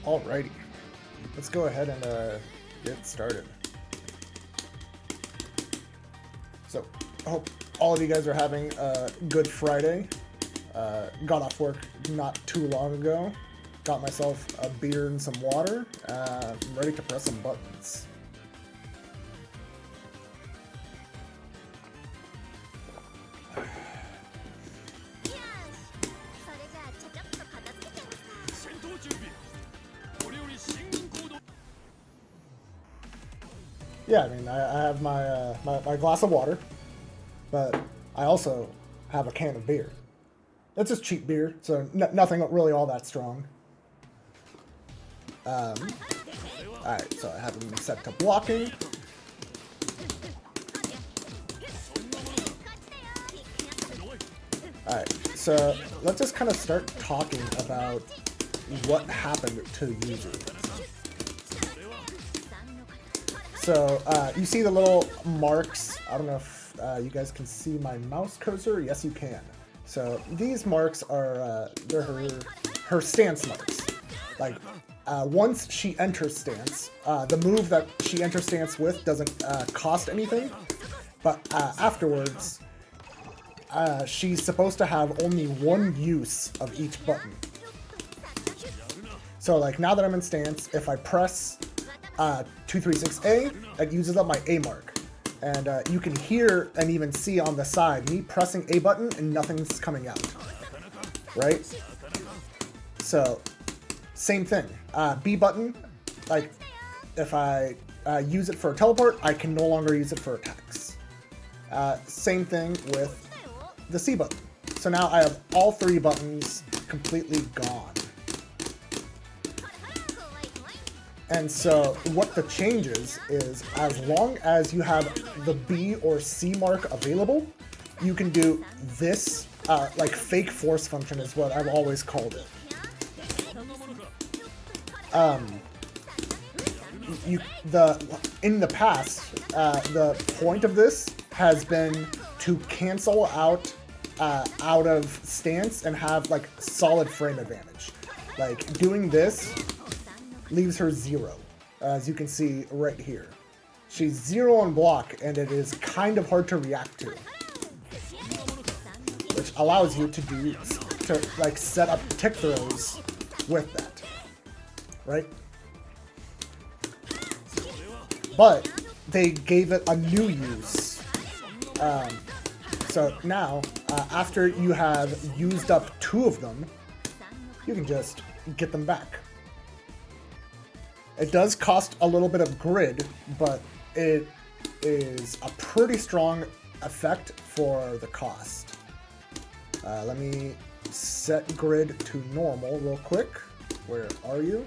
Alrighty, let's go ahead and get started. So, I hope all of you guys are having a good Friday. Got off work not too long ago. Got myself a beer and some water. I'm ready to press some buttons. Yeah, I mean, I have my, my glass of water, but I also have a can of beer. It's just cheap beer, so nothing really all that strong. Alright, so I have them set to blocking. Alright, so let's just kind of start talking about what happened to user. So, you see the little marks. I don't know if you guys can see my mouse cursor. Yes, you can. So, these marks are, they're her stance marks. Like, once she enters stance, the move that she enters stance with doesn't cost anything. But afterwards, she's supposed to have only one use of each button. So, like, now that I'm in stance, if I press 236A, that uses up my A mark. And you can hear and even see on the side me pressing A button and nothing's coming out. Right? So, same thing. B button, like, if I use it for a teleport, I can no longer use it for attacks. Same thing with the C button. So now I have all three buttons completely gone. And so what the change is as long as you have the B or C mark available, you can do this, like fake force function is what I've always called it. In the past, the point of this has been to cancel out of stance and have like solid frame advantage. Like doing this leaves her 0, as you can see right here. She's 0 on block, and it is kind of hard to react to, which allows you to like set up tick throws with that, right? But they gave it a new use. So now, after you have used up 2 of them, you can just get them back. It does cost a little bit of grid, but it is a pretty strong effect for the cost. Let me set grid to normal real quick. Where are you?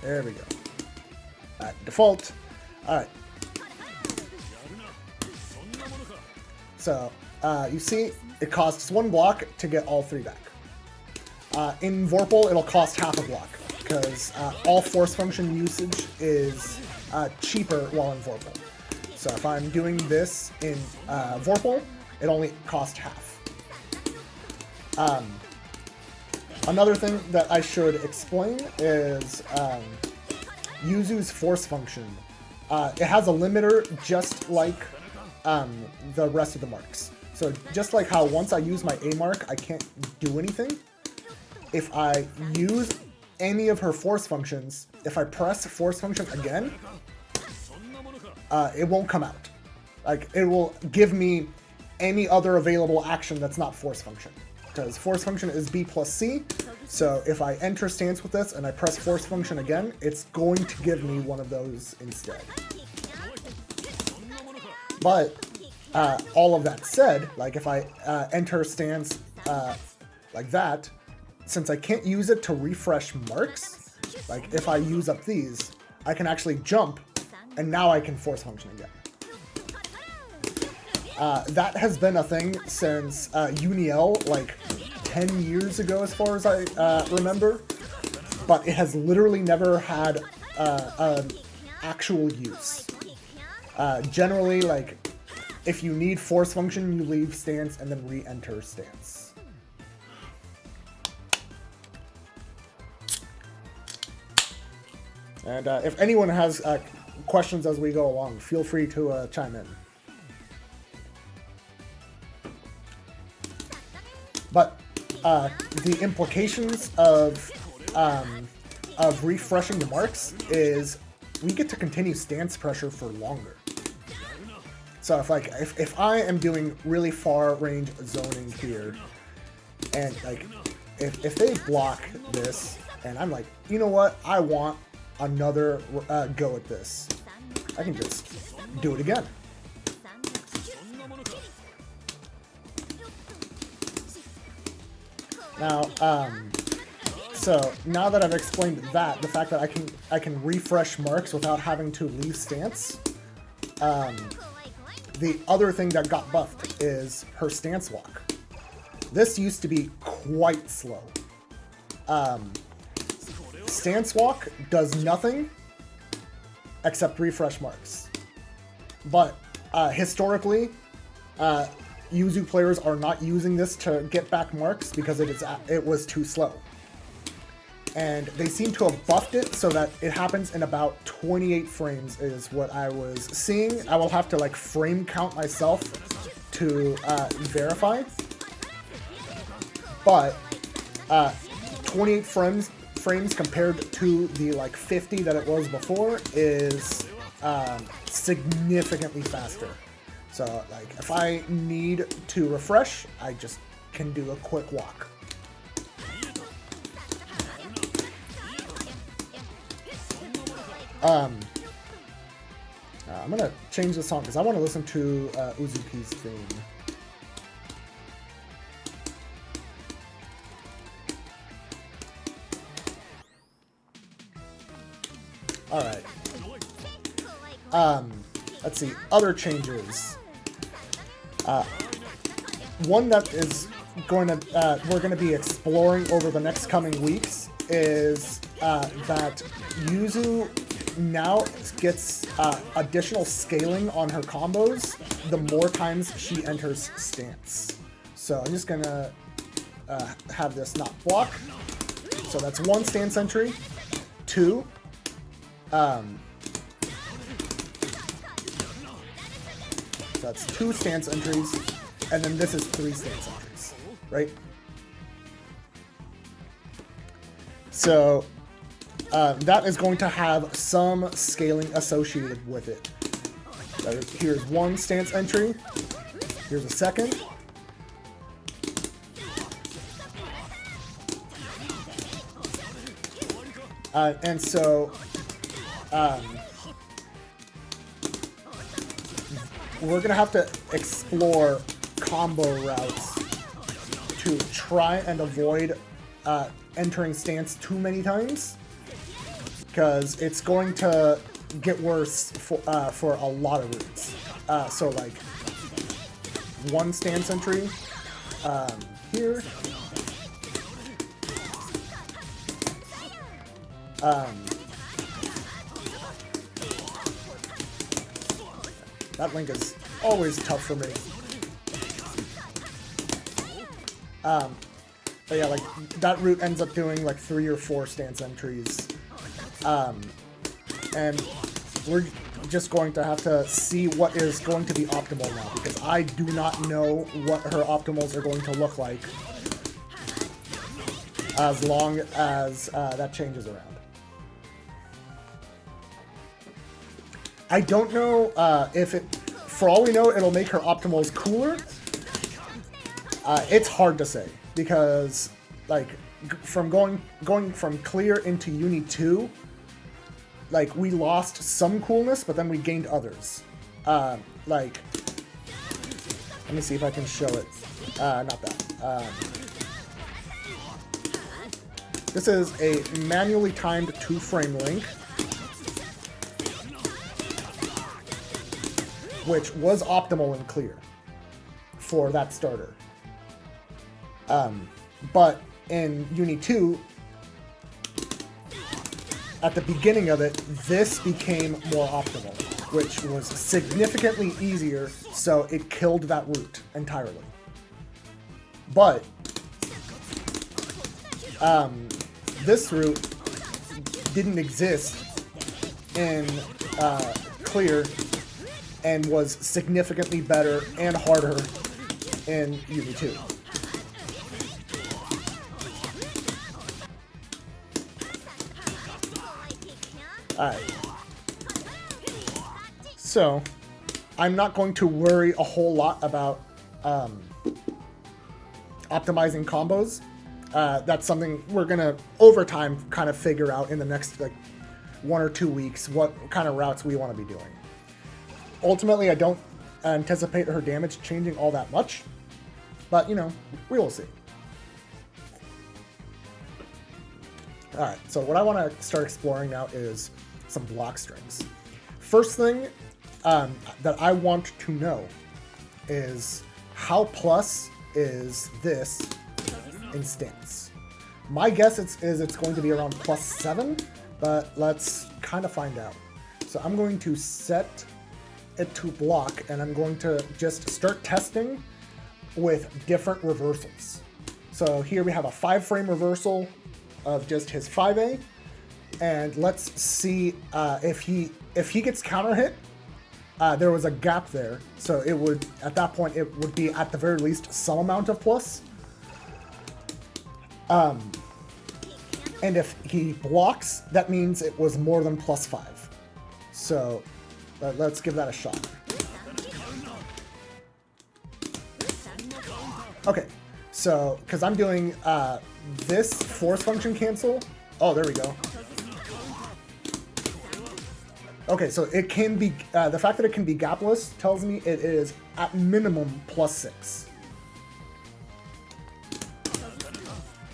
There we go. Default. Alright. So, you see, it costs 1 block to get all 3 back. In Vorpal, it'll cost half a block, because all force function usage is cheaper while in Vorpal. So if I'm doing this in Vorpal, it only costs half. Another thing that I should explain is Yuzu's force function. It has a limiter just like the rest of the marks. So just like how once I use my A mark, I can't do anything. If I use any of her force functions, if I press force function again, it won't come out. Like, it will give me any other available action that's not force function. Because force function is B plus C, so if I enter stance with this and I press force function again, it's going to give me one of those instead. But, all of that said, like if I enter stance like that, since I can't use it to refresh marks, like if I use up these, I can actually jump, and now I can force function again. That has been a thing since UNI2, like 10 years ago as far as I remember, but it has literally never had an actual use. Generally, like, if you need force function, you leave stance and then re-enter stance. And if anyone has questions as we go along, feel free to chime in. But the implications of refreshing the marks is we get to continue stance pressure for longer. So if I am doing really far range zoning here, and like if they block this, and I'm like, you know what, I want another go at this, I can just do it again. Now, so now that I've explained that, the fact that I can refresh marks without having to leave stance, the other thing that got buffed is her stance walk. This used to be quite slow. Stance walk does nothing except refresh marks. But historically, Yuzu players are not using this to get back marks because it was too slow. And they seem to have buffed it so that it happens in about 28 frames is what I was seeing. I will have to like frame count myself to verify. But 28 frames compared to the like 50 that it was before is significantly faster. So like if I need to refresh, I just can do a quick walk. I'm gonna change the song because I want to listen to Uzuki's theme. All right. Let's see, other changes. One that is going to we're going to be exploring over the next coming weeks is that Yuzu now gets additional scaling on her combos the more times she enters stance. So I'm just going to have this not block. So that's 1 stance entry, 2. So that's 2 stance entries, and then this is 3 stance entries, right? So that is going to have some scaling associated with it. Here's 1 stance entry, here's a 2nd, and so we're going to have to explore combo routes to try and avoid entering stance too many times, because it's going to get worse for a lot of routes. So like 1 stance entry here. That link is always tough for me. But yeah, like that route ends up doing like 3 or 4 stance entries. And we're just going to have to see what is going to be optimal now, because I do not know what her optimals are going to look like as long as that changes around. I don't know if it, for all we know, it'll make her optimals cooler. It's hard to say, because like from going from clear into UNI2, like we lost some coolness, but then we gained others. Like, let me see if I can show it. Not that. This is a manually timed 2-frame link, which was optimal in clear for that starter. But in UNI2, at the beginning of it, this became more optimal, which was significantly easier, so it killed that route entirely. But this route didn't exist in clear and was significantly better and harder in UNI2. Alright. So, I'm not going to worry a whole lot about optimizing combos. That's something we're gonna, over time, kind of figure out in the next, like, 1 or 2 weeks, what kind of routes we want to be doing. Ultimately, I don't anticipate her damage changing all that much, but, you know, we will see. Alright, so what I want to start exploring now is some block strings. First thing that I want to know is how plus is this in stance. My guess is it's going to be around +7, but let's kind of find out. So I'm going to set it to block, and I'm going to just start testing with different reversals. So here we have a 5-frame reversal of just his 5A, and let's see if he gets counter hit. There was a gap there, so it would, at that point, it would be at the very least some amount of plus. And if he blocks, that means it was more than +5. So let's give that a shot. Okay, so because I'm doing this force function cancel. Oh, there we go. Okay, so it can be, the fact that it can be gapless tells me it is at minimum +6.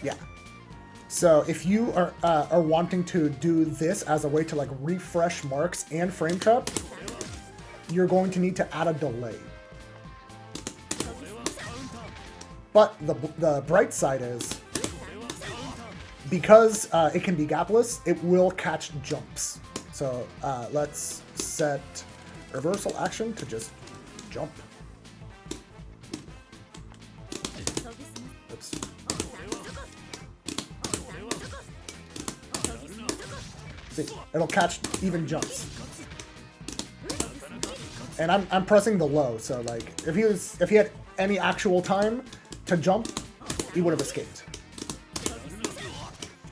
Yeah. So if you are wanting to do this as a way to like refresh marks and frame trap, you're going to need to add a delay. But the bright side is, because it can be gapless, it will catch jumps. So let's set reversal action to just jump. Oops. See, it'll catch even jumps. And I'm pressing the low, so like if he had any actual time to jump, he would have escaped.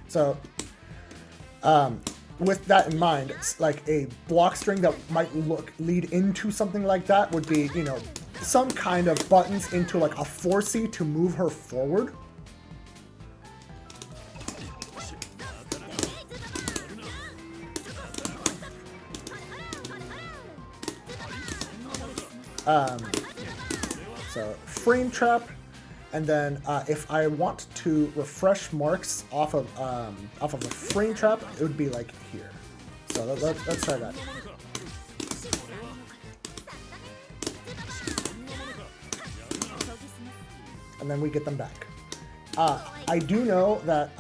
So with that in mind, it's like a block string that might lead into something like that would be, you know, some kind of buttons into like a 4C to move her forward. So frame trap, and then if I want to refresh marks off of a frame trap, it would be like here. So let's try that. And then we get them back. I do know that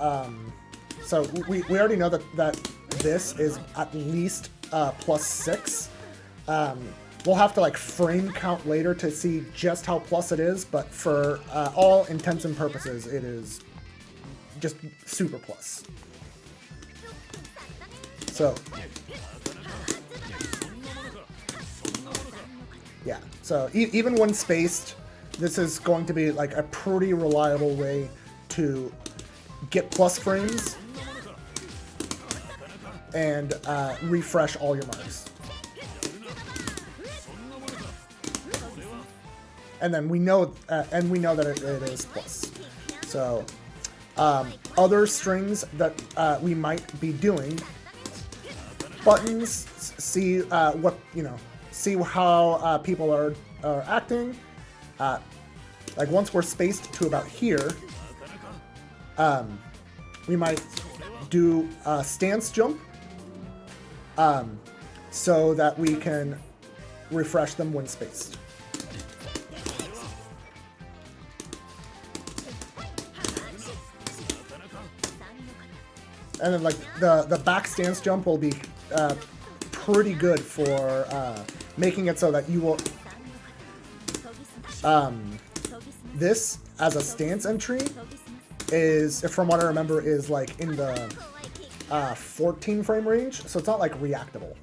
so we already know that this is at least +6. We'll have to like frame count later to see just how plus it is, but for all intents and purposes, it is just super plus. So, yeah, so even when spaced, this is going to be like a pretty reliable way to get plus frames and refresh all your marks. And then we know that it is plus. So other strings that we might be doing, buttons, see what, you know, see how people are acting. Like once we're spaced to about here, we might do a stance jump so that we can refresh them when spaced. And then like the back stance jump will be pretty good for making it so that you will this as a stance entry is, from what I remember, is like in the 14 frame range, so it's not like reactable.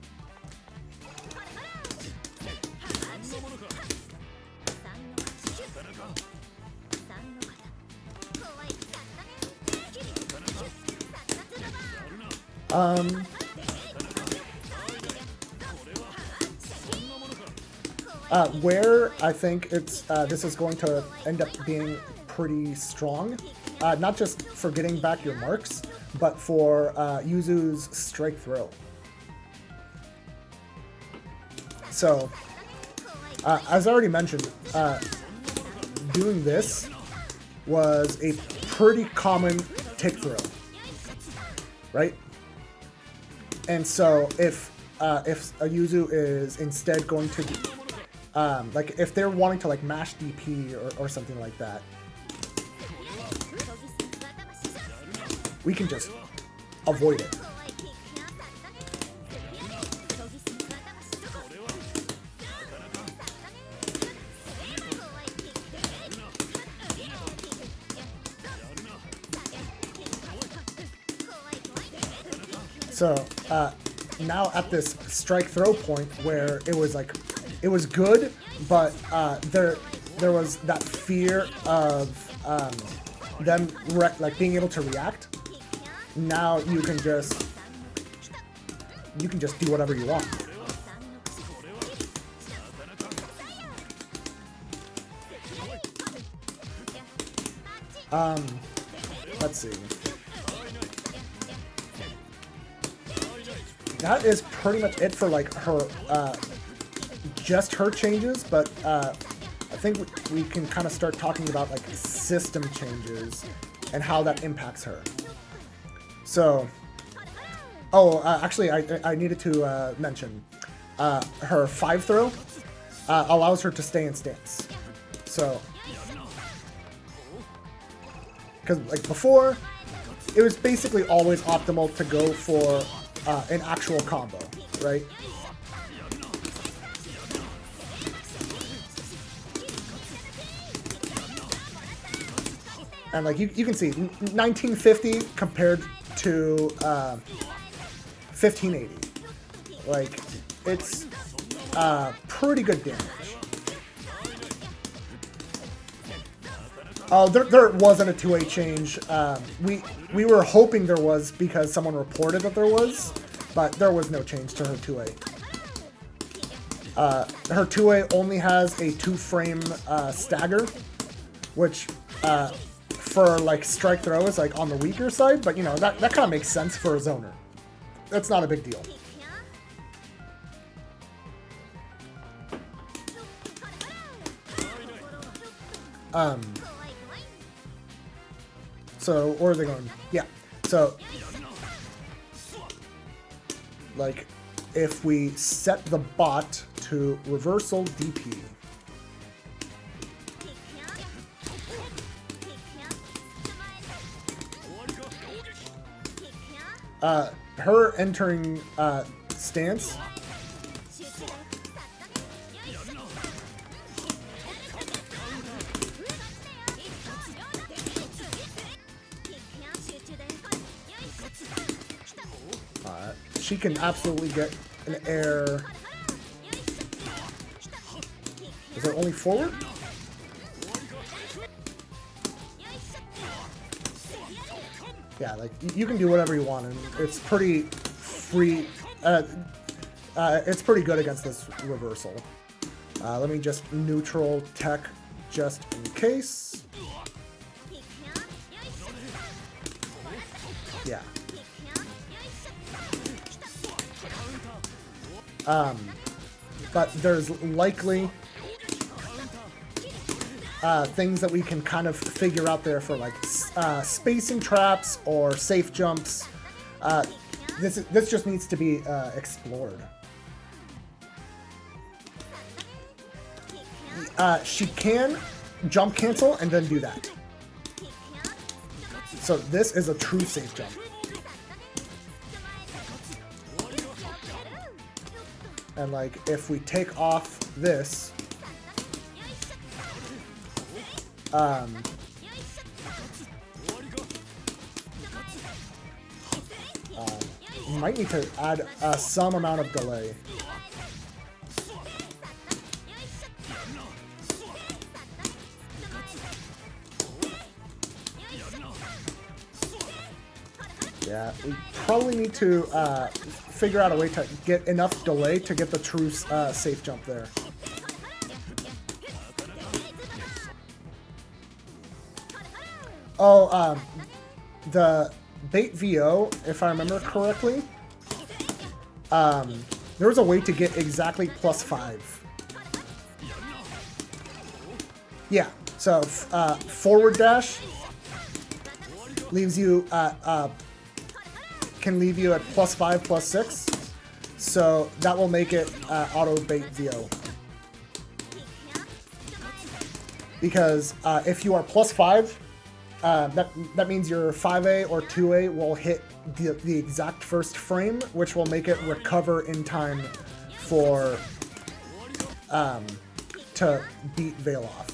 Where I think it's this is going to end up being pretty strong, not just for getting back your marks, but for Yuzu's strike throw. So, as I already mentioned, doing this was a pretty common tick throw, right? And so if a Yuzu is instead going to like if they're wanting to like mash DP or something like that, we can just avoid it. So now at this strike throw point where it was like, it was good, but there was that fear of them like being able to react. Now you can just do whatever you want. Let's see. That is pretty much it for like her, just her changes, but I think we can kind of start talking about like system changes and how that impacts her. So, actually I needed to mention, her 5 throw allows her to stay in stance. So, because like before, it was basically always optimal to go for an actual combo, right? And like you can see 1950 compared to 1580. Like it's pretty good damage. Oh, there wasn't a 2A change. We were hoping there was because someone reported that there was, but there was no change to her 2A. Her 2A only has a 2-frame stagger, which for like strike throw is like on the weaker side, but you know that kind of makes sense for a zoner. That's not a big deal. So, where are they going? Yeah. So, like, if we set the bot to reversal DP. Her entering stance. She can absolutely get an air. Is it only forward? Yeah, like you can do whatever you want, and it's pretty free. It's pretty good against this reversal. Let me just neutral tech just in case. Yeah. But there's likely things that we can kind of figure out there for like spacing traps or safe jumps. This just needs to be explored. She can jump cancel and then do that. So this is a true safe jump. And like if we take off this, You might need to add some amount of delay. Yeah, we probably need to figure out a way to get enough delay to get the true safe jump there. Oh, the bait VO, if I remember correctly, there was a way to get exactly +5. Yeah, so forward dash leaves you can leave you at +5, +6, so that will make it auto bait VO. Because if you are +5, that means your 5A or 2A will hit the exact first frame, which will make it recover in time for to beat Veil off.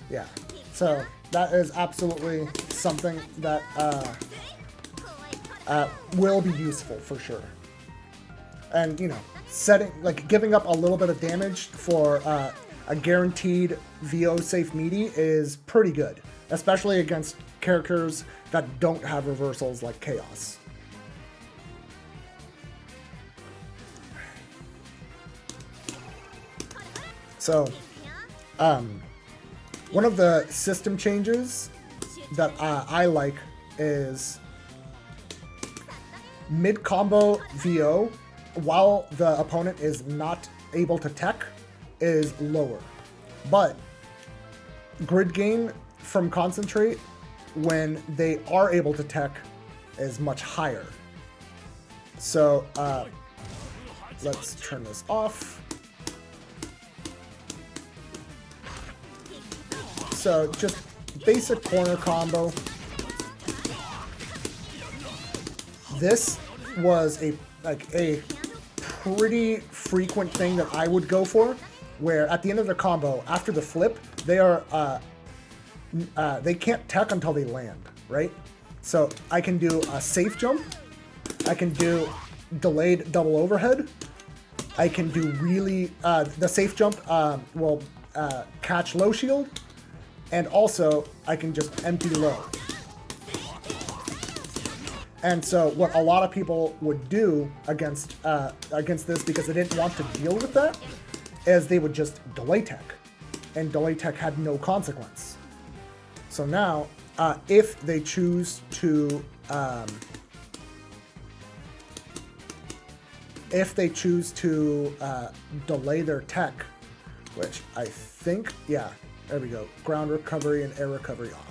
Yeah, so that is absolutely something that will be useful for sure. And, you know, giving up a little bit of damage for a guaranteed VO safe meaty is pretty good, especially against characters that don't have reversals like Chaos. So, one of the system changes that I like is mid-combo VO, while the opponent is not able to tech, is lower. But grid gain from concentrate, when they are able to tech, is much higher. So let's turn this off. So just basic corner combo. This was a pretty frequent thing that I would go for, where at the end of the combo, after the flip, they can't tech until they land, right? So I can do a safe jump, I can do delayed double overhead, I can do really the safe jump will catch low shield, and also I can just empty low. And so what a lot of people would do against this, because they didn't want to deal with that, is they would just delay tech, and delay tech had no consequence. So now, if they choose to delay their tech, which I think, yeah, there we go, ground recovery and air recovery off.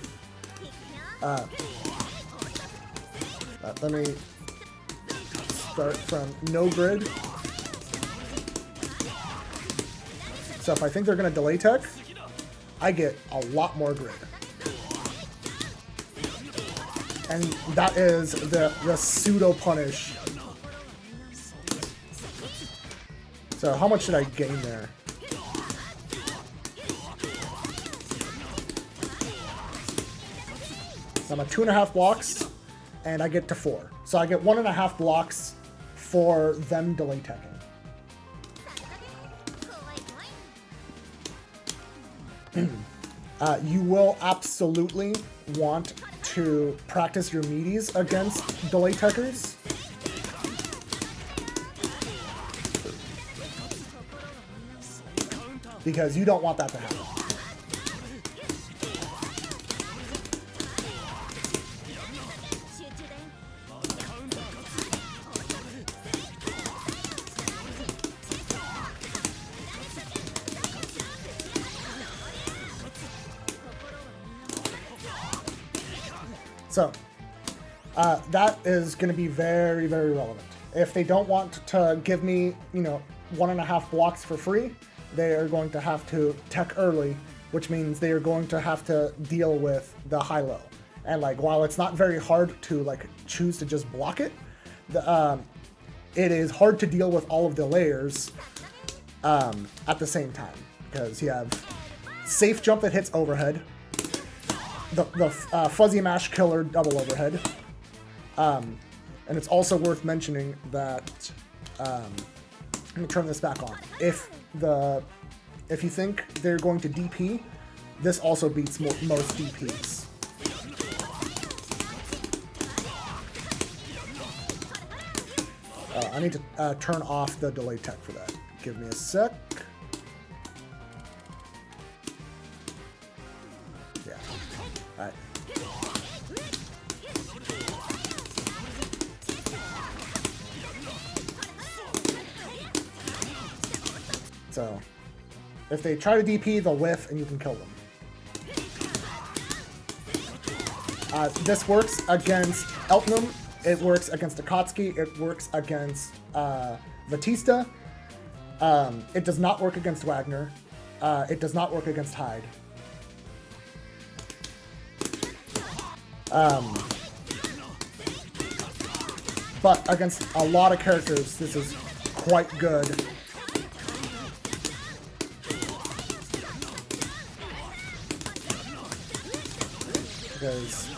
Let me start from no grid. So if I think they're going to delay tech, I get a lot more grid. And that is the pseudo punish. So how much did I gain there? I'm at 2.5 blocks, and I get to 4. So I get 1.5 blocks for them delay teching. You will absolutely want to practice your meaties against delay techers. Because you don't want that to happen. So, that is going to be very, very relevant. If they don't want to give me, 1.5 blocks for free, they are going to have to tech early, which means they are going to have to deal with the high-low. And like, while it's not very hard to like choose to just block it, it is hard to deal with all of the layers at the same time, because you have safe jump that hits overhead, the fuzzy mash killer double overhead, and it's also worth mentioning that let me turn this back on. If you think they're going to DP, this also beats most DPs. I need to turn off the delay tech for that. Give me a sec. Yeah. All right. So, if they try to DP, they'll whiff and you can kill them. This works against Eltnum. It works against Akatsuki. It works against Batista. It does not work against Wagner. It does not work against Hyde. But against a lot of characters, this is quite good. Because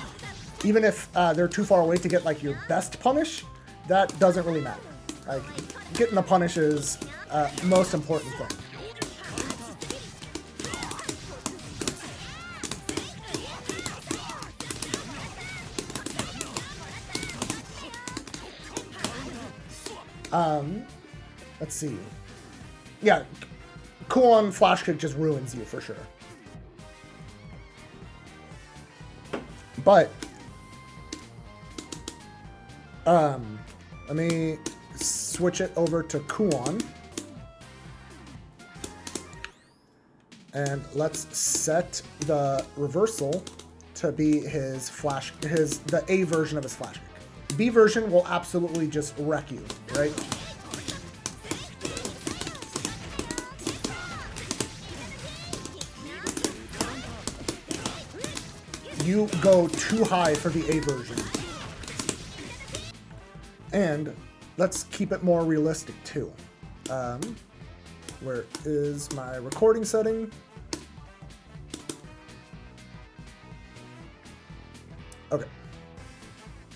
even if they're too far away to get like your best punish, that doesn't really matter. Like, getting the punish is most important thing. Let's see. Yeah, Kuon Flash Kick just ruins you for sure. But let me switch it over to Kuon. And let's set the reversal to be his flash, the A version of his flash kick. B version will absolutely just wreck you, right? You go too high for the A version. And let's keep it more realistic too. Where is my recording setting? Okay.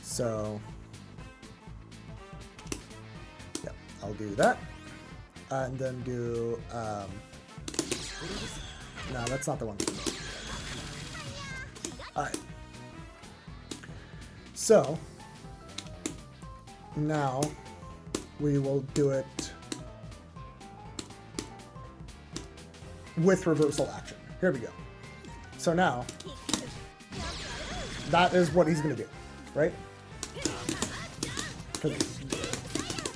So, yeah, I'll do that. And then do, no, that's not the one. Alright. So, now we will do it with reversal action. Here we go. So now, that is what he's going to do, right?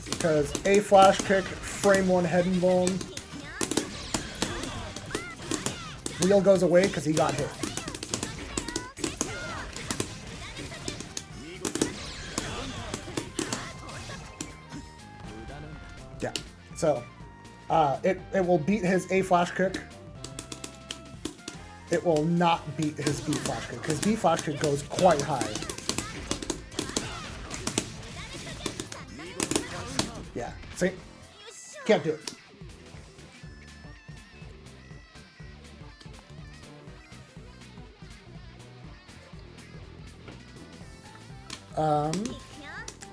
Because A flash kick, frame one head and bone. Wheel goes away because he got hit. Yeah, so it will beat his A flash kick. It will not beat his B flash kick, because B flash kick goes quite high. Yeah, see? Can't do it.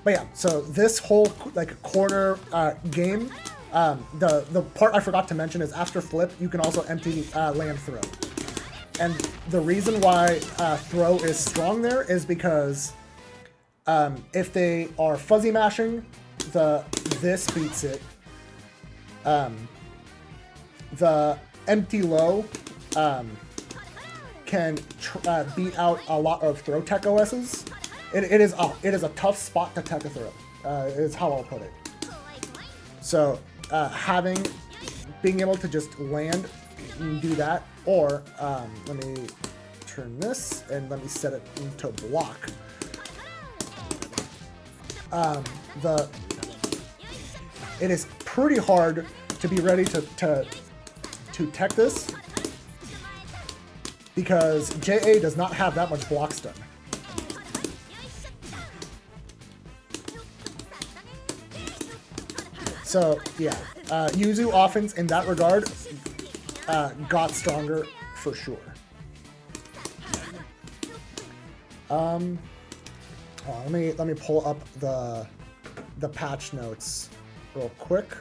But yeah, so this whole like corner game, the part I forgot to mention is after flip, you can also empty land throw. And the reason why throw is strong there is because if they are fuzzy mashing, this beats it. The empty low can beat out a lot of throw tech OSs. It is a tough spot to tech a throw, is how I'll put it. So being able to just land and do that, or let me turn this and let me set it into block. It is pretty hard to be ready to tech this, because JA does not have that much block stun. So yeah, Yuzu offense in that regard got stronger for sure. Let me pull up the patch notes real quick,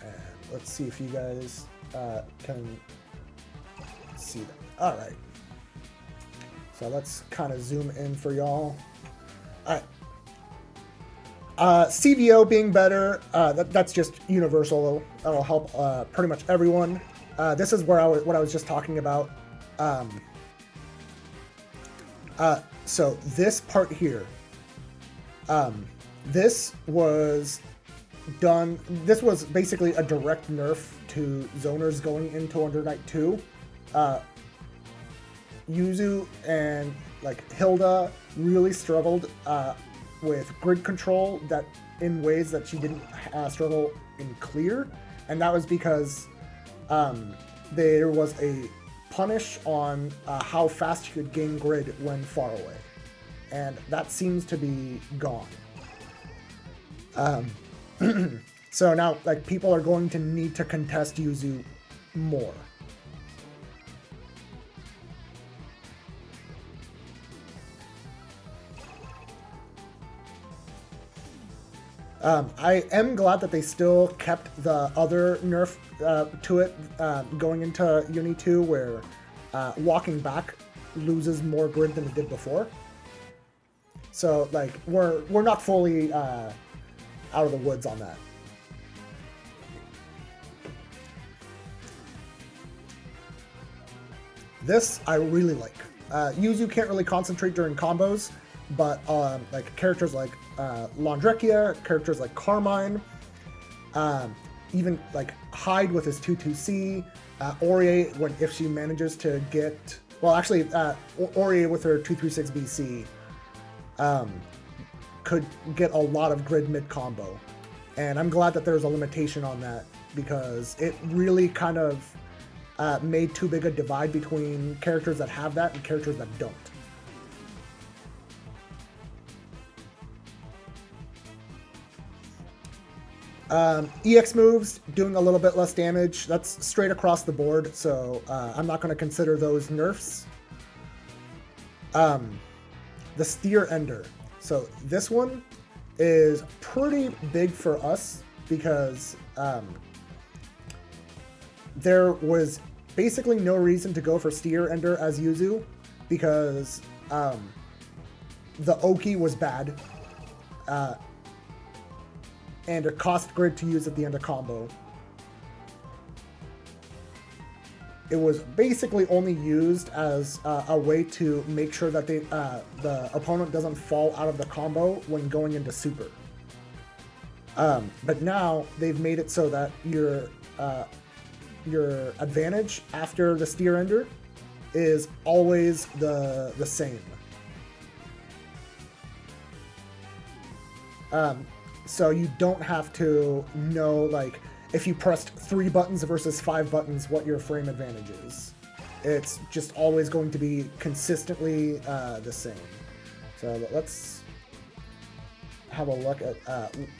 and let's see if you guys can see them. All right. So let's kind of zoom in for y'all. All right. CVO being better, that's just universal. That'll help pretty much everyone. This is where what I was just talking about. So this part here, this was done. This was basically a direct nerf to zoners going into Under Night 2. Yuzu and like Hilda really struggled with grid control that in ways that she didn't struggle in Clear, and that was because there was a punish on how fast you could gain grid when far away, and that seems to be gone. So now like people are going to need to contest Yuzu more. I am glad that they still kept the other nerf to it going into UNI2, where walking back loses more grid than it did before. So like we're not fully out of the woods on that. This I really like. Yuzu can't really concentrate during combos, but like characters like Laundrekia, characters like Carmine, even like Hyde with his 2-2C, Orie if she manages to get, well actually Orie with her 2-3-6 BC could get a lot of grid mid combo, and I'm glad that there's a limitation on that because it really kind of made too big a divide between characters that have that and characters that don't. EX moves, doing a little bit less damage. That's straight across the board, so I'm not going to consider those nerfs. The Steer Ender. So this one is pretty big for us because there was basically no reason to go for Steer Ender as Yuzu because the Oki was bad. And it cost grid to use at the end of combo. It was basically only used as a way to make sure that the opponent doesn't fall out of the combo when going into super. But now they've made it so that your advantage after the Steer Ender is always the same. So you don't have to know, like, if you pressed 3 buttons versus 5 buttons, what your frame advantage is. It's just always going to be consistently the same. So let's have a look at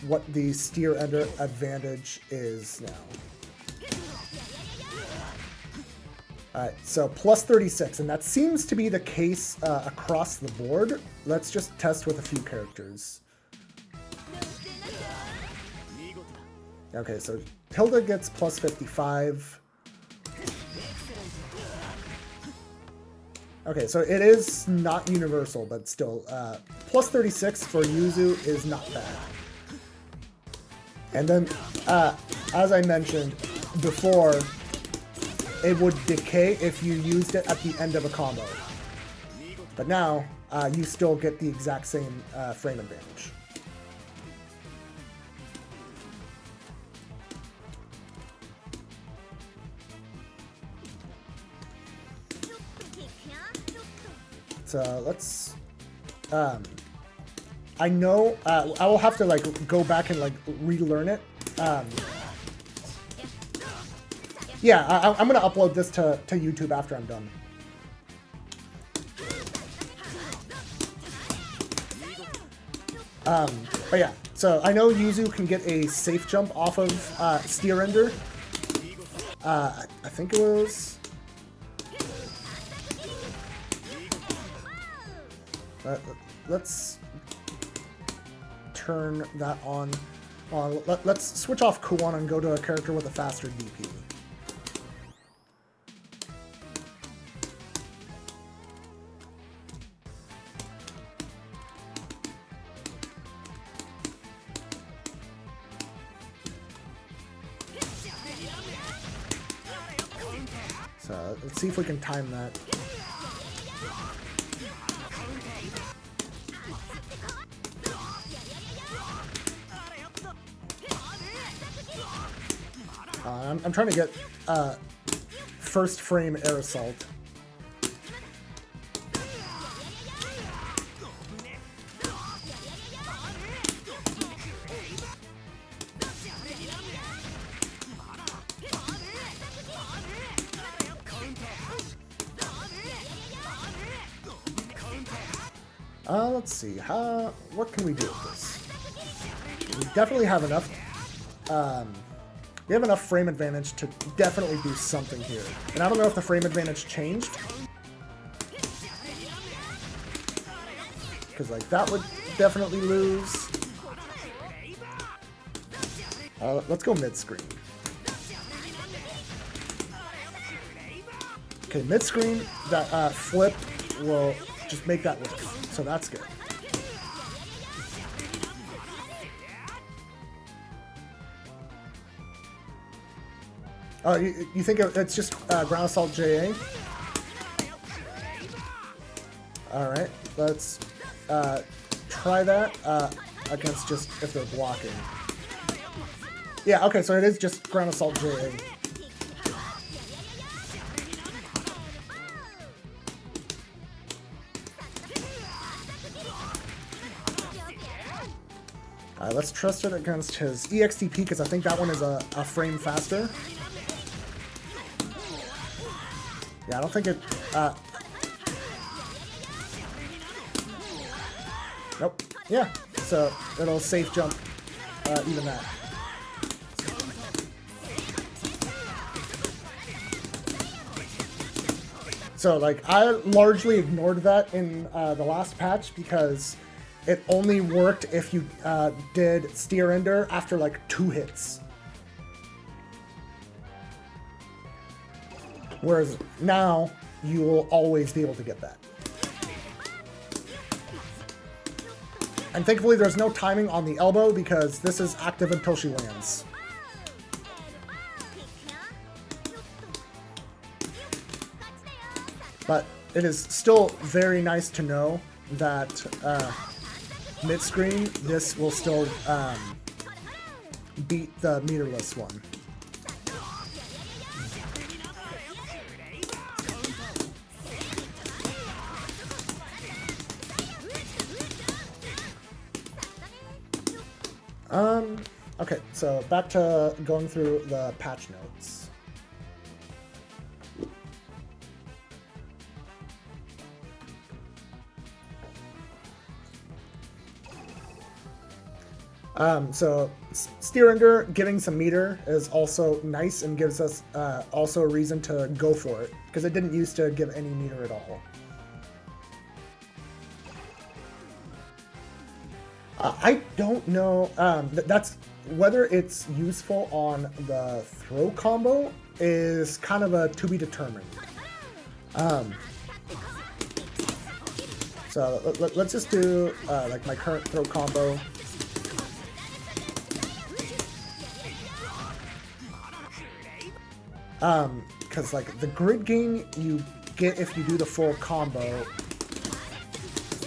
what the Steer Ender advantage is now. Alright, so plus 36, and that seems to be the case across the board. Let's just test with a few characters. Okay, so Hilda gets plus 55. Okay, so it is not universal, but still, plus 36 for Yuzu is not bad. And then, as I mentioned before, it would decay if you used it at the end of a combo. But now, you still get the exact same frame advantage. So let's, I know, I will have to like go back and like relearn it. Yeah, I'm gonna upload this to YouTube after I'm done. But yeah, So I know Yuzu can get a safe jump off of Steer Ender. I think it was... let's turn that on. Let's switch off Kuon and go to a character with a faster DP. So let's see if we can time that. I'm trying to get first frame air assault. Let's see. What can we do with this? We definitely have enough. We have enough frame advantage to definitely do something here. And I don't know if the frame advantage changed. Because, like, that would definitely lose. Let's go mid-screen. Okay, mid-screen, that flip will just make that work. So that's good. Oh, you think it's just ground assault JA? Alright, let's try that against just if they're blocking. Yeah, okay, so it is just ground assault JA. Let's trust it against his EXTP because I think that one is a frame faster. Yeah, I don't think it... Nope. Yeah, so it'll safe jump even that. So, like, I largely ignored that in the last patch because it only worked if you did Steer Ender after, like, 2 hits. Whereas now, you will always be able to get that. And thankfully there's no timing on the elbow because this is active until she lands. But it is still very nice to know that mid-screen, this will still beat the meterless one. Okay, so back to going through the patch notes. So Steer Ender getting some meter is also nice and gives us also a reason to go for it, because it didn't used to give any meter at all. I don't know, that's whether it's useful on the throw combo is kind of a to be determined. So let's just do like my current throw combo. Because like the grid gain you get if you do the full combo,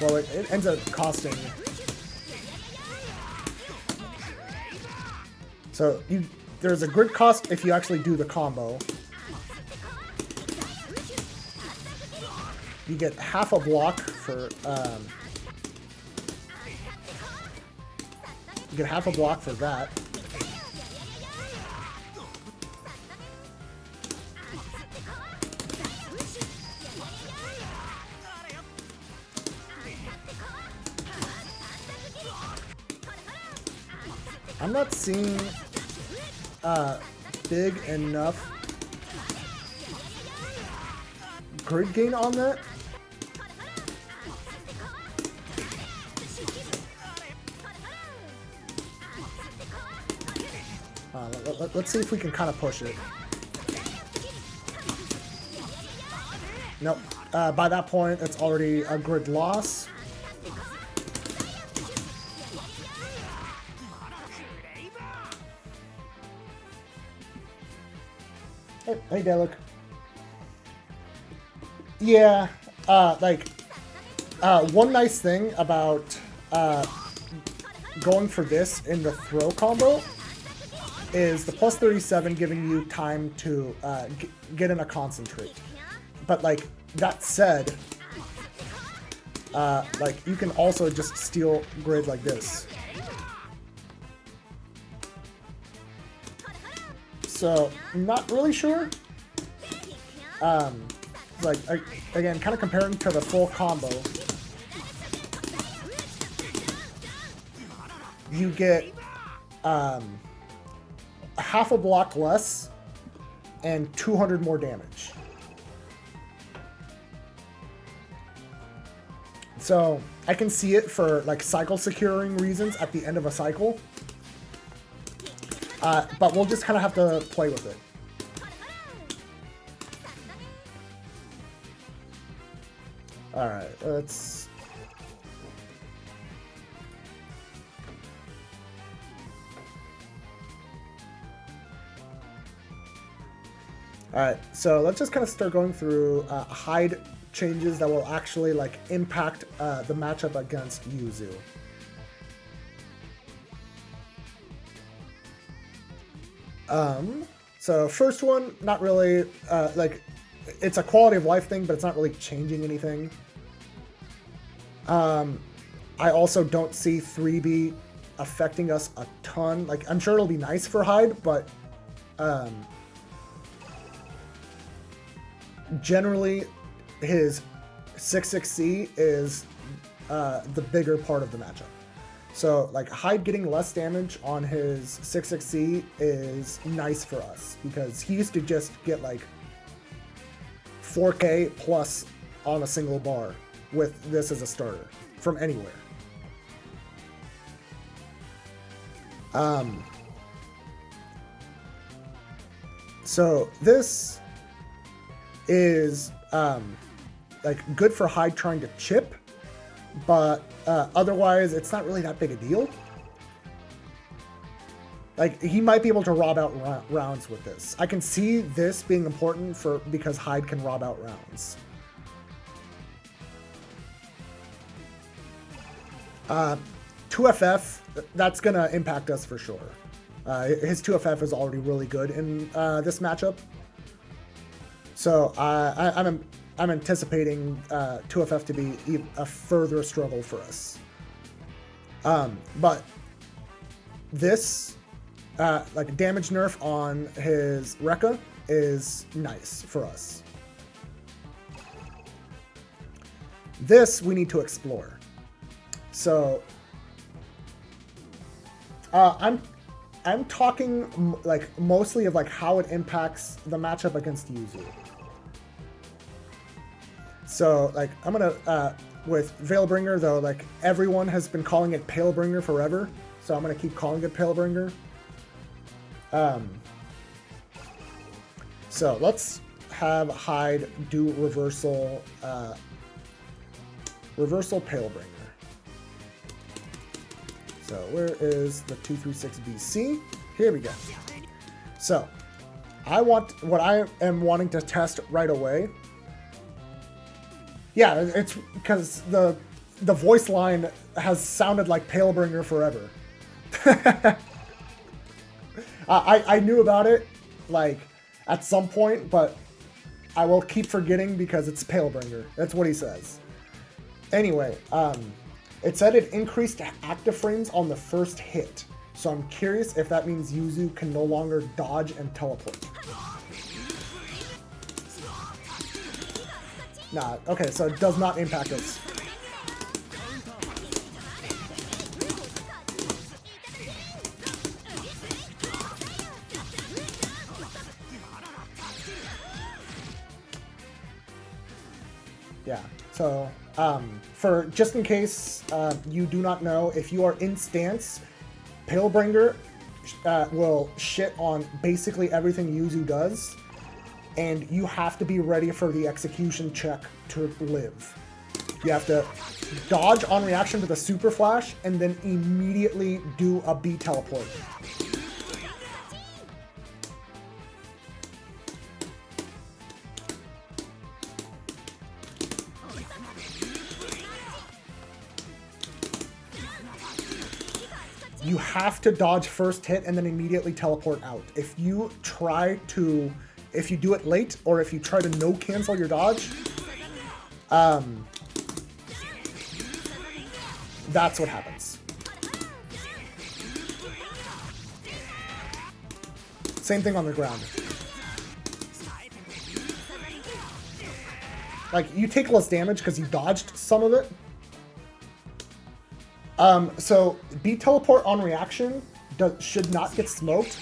well, it ends up costing. So there's a grid cost if you actually do the combo. You get half a block for that. I'm not seeing big enough grid gain on that. Let's see if we can kind of push it. Nope. By that point, it's already a grid loss. Hey, Dalek. Yeah, one nice thing about going for this in the throw combo is the plus 37 giving you time to get in a concentrate. But like that said, like you can also just steal grid like this. So I'm not really sure. Like again, kind of comparing to the full combo, you get half a block less and 200 more damage. So I can see it for like cycle securing reasons at the end of a cycle, but we'll just kind of have to play with it. All right, let's. All right, so let's just kind of start going through hide changes that will actually like impact the matchup against Yuzu. So first one, not really like it's a quality of life thing, but it's not really changing anything. I also don't see 3B affecting us a ton. Like I'm sure it'll be nice for Hyde, but generally his 6-6C is the bigger part of the matchup. So like Hyde getting less damage on his 6-6C is nice for us because he used to just get like 4K plus on a single bar with this as a starter from anywhere. So this is like good for Hyde trying to chip, but otherwise it's not really that big a deal. Like he might be able to rob out rounds with this. I can see this being important because Hyde can rob out rounds. 2FF, that's gonna impact us for sure. His 2FF is already really good in this matchup. So I'm anticipating 2FF to be a further struggle for us. But this, like damage nerf on his Rekka is nice for us. This we need to explore. So I'm talking like mostly of like how it impacts the matchup against Yuzu. So like I'm gonna with Veilbringer though, like everyone has been calling it Palebringer forever, so I'm gonna keep calling it Palebringer. So let's have Hyde do reversal Palebringer. So where is the 236BC? Here we go. So what I am wanting to test right away. Yeah, it's because the voice line has sounded like Palebringer forever. I knew about it like at some point, but I will keep forgetting because it's Palebringer. That's what he says. Anyway, it said it increased active frames on the first hit. So I'm curious if that means Yuzu can no longer dodge and teleport. Nah, okay, so it does not impact us. Yeah, so for just in case you do not know, if you are in stance, Palebringer will shit on basically everything Yuzu does, and you have to be ready for the execution check to live. You have to dodge on reaction to the Super Flash, and then immediately do a B teleport. You have to dodge first hit and then immediately teleport out. If you do it late, or if you try to no cancel your dodge, that's what happens. Same thing on the ground. Like, you take less damage because you dodged some of it. So B teleport on reaction should not get smoked.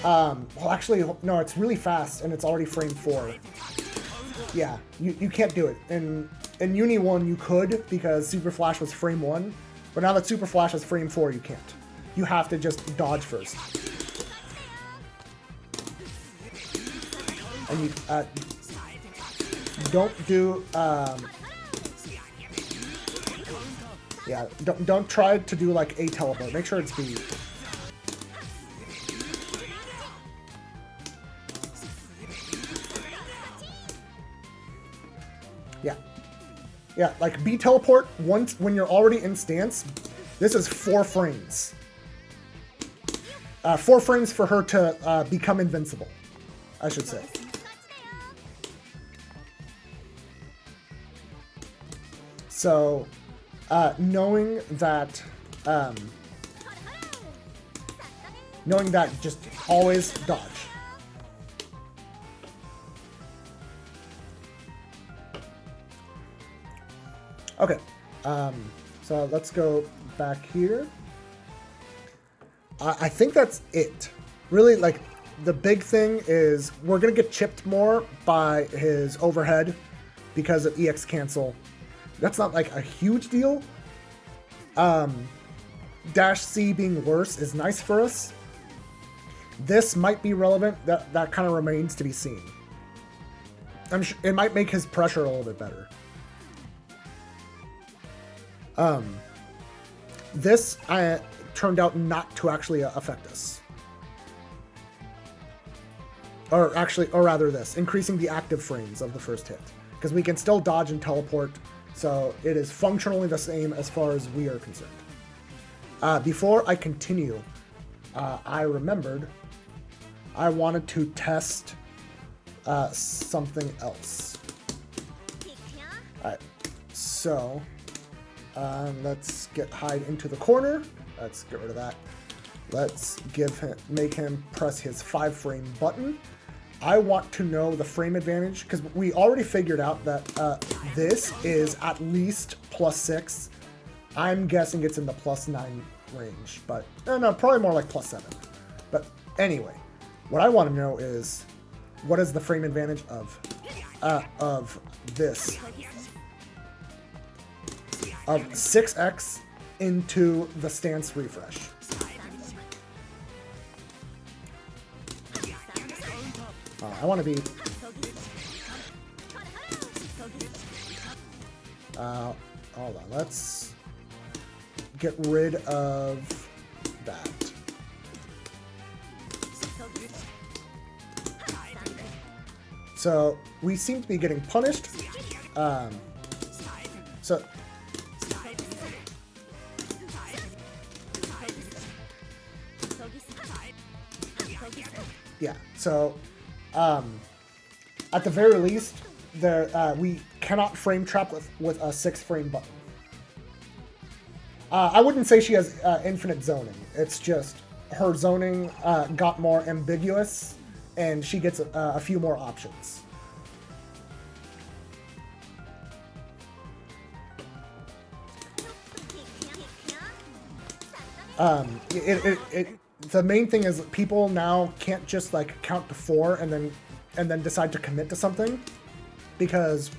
Well, actually, no, it's really fast and it's already frame 4. Yeah, you can't do it. In UNI1 you could, because Super Flash was frame 1, but now that Super Flash is frame 4, you can't. You have to just dodge first. And you don't do yeah, don't try to do like a teleport. Make sure it's B. Yeah, like B teleport once when you're already in stance. This is 4 frames. 4 frames for her to become invincible, I should say. So, knowing that just always dodge. Okay, so let's go back here. I think that's it. Really, like, the big thing is we're going to get chipped more by his overhead because of EX cancel. That's not, like, a huge deal. Dash C being worse is nice for us. This might be relevant. That kind of remains to be seen. I'm sure it might make his pressure a little bit better. This turned out not to actually affect us. Or rather this, increasing the active frames of the first hit. Because we can still dodge and teleport, so it is functionally the same as far as we are concerned. Before I continue, I remembered I wanted to test something else. Alright, so let's get Hyde into the corner. Let's get rid of that. Let's make him press his 5-frame button. I want to know the frame advantage, because we already figured out that this is at least +6. I'm guessing it's in the +9 range, but no, probably more like +7. But anyway, what I want to know is what is the frame advantage of this, of 6x into the stance refresh. I want to be hold on, let's get rid of that. So we seem to be getting punished. So yeah, so at the very least, we cannot frame trap with a 6-frame button. I wouldn't say she has infinite zoning. It's just her zoning got more ambiguous, and she gets a few more options. The main thing is people now can't just like count to 4 and then decide to commit to something, because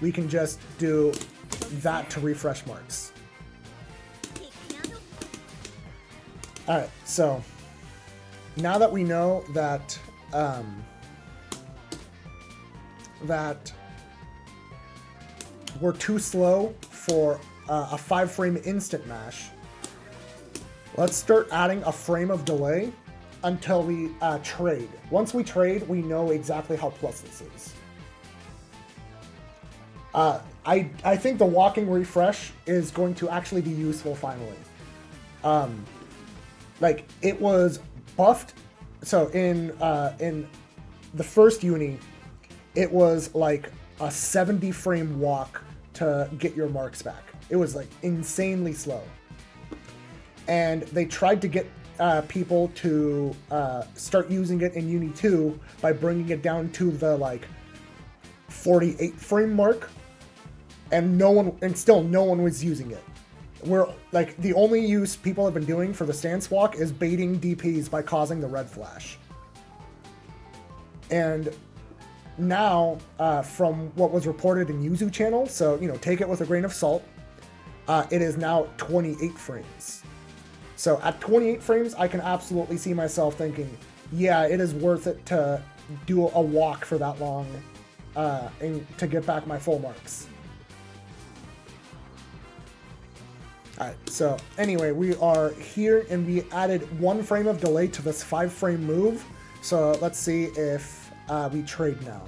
we can just do that to refresh marks. Alright, so now that we know that that we're too slow for a 5-frame instant mash, let's start adding a frame of delay until we trade. Once we trade, we know exactly how plus this is. I think the walking refresh is going to actually be useful finally. Like, it was buffed, so in the first uni, it was like a 70 frame walk to get your marks back. It was like insanely slow. And they tried to get people to start using it in UNI2 by bringing it down to the like 48 frame mark, and still no one was using it. We're like, the only use people have been doing for the stance walk is baiting DPs by causing the red flash. And now, from what was reported in Yuzu channel, so, you know, take it with a grain of salt, it is now 28 frames. So at 28 frames, I can absolutely see myself thinking, yeah, it is worth it to do a walk for that long and to get back my full marks. Alright, so anyway, we are here and we added 1 frame of delay to this 5-frame move. So let's see if we trade now.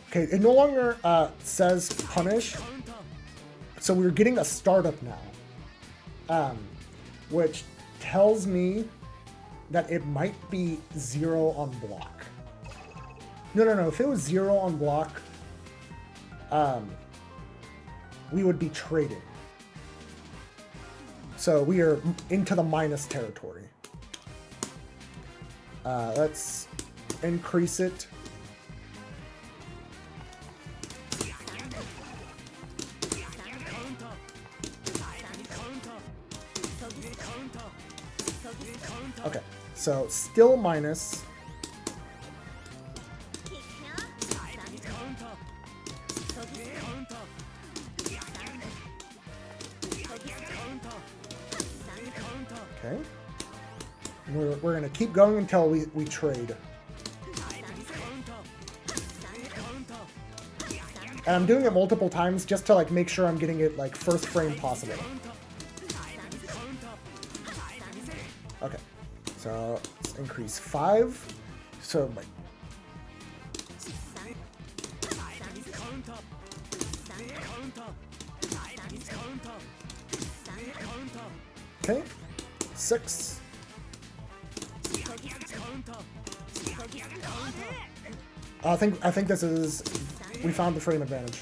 Okay, it no longer says punish. So we're getting a startup now, which tells me that it might be 0 on block. No. If it was 0 on block, we would be traded. So we are into the minus territory. Let's increase it. Okay, so still minus. Okay. We're going to keep going until we trade. And I'm doing it multiple times just to like make sure I'm getting it like first frame possible. Okay. So let's increase 5. So my okay. 6. I think this is, we found the frame advantage.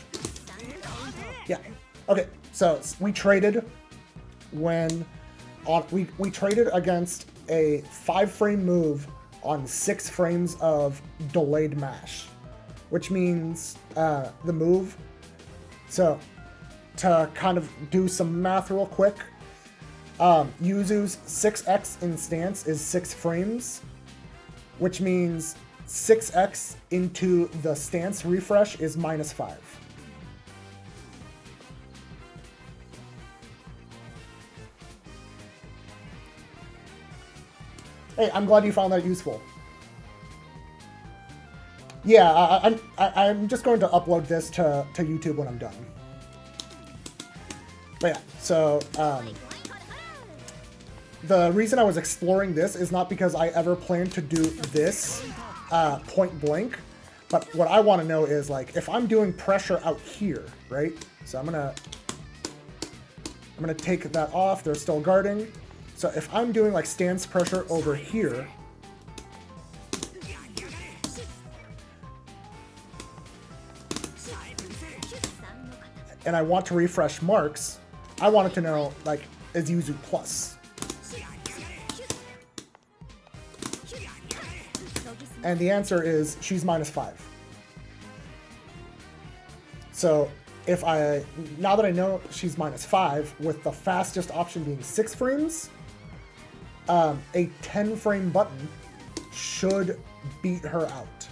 Yeah. Okay. So we traded when we traded against a 5-frame move on 6 frames of delayed mash, which means the move. So to kind of do some math real quick, Yuzu's 6x in stance is 6 frames, which means 6x into the stance refresh is -5. Hey, I'm glad you found that useful. Yeah, I'm just going to upload this to YouTube when I'm done. But yeah, so the reason I was exploring this is not because I ever planned to do this point blank, but what I want to know is, like, if I'm doing pressure out here, right? So I'm gonna take that off. They're still guarding. So if I'm doing like stance pressure over here, and I want to refresh marks, I wanted to know, like, is Yuzu plus? And the answer is she's -5. So if now that I know she's -5, with the fastest option being 6 frames, a 10 frame button should beat her out.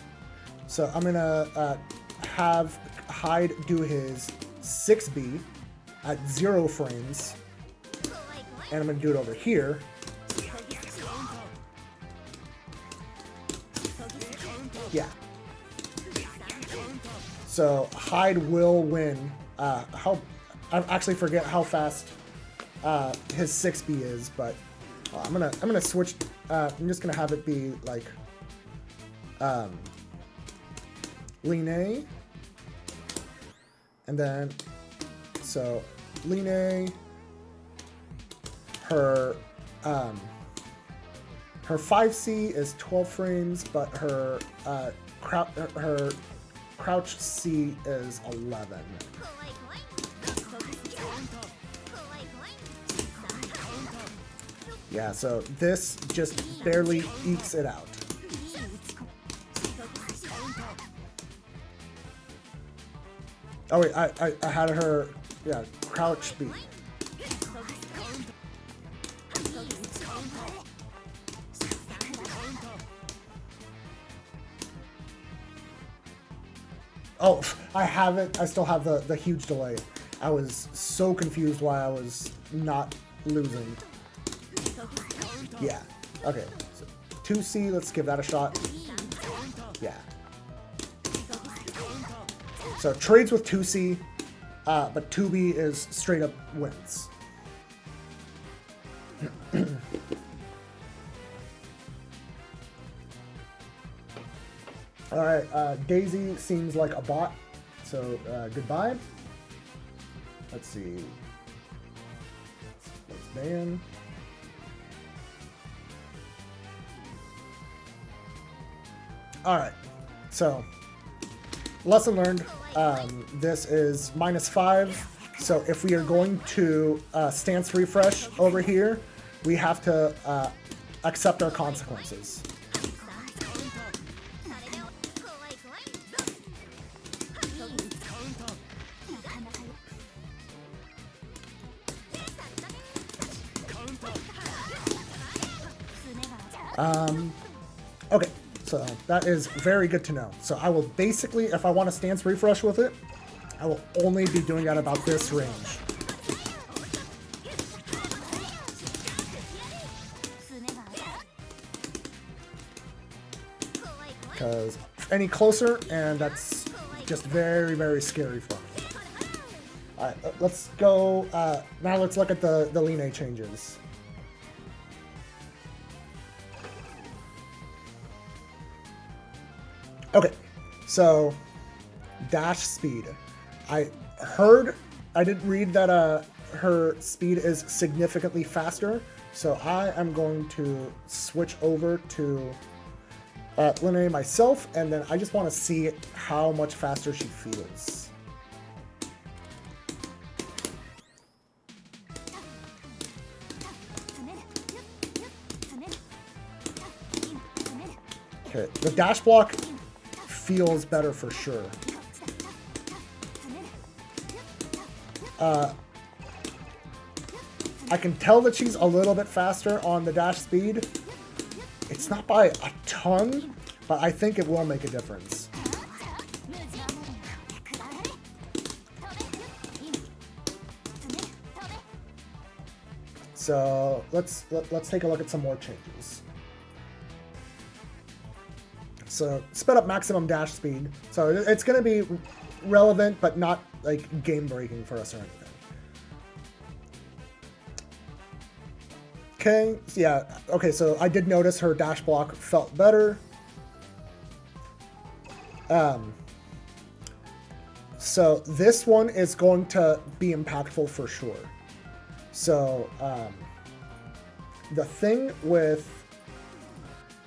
So I'm gonna have Hyde do his 6B at 0 frames, and I'm gonna do it over here. Yeah. So Hyde will win. I actually forget how fast his 6B is, but I'm gonna switch. I'm just gonna have it be like Line, and then so Line, her 5C is 12 frames, but her crouch C is 11. Yeah, so this just barely ekes it out. Oh wait, I had her, yeah, crouch B. Oh, I still have the huge delay. I was so confused why I was not losing. Yeah, okay. So 2C, let's give that a shot. Yeah. So trades with 2C, but 2B is straight up wins. Alright, Daisy seems like a bot, so goodbye. Let's see. Let's ban. Alright, so lesson learned. This is -5, so if we are going to stance refresh over here, we have to accept our consequences. Okay, so that is very good to know. So I will basically, if I want to stance refresh with it, I will only be doing at about this range. Because any closer, and that's just very, very scary for me. Alright, let's go, now let's look at the Line changes. Okay, so dash speed. I did read that her speed is significantly faster, so I am going to switch over to Line myself, and then I just want to see how much faster she feels. Okay, the dash block feels better for sure. I can tell that she's a little bit faster on the dash speed. It's not by a ton, but I think it will make a difference. So let's take a look at some more changes. So sped up maximum dash speed. So it's going to be relevant, but not like game breaking for us or anything. Okay, yeah, okay, so I did notice her dash block felt better. So this one is going to be impactful for sure. So the thing with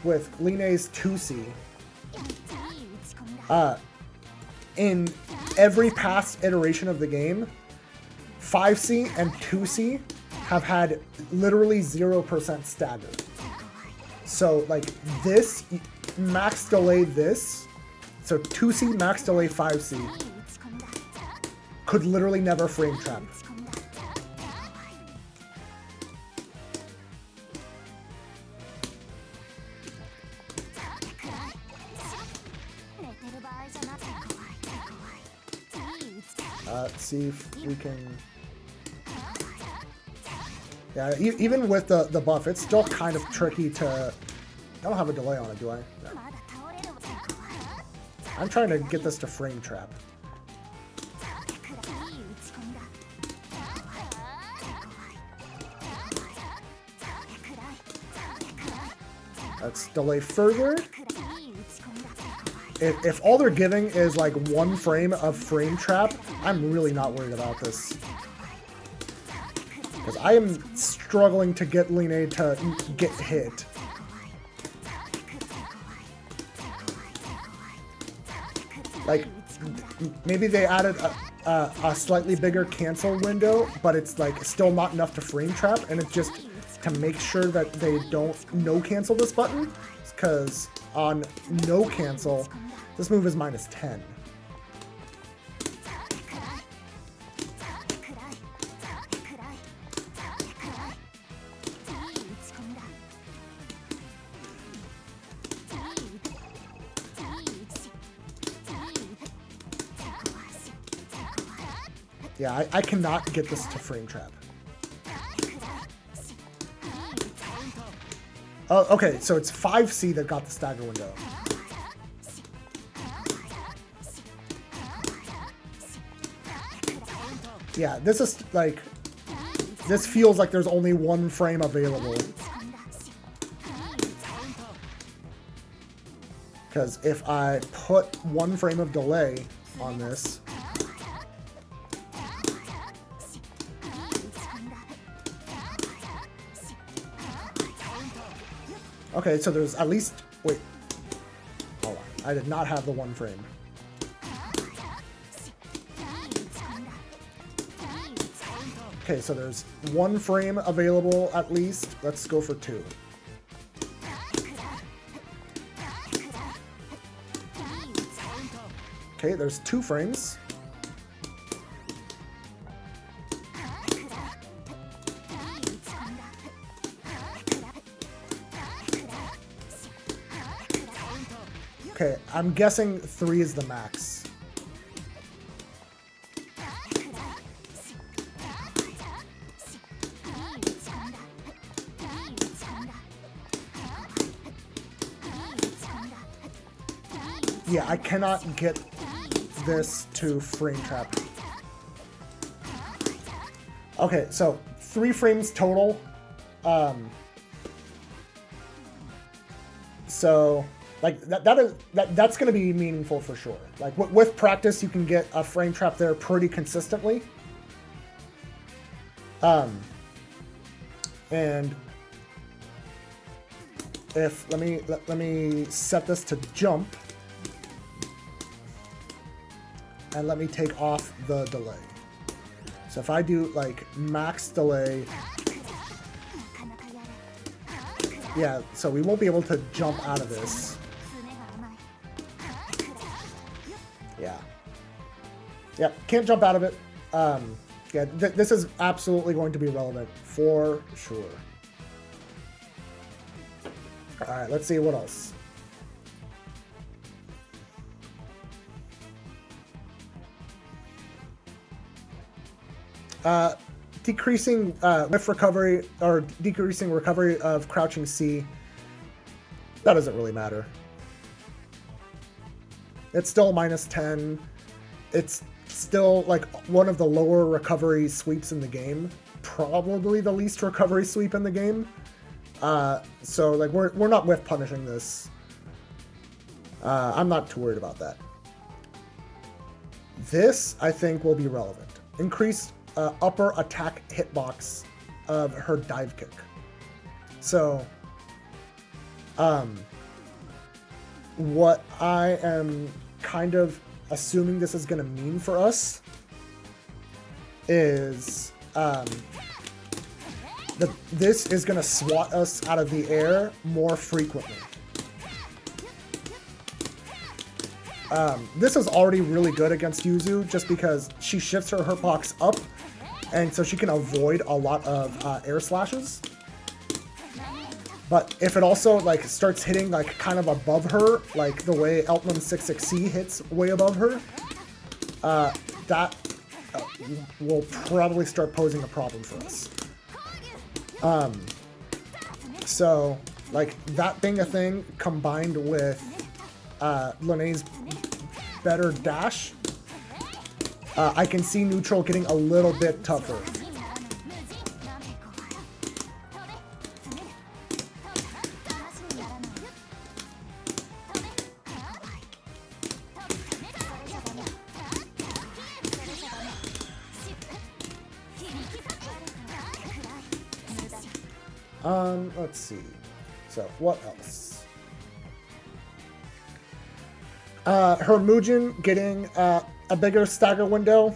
Line's 2C, in every past iteration of the game, 5C and 2C have had literally 0% stagger. So like this, max delay this, so 2C max delay 5C could literally never frame trap. Let's see if we can... Yeah, even with the buff, it's still kind of tricky to... I don't have a delay on it, do I? No. I'm trying to get this to frame trap. Let's delay further. If all they're giving is like 1 frame of frame trap, I'm really not worried about this. Because I am struggling to get Line to get hit. Like, maybe they added a slightly bigger cancel window, but it's like still not enough to frame trap, and it's just to make sure that they don't no cancel this button, because on no cancel, this move is -10. Yeah, I cannot get this to frame trap. Oh, okay, so it's 5C that got the stagger window. Yeah, this is like... This feels like there's only 1 frame available. Because if I put 1 frame of delay on this... Okay, so there's at least... Wait. Hold on. I did not have the 1 frame. Okay, so there's 1 frame available at least. Let's go for 2. Okay, there's 2 frames. Okay, I'm guessing 3 is the max. Yeah, I cannot get this to frame trap. Okay, so 3 frames total. So... Like, that's going to be meaningful for sure. Like, with practice, you can get a frame trap there pretty consistently. And if, let me set this to jump. And let me take off the delay. So if I do, like, max delay... Yeah, so we won't be able to jump out of this. Yeah. Yeah, can't jump out of it. Yeah, this is absolutely going to be relevant, for sure. Alright, let's see what else. Decreasing whiff recovery, or decreasing recovery of crouching C. That doesn't really matter. It's still -10. It's still like one of the lower recovery sweeps in the game. Probably the least recovery sweep in the game. So like we're not whiff punishing this. I'm not too worried about that. This I think will be relevant. Increased upper attack hitbox of her dive kick. So what I am kind of assuming this is going to mean for us is that this is going to swat us out of the air more frequently. This is already really good against Yuzu just because she shifts her hitbox up, and so she can avoid a lot of air slashes. But if it also like starts hitting like kind of above her, like the way Eltman 66C hits way above her, that will probably start posing a problem for us. So like that being a thing combined with Linnea's better dash, I can see neutral getting a little bit tougher. Let's see. So, what else? Her Mugen getting a bigger stagger window.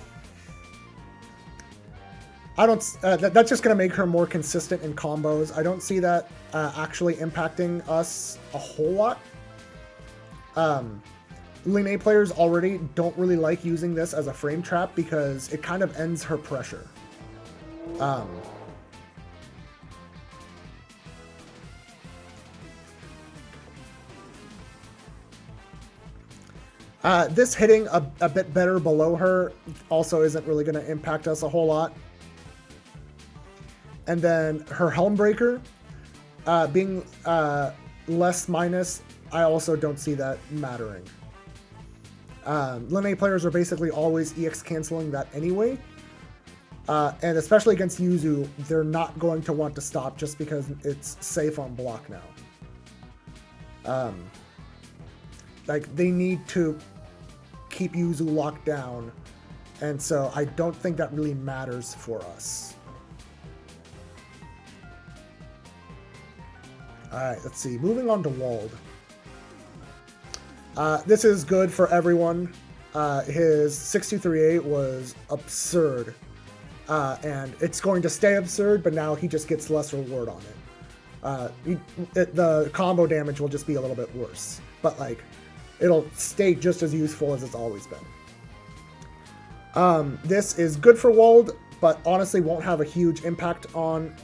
I don't. That's just gonna make her more consistent in combos. I don't see that actually impacting us a whole lot. Lane A players already don't really like using this as a frame trap because it kind of ends her pressure. This hitting a bit better below her also isn't really going to impact us a whole lot. And then her Helm Breaker being less minus, I also don't see that mattering. Lane A players are basically always EX canceling that anyway. And especially against Yuzu, they're not going to want to stop just because it's safe on block now. Like, they need to keep Yuzu locked down, and so I don't think that really matters for us. Alright, let's see. Moving on to Wald. This is good for everyone. His 6238 was absurd. And it's going to stay absurd, but now he just gets less reward on it. The combo damage will just be a little bit worse. But, like, it'll stay just as useful as it's always been. This is good for Wald, but honestly won't have a huge impact on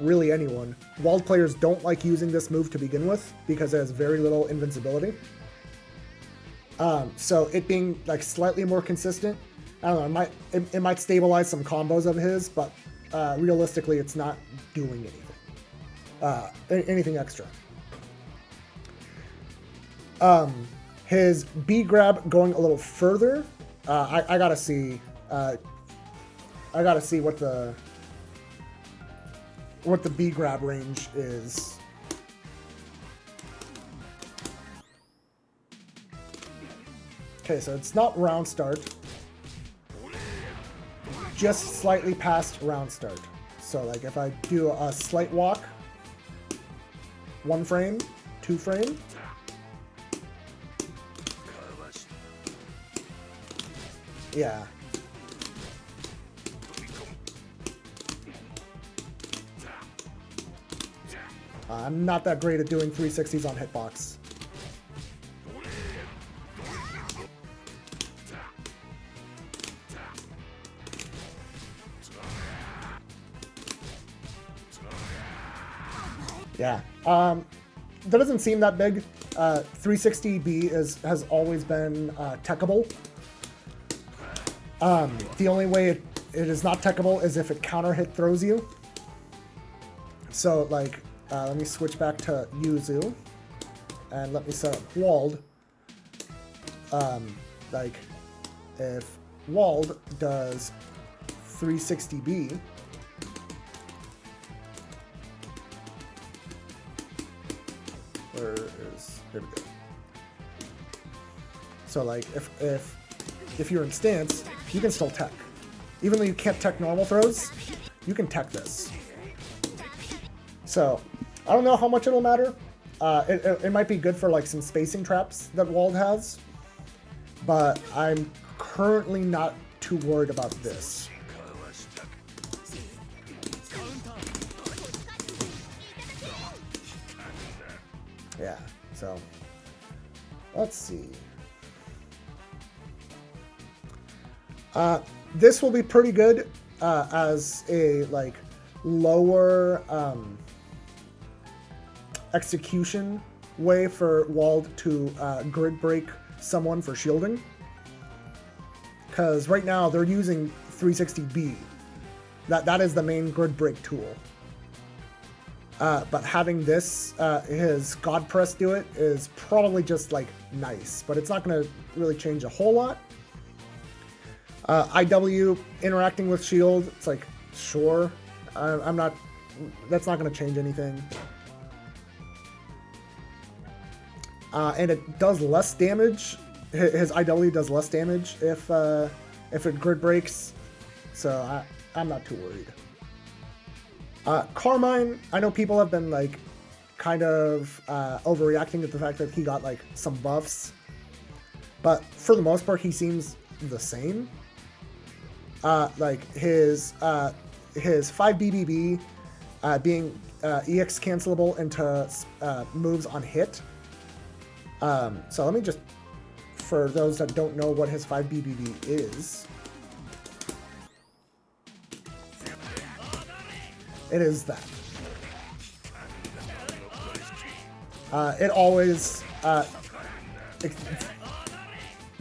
really anyone. Wald players don't like using this move to begin with because it has very little invincibility. So it being like slightly more consistent, I don't know, it might stabilize some combos of his, but realistically it's not doing anything extra. His B grab going a little further. I gotta see. I gotta see what the B grab range is. Okay, so it's not round start. Just slightly past round start. So like if I do a slight walk, 1 frame, 2 frame. Yeah. I'm not that great at doing 360s on hitbox. Yeah. That doesn't seem that big. 360B has always been techable. The only way it is not techable is if it counter hit throws you. So like, let me switch back to Yuzu, and let me set up Wald. Like, if Wald does 360B, there we go. So like, if you're in stance, you can still tech. Even though you can't tech normal throws, you can tech this. So, I don't know how much it'll matter. It might be good for like some spacing traps that Wald has, but I'm currently not too worried about this. Yeah, so let's see. This will be pretty good as a like lower execution way for Wald to grid break someone for shielding. Because right now they're using 360B. That is the main grid break tool. But having this, his God Press do it is probably just like nice, but it's not going to really change a whole lot. IW interacting with shield, it's like, sure, I'm not, that's not going to change anything. And it does less damage. His IW does less damage if it grid breaks, so I'm not too worried. Carmine, I know people have been like kind of overreacting to the fact that he got like some buffs, but for the most part he seems the same. Like his 5 BBB being EX cancelable into moves on hit. So let me just, for those that don't know what his 5 BBB is, it is that. It always,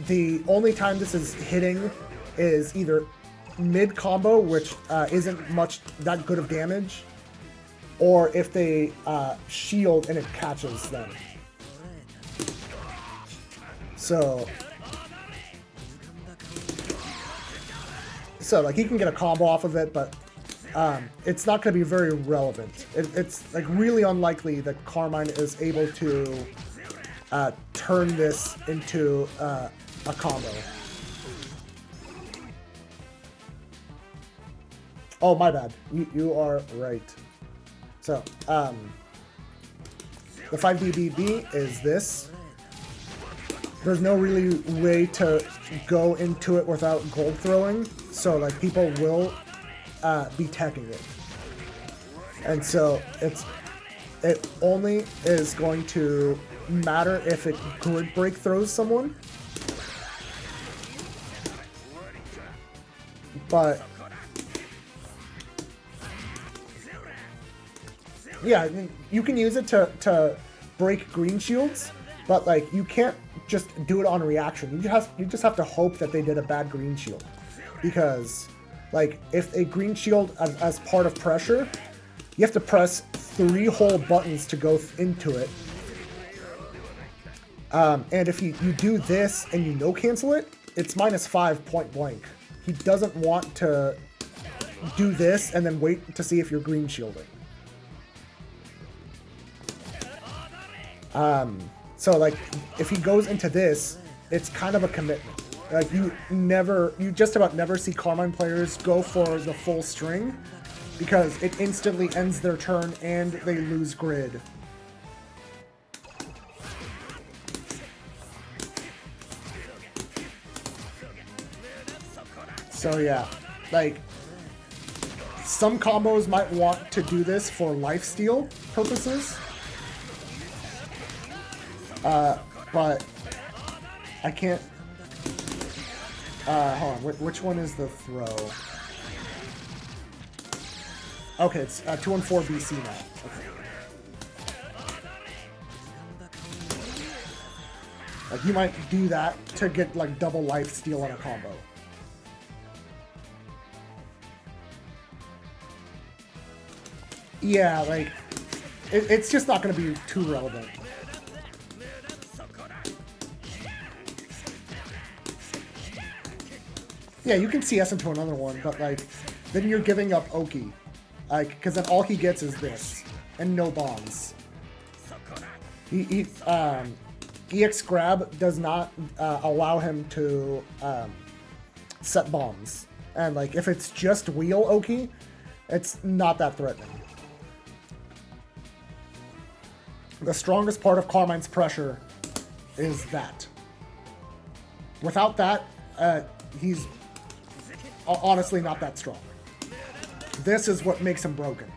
the only time this is hitting is either mid combo, which isn't much that good of damage, or if they shield and it catches them. So like he can get a combo off of it, but it's not going to be very relevant. It's like really unlikely that Carmine is able to turn this into a combo. Oh, my bad. You are right. So, the 5BBB is this. There's no really way to go into it without gold throwing, so like people will be teching it. And so it only is going to matter if it grid break throws someone. But yeah, you can use it to break green shields, but like you can't just do it on reaction. You just have to hope that they did a bad green shield, because like if a green shield as part of pressure, you have to press 3 whole buttons to go into it. And if you do this and you no cancel it, it's -5 point blank. He doesn't want to do this and then wait to see if you're green shielding. So like if he goes into this, it's kind of a commitment. Like you just about never see Carmine players go for the full string, because it instantly ends their turn and they lose grid. So yeah, like some combos might want to do this for lifesteal purposes. But I can't. Hold on. Which one is the throw? Okay, it's 2 and 4 BC now. Okay. Like you might do that to get like double life steal on a combo. Yeah, like it's just not going to be too relevant. Yeah, you can CS into another one, but like, then you're giving up Oki. Like, because then all he gets is this, and no bombs. EX grab does not allow him to set bombs. And like, if it's just wheel Oki, it's not that threatening. The strongest part of Carmine's pressure is that. Without that, he's honestly not that strong. This is what makes him broken.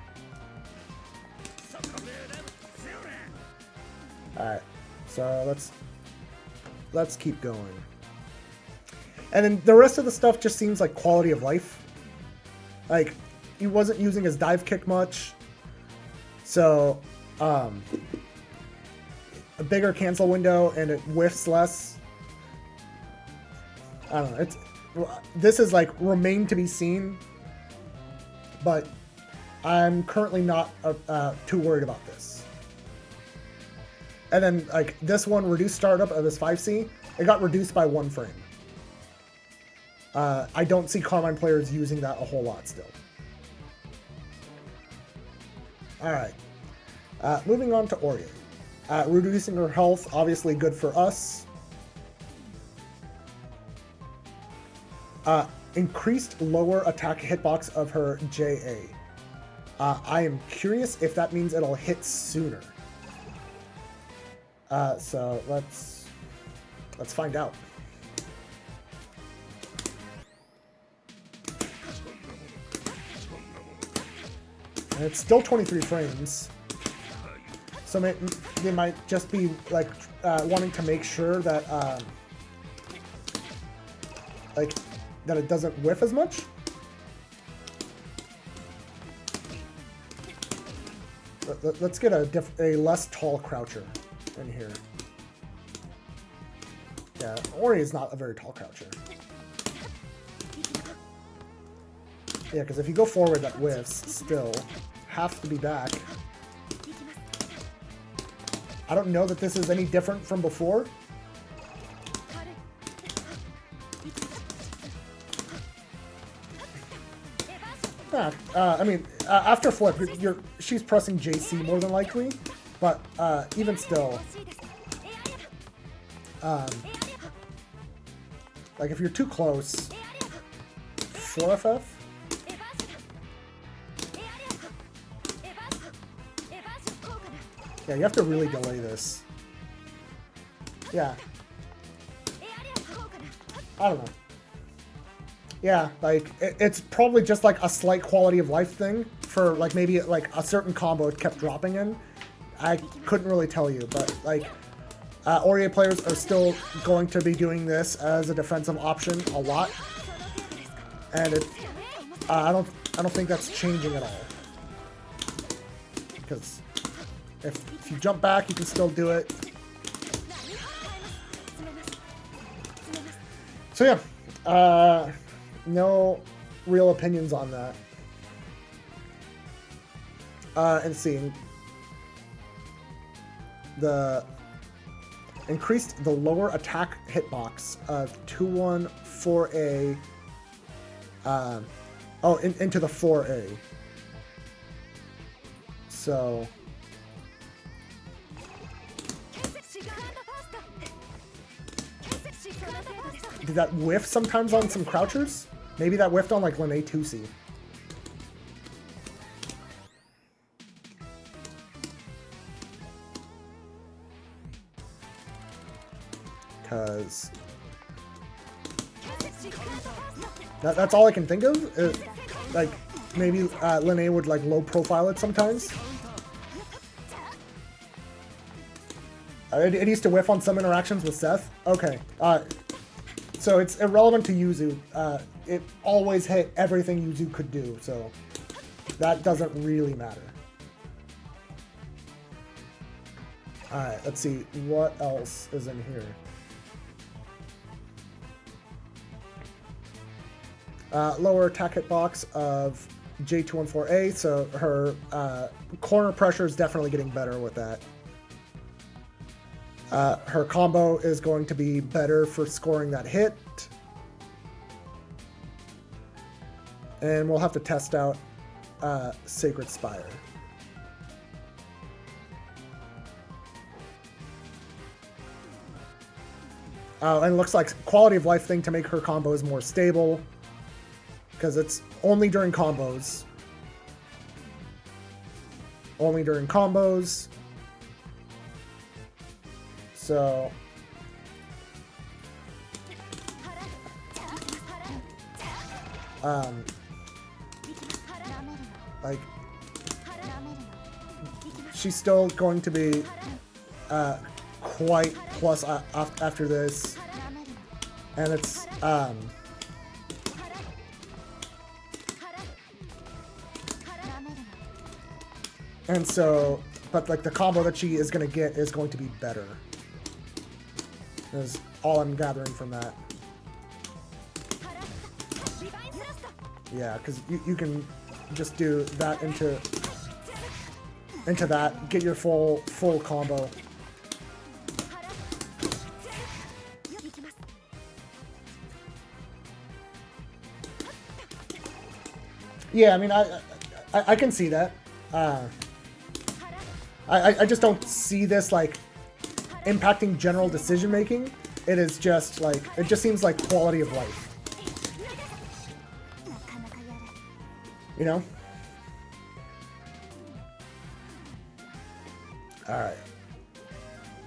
Alright, so let's keep going. And then the rest of the stuff just seems like quality of life. Like, he wasn't using his dive kick much. So, a bigger cancel window and it whiffs less. I don't know. This is like remain to be seen. But I'm currently not too worried about this. And then, like, this one, reduced startup of this 5C, it got reduced by 1 frame. I don't see Carmine players using that a whole lot still. Alright. Moving on to Ori. Reducing her health, obviously good for us. Increased lower attack hitbox of her JA. I am curious if that means it'll hit sooner. So let's find out. And it's still 23 frames. So they might just be like wanting to make sure that like that it doesn't whiff as much. Let's get a less tall croucher in here. Yeah, Ori is not a very tall croucher. Yeah, because if you go forward, that whiffs still. Have to be back. I don't know that this is any different from before. I mean, after flip, she's pressing JC more than likely, but even still, like if you're too close, 4FF. Yeah, you have to really delay this. Yeah. I don't know. Yeah, like, it's probably just like a slight quality of life thing for like maybe like a certain combo it kept dropping in. I couldn't really tell you, but like, Ori players are still going to be doing this as a defensive option a lot. And I don't think that's changing at all. Because if you jump back, you can still do it. So yeah, no real opinions on that. And seeing the increased the lower attack hitbox of 214A. Into the 4A. So. Did that whiff sometimes on some crouchers? Maybe that whiffed on like Lene 2C. Because that's all I can think of. Like maybe Lene would like low profile it sometimes. It used to whiff on some interactions with Seth. Okay. So it's irrelevant to Yuzu. It always hit everything Yuzu could do, so that doesn't really matter. Alright, let's see. What else is in here? Lower attack hitbox of J214A, so her corner pressure is definitely getting better with that. Her combo is going to be better for scoring that hit. And we'll have to test out Sacred Spire. And it looks like quality of life thing to make her combos more stable. Because it's only during combos. Only during combos. So, like, she's still going to be quite plus after this, and it's And so, but like the combo that she is going to get is going to be better. Is all I'm gathering from that. Yeah, because you can just do that into that, get your full combo. Yeah, I mean, I can see that. I just don't see this like impacting general decision making. It is just like, it just seems like quality of life. You know? Alright.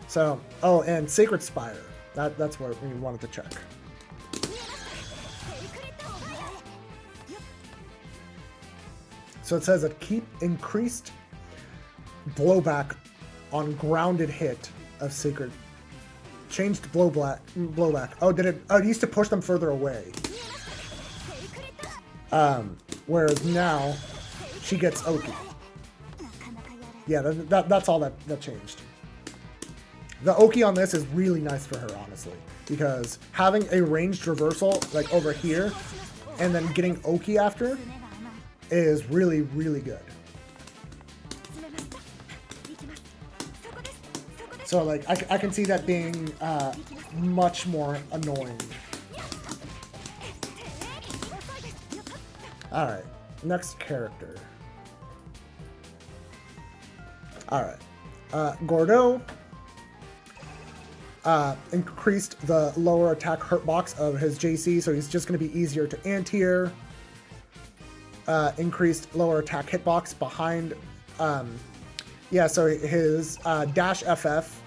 So, oh, and Sacred Spire. That's what we wanted to check. So it says that keep increased blowback on grounded hit of Sacred. Changed blowback. Oh, did it? Oh, it used to push them further away. Whereas now, she gets Oki. Yeah, that's all that changed. The Oki on this is really nice for her, honestly. Because having a ranged reversal, like over here, and then getting Oki after, is really, really good. So, like, I can see that being much more annoying. Alright, next character. Alright. Gordeau increased the lower attack hurt box of his JC, so he's just going to be easier to anti-air. Increased lower attack hitbox behind. Yeah, so his dash FF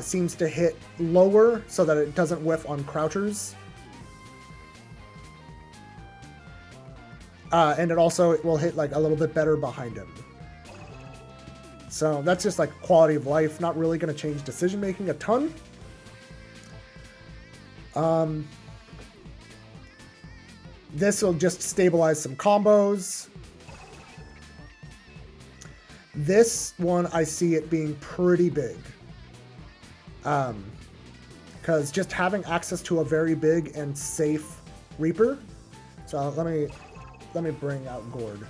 seems to hit lower so that it doesn't whiff on crouchers. And it also will hit like a little bit better behind him. So that's just like quality of life, not really going to change decision making a ton. This will just stabilize some combos. This one, I see it being pretty big. Because just having access to a very big and safe Reaper. So let me bring out Gord.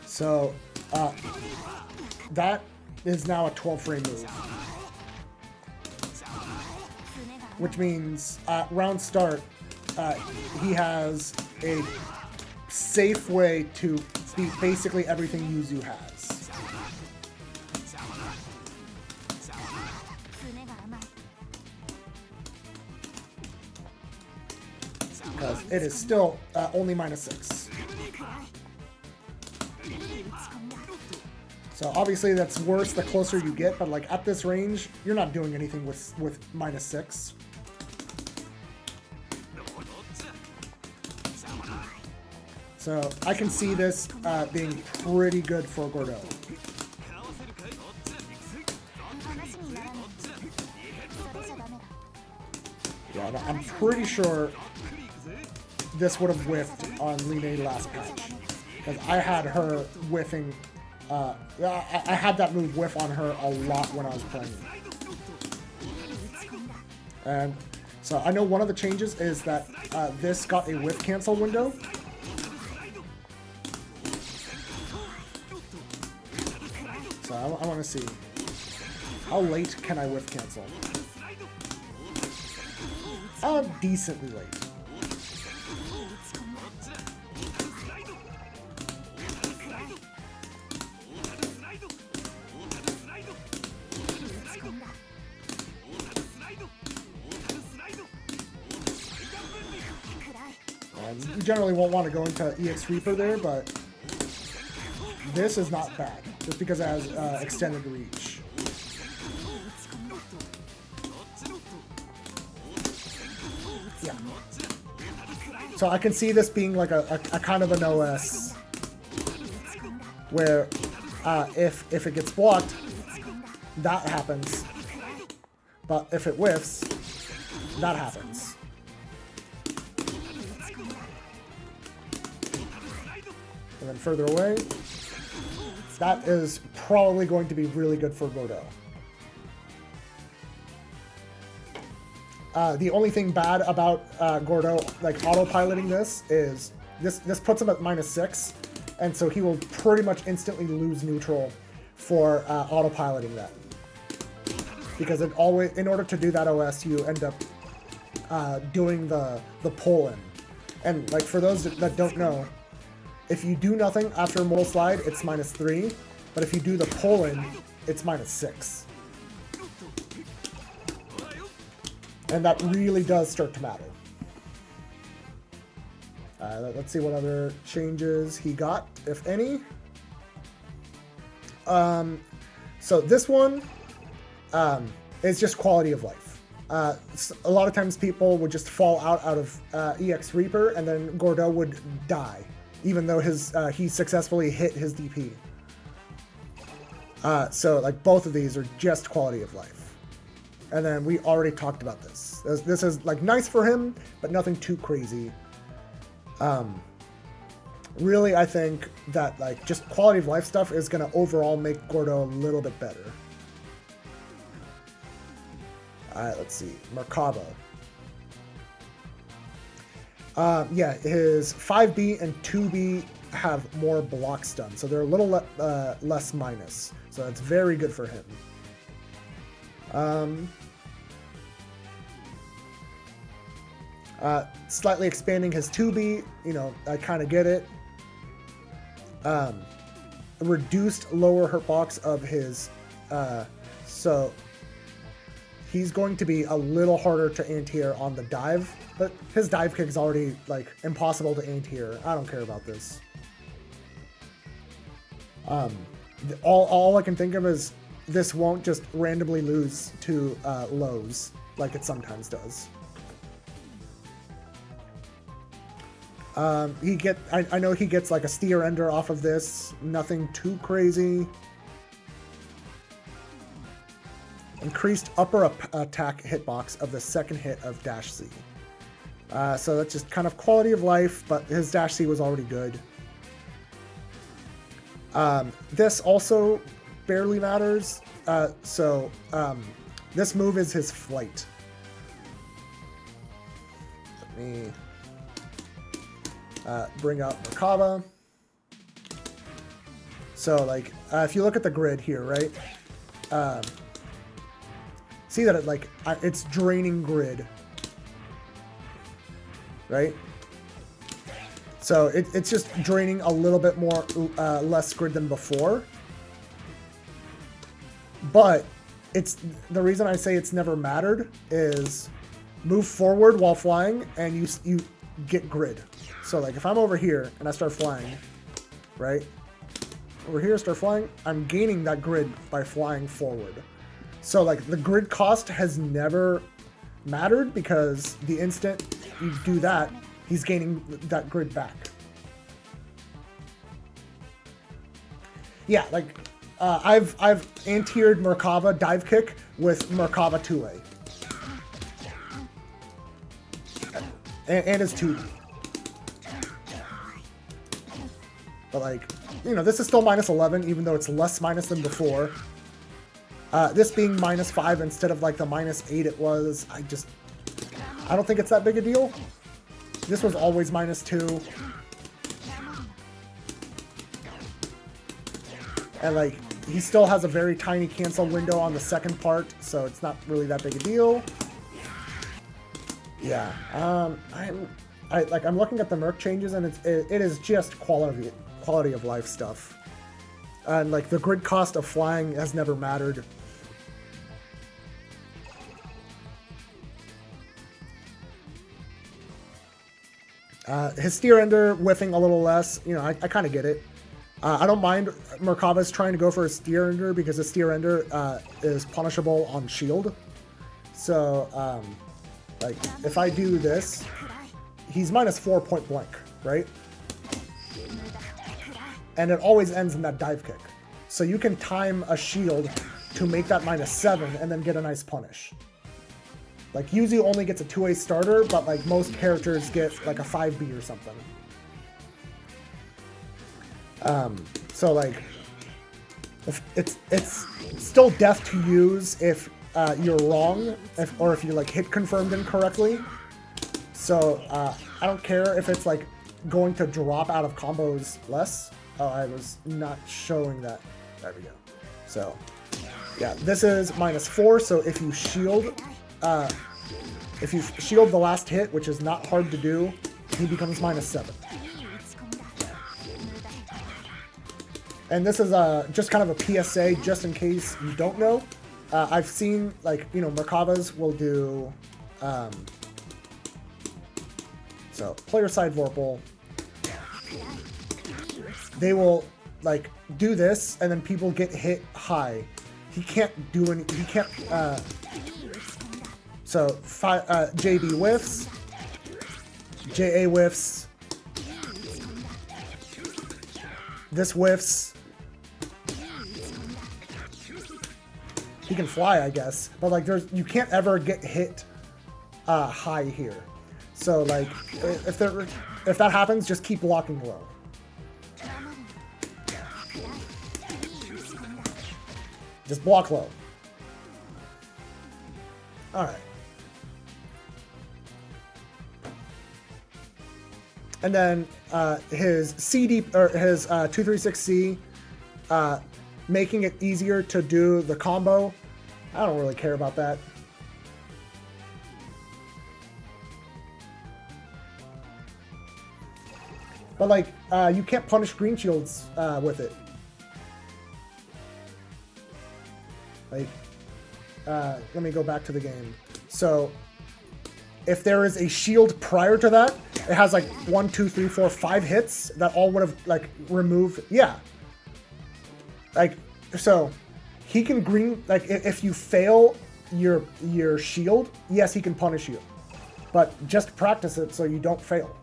So that is now a 12-frame move. Which means round start, he has a safe way to beat basically everything Yuzu has. Because it is still only -6. So obviously that's worse the closer you get, but like at this range, you're not doing anything with -6. So I can see this being pretty good for Gordeau. Yeah, I'm pretty sure this would have whiffed on Line last patch. Because I had her whiffing. I had that move whiff on her a lot when I was playing. And so I know one of the changes is that this got a whiff cancel window. So I want to see. How late can I whiff cancel? Decently late. You generally won't want to go into EX Reaper there, but this is not bad, just because it has extended reach. Yeah. So I can see this being like a kind of an OS, where If it gets blocked, that happens. But if it whiffs, that happens. And then further away, that is probably going to be really good for Gordeau. The only thing bad about Gordeau, like autopiloting this, is this puts him at -6, and so he will pretty much instantly lose neutral for autopiloting that. Because it always, in order to do that OS, you end up doing the pull-in. And like for those that don't know, if you do nothing after a mortal slide, it's -3, but if you do the pull-in, it's -6. And that really does start to matter. Let's see what other changes he got, if any. So this one is just quality of life. A lot of times people would just fall out of EX Reaper, and then Gordeau would die, even though he successfully hit his DP. So like both of these are just quality of life. And then we already talked about this. This is like nice for him, but nothing too crazy. Really, I think that like just quality of life stuff is going to overall make Gordeau a little bit better. Alright, let's see. Merkaba. Yeah, his 5B and 2B have more block stun, so they're a little less minus. So that's very good for him. Slightly expanding his 2B, you know, I kind of get it. Reduced lower hurt box of his, so he's going to be a little harder to anti-air on the dive, but his dive kick is already like impossible to anti-air. I don't care about this. All I can think of is this won't just randomly lose to lows like it sometimes does. I know he gets like a steer ender off of this. Nothing too crazy. Increased upper attack hitbox of the second hit of Dash C. So that's just kind of quality of life, but his Dash C was already good. This also barely matters. This move is his flight. Let me bring up Merkaba. So like, if you look at the grid here, right? See that it's draining grid, right? So it's just draining a little bit more, less grid than before. But it's the reason I say it's never mattered is move forward while flying and you get grid. So like if I'm over here and I start flying, right? Over here, start flying, I'm gaining that grid by flying forward. So like the grid cost has never mattered because the instant you do that, he's gaining that grid back. Yeah, like I've anti-air'd Merkaba dive kick with Merkaba 2A. And his 2D. But like, you know, this is still -11, even though it's less minus than before. This being -5 instead of like the -8 it was, I don't think it's that big a deal. This was always -2. And like, he still has a very tiny cancel window on the second part, so it's not really that big a deal. Yeah, I'm looking at the Merc changes, and it is just quality of life stuff. And like the grid cost of flying has never mattered. His steer ender whiffing a little less, you know, I kind of get it. I don't mind Merkava's trying to go for a steer ender because a steer ender is punishable on shield. So, like, if I do this, he's -4 point blank, right? And it always ends in that dive kick. So you can time a shield to make that -7 and then get a nice punish. Like, Yuzu only gets a 2A starter, but like most characters get like a 5B or something. So like, if it's still death to use if you're wrong, or if you like hit confirmed incorrectly. So I don't care if it's like going to drop out of combos less. Oh, I was not showing that. There we go. So yeah, this is -4. So if you shield the last hit, which is not hard to do, he becomes -7. And this is just kind of a PSA, just in case you don't know. I've seen, like, you know, Merkavas will do, so player side Vorpal. They will like do this, and then people get hit high. He can't do any. He can't. So JB whiffs, JA whiffs. This whiffs. He can fly, I guess, but like you can't ever get hit high here. So like if that happens, just keep blocking low. Just block low. All right. And then his CD or his 236C, making it easier to do the combo. I don't really care about that. But like, you can't punish green shields with it. Like, let me go back to the game. So, if there is a shield prior to that, it has like 1, 2, 3, 4, 5 hits that all would have like removed. Yeah. Like, so he can green, like if you fail your shield, yes, he can punish you. But just practice it so you don't fail.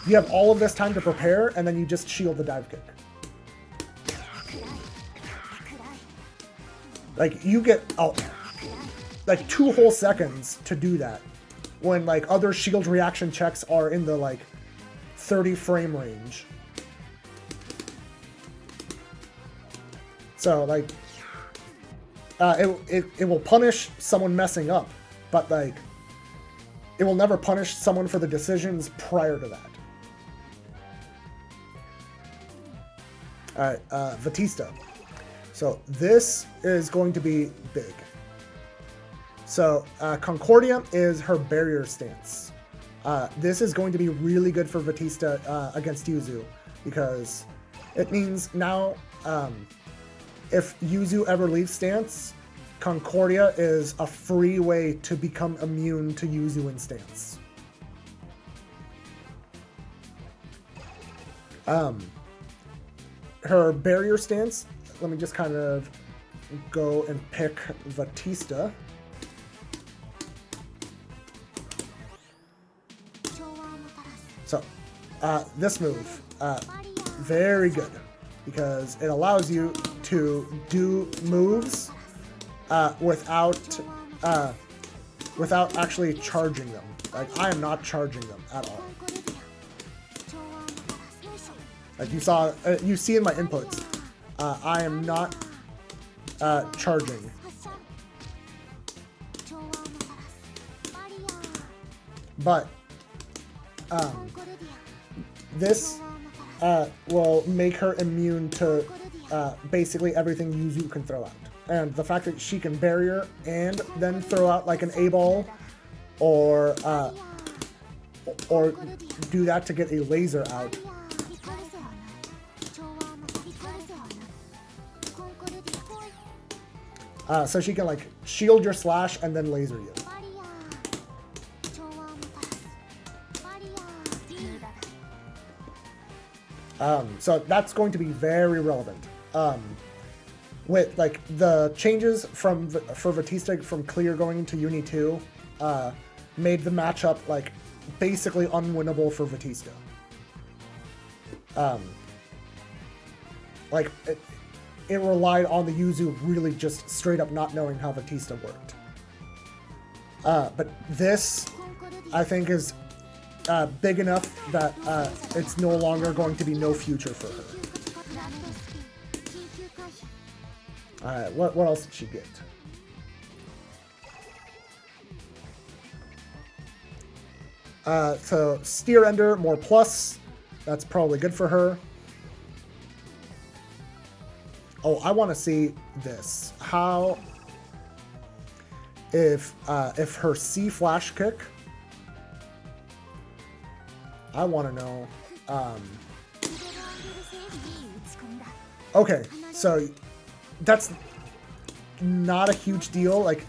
You have all of this time to prepare, and then you just shield the dive kick. Like, you get like 2 whole seconds to do that, when like other shield reaction checks are in the like 30 frame range. So like, it will punish someone messing up, but like, it will never punish someone for the decisions prior to that. All right, Batista. So this is going to be big. So Concordia is her barrier stance. This is going to be really good for Batista against Yuzu, because it means now if Yuzu ever leaves stance, Concordia is a free way to become immune to Yuzu in stance. Her barrier stance, let me just kind of go and pick Batista. So, this move, very good, because it allows you to do moves without actually charging them. Like, I am not charging them at all. Like you saw, you see in my inputs, I am not charging. But this will make her immune to basically everything Yuzu can throw out. And the fact that she can barrier and then throw out like an A-ball, or do that to get a laser out. So she can like shield your slash and then laser you. So that's going to be very relevant. With like the changes for Batista from Clear going into UNI2, made the matchup like basically unwinnable for Batista. it relied on the Yuzu really just straight up not knowing how Batista worked. But this, I think, is big enough that it's no longer going to be no future for her. Alright, what else did she get? So, Steer Ender, more plus. That's probably good for her. Oh, I want to see this. How... If her C flash kick... I want to know... Okay, so... That's not a huge deal. Like...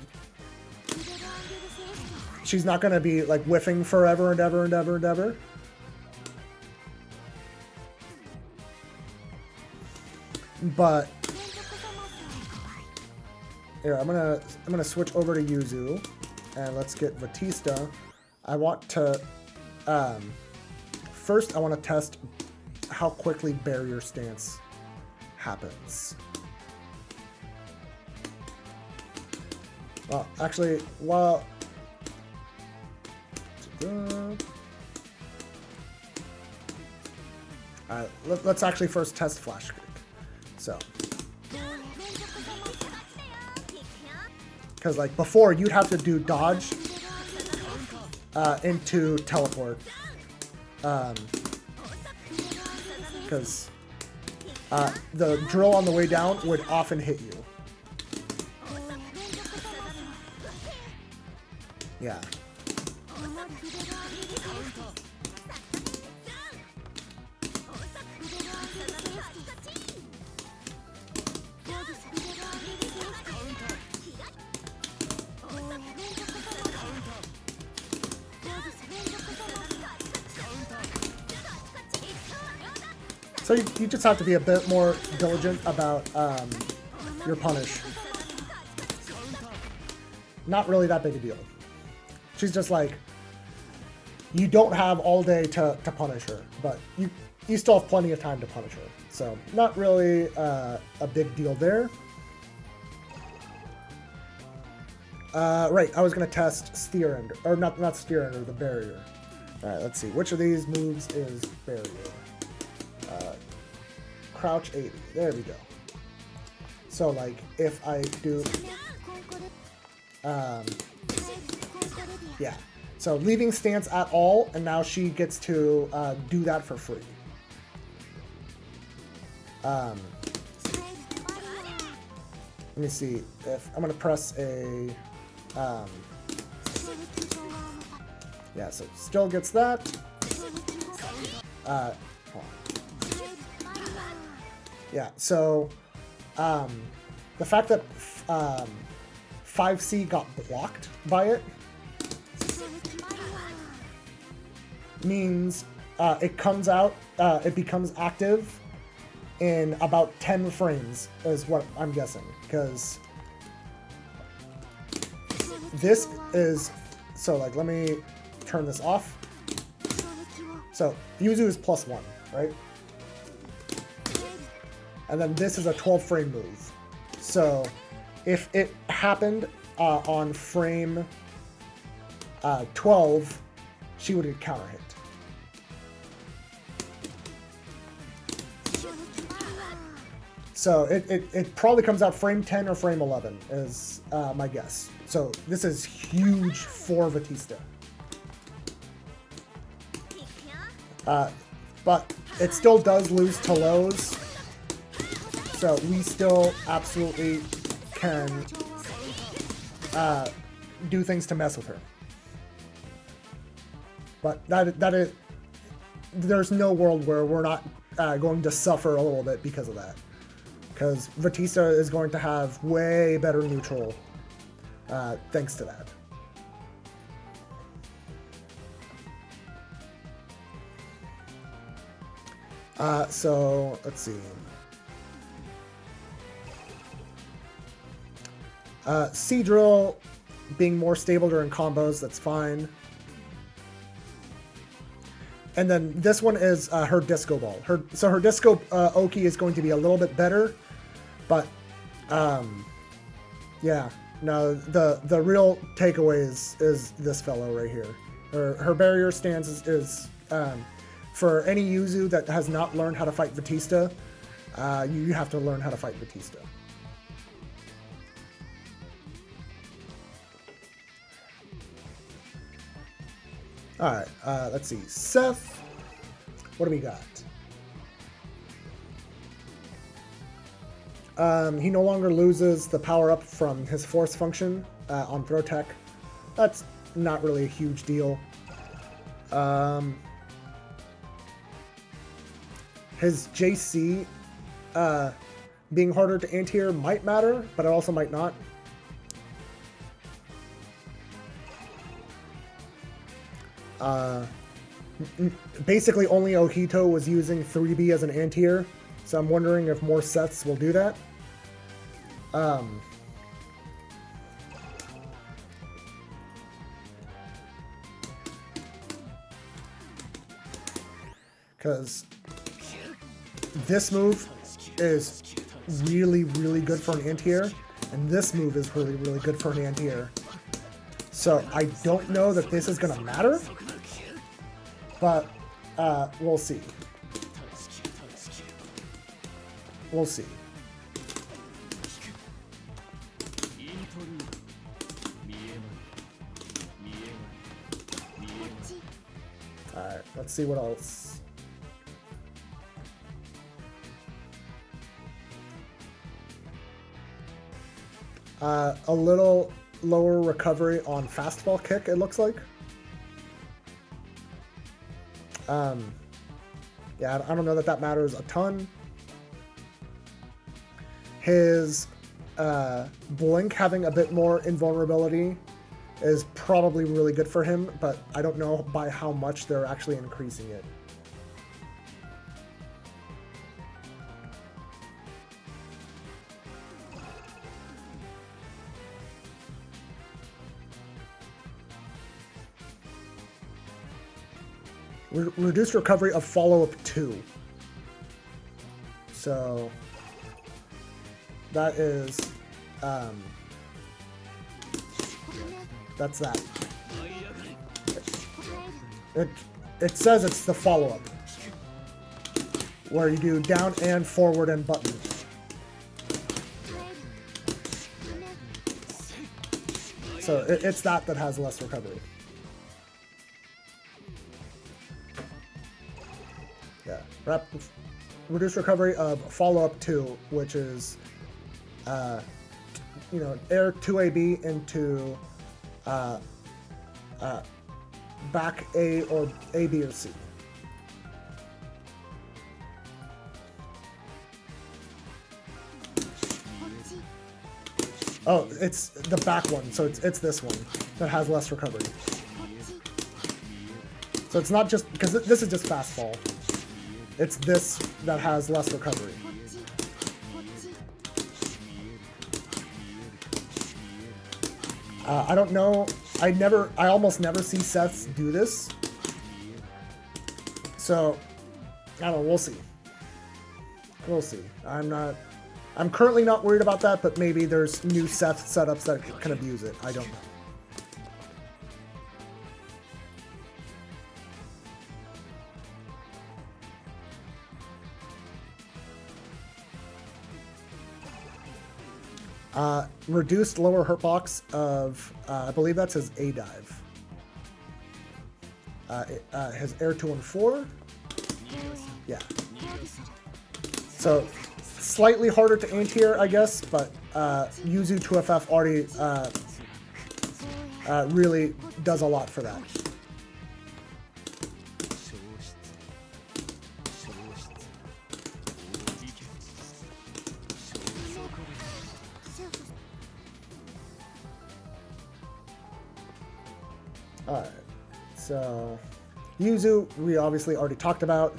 She's not going to be, like, whiffing forever and ever and ever and ever. But... Here, I'm gonna switch over to Yuzu. And let's get Batista. I want to... first, I want to test how quickly barrier stance happens. Well, actually, well... Alright, let's actually first test flash kick. So, because like before, you'd have to do dodge into teleport, because the drill on the way down would often hit you. Yeah. So you just have to be a bit more diligent about your punish. Not really that big a deal. She's just like, you don't have all day to punish her, but you still have plenty of time to punish her. So not really a big deal there. Right, I was gonna test Steer Ender, or not Steer Ender, the barrier. All right, let's see. Which of these moves is barrier? Crouch 80. There we go. So like if I do, yeah. So leaving stance at all, and now she gets to do that for free. Let me see if I'm gonna press a. Yeah, so still gets that. Hold on. Yeah, so the fact that 5C got blocked by it means it comes out, it becomes active in about 10 frames is what I'm guessing, because this is, so like let me turn this off. So Yuzu is +1, right? And then this is a 12 frame move. So if it happened on frame 12, she would get counter hit. So it probably comes out frame 10 or frame 11 is my guess. So this is huge for Batista. But it still does lose to lows. So we still absolutely can do things to mess with her. But that is, there's no world where we're not going to suffer a little bit because of that. Because Batista is going to have way better neutral thanks to that. So let's see. C-Drill being more stable during combos, that's fine. And then this one is her Disco Ball. So her Disco Oki is going to be a little bit better, But, yeah, no, the real takeaway is this fellow right here. Her barrier stance is for any Yuzu that has not learned how to fight Batista, you have to learn how to fight Batista. Alright, let's see. Seth, what do we got? He no longer loses the power-up from his force function on throw tech. That's not really a huge deal. His JC being harder to anti-air might matter, but it also might not. Basically only Ojito was using 3B as an anti-air, so I'm wondering if more sets will do that. Because this move is really, really good for an anti-air, and this move is really, really good for an anti-air. So I don't know that this is going to matter, but we'll see. We'll see. Alright, let's see what else. A little lower recovery on fastball kick, it looks like. Yeah, I don't know that that matters a ton. His blink having a bit more invulnerability is probably really good for him, but I don't know by how much they're actually increasing it. Reduced recovery of follow-up 2. So that is that's that. It says it's the follow-up where you do down and forward and button. So it's that has less recovery. Yeah, reduce recovery of follow-up 2, which is, you know, air 2AB into back A or A, B, or C. Oh, it's the back one, so it's this one that has less recovery. So it's not just, because this is just fastball. It's this that has less recovery. I don't know. I almost never see Seths do this. So, I don't know. We'll see. We'll see. I'm currently not worried about that, but maybe there's new Seth setups that can abuse it. I don't know. Reduced lower hurtbox of, I believe that's his A dive. His air 2 and 4. Yeah. So, slightly harder to anti-air, I guess, but Yuzu 2FF already really does a lot for that. Alright, so Yuzu, we obviously already talked about.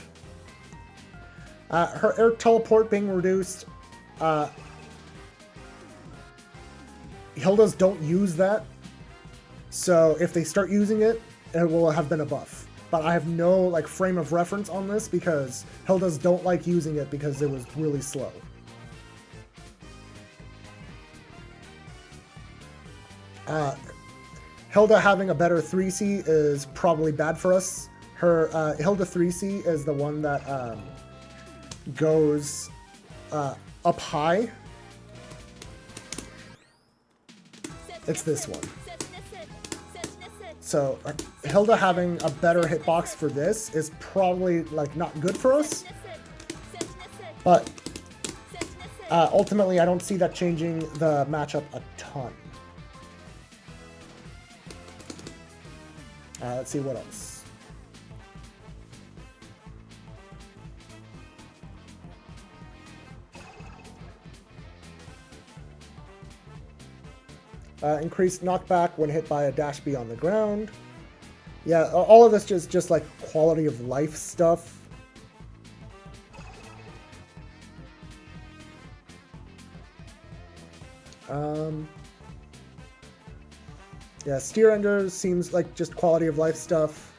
Her air teleport being reduced. Hildas don't use that, so if they start using it, it will have been a buff. But I have no like frame of reference on this because Hildas don't like using it because it was really slow. Hilda having a better 3C is probably bad for us. Her Hilda 3C is the one that goes up high. It's this one. So Hilda having a better hitbox for this is probably like not good for us. But ultimately, I don't see that changing the matchup a ton. Let's see what else. Increased knockback when hit by a dash B on the ground. Yeah, all of this is just like quality of life stuff. Yeah, steer ender seems like just quality of life stuff.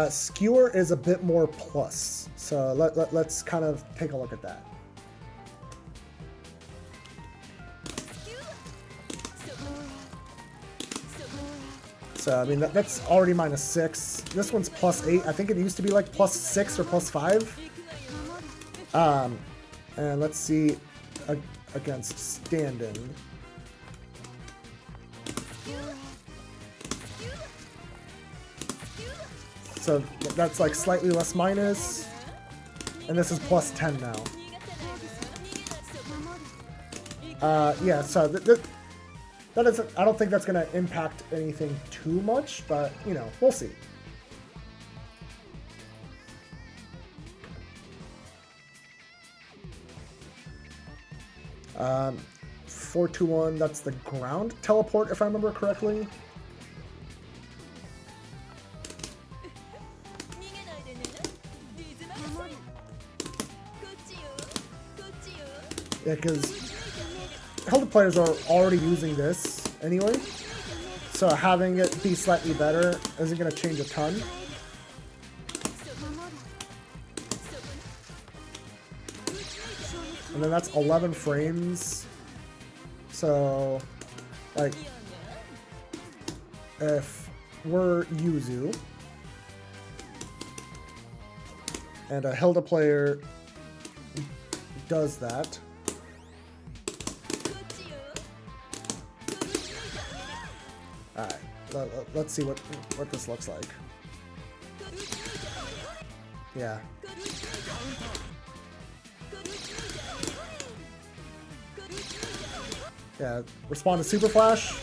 Skewer is a bit more plus, so let's kind of take a look at that. So, I mean, that's already -6. This one's +8. I think it used to be like +6 or +5. And let's see against stand-in. So that's like slightly less minus. And this is +10 now. Yeah, so that is, I don't think that's going to impact anything too much, but, you know, we'll see. Um, 421, that's the ground teleport, if I remember correctly. Yeah, because Hilda players are already using this anyway, so having it be slightly better isn't going to change a ton. And then that's 11 frames, so like if we're Yuzu and a Hilda player does that, alright, let's see what this looks like. Yeah. Yeah, respond to Super Flash.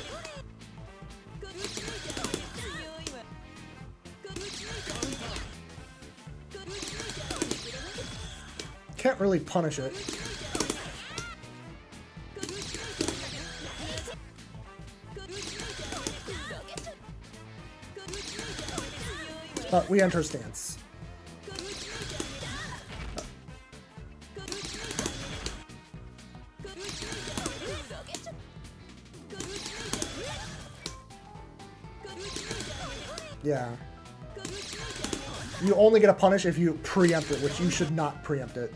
Can't really punish it. But we enter stance. Yeah. You only get a punish if you preempt it, which you should not preempt it.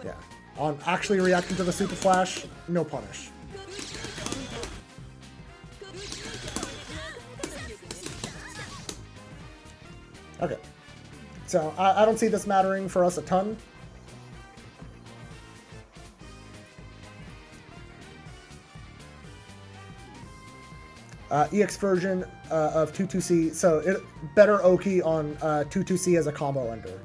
Yeah. On actually reacting to the Super Flash, no punish. Okay. So, I don't see this mattering for us a ton. EX version of 22C, so better Oki on 22C as a combo ender.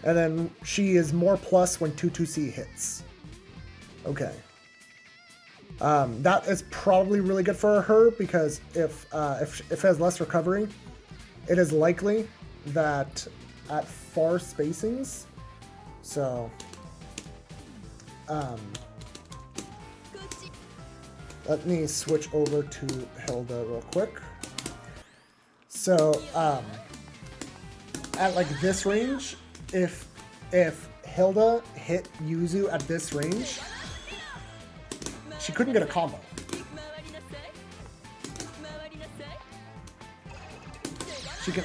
And then she is more plus when 22C hits. Okay. That is probably really good for her because if it has less recovery, it is likely that at far spacings, so let me switch over to Hilda real quick. So at like this range, if Hilda hit Yuzu at this range, she couldn't get a combo. She can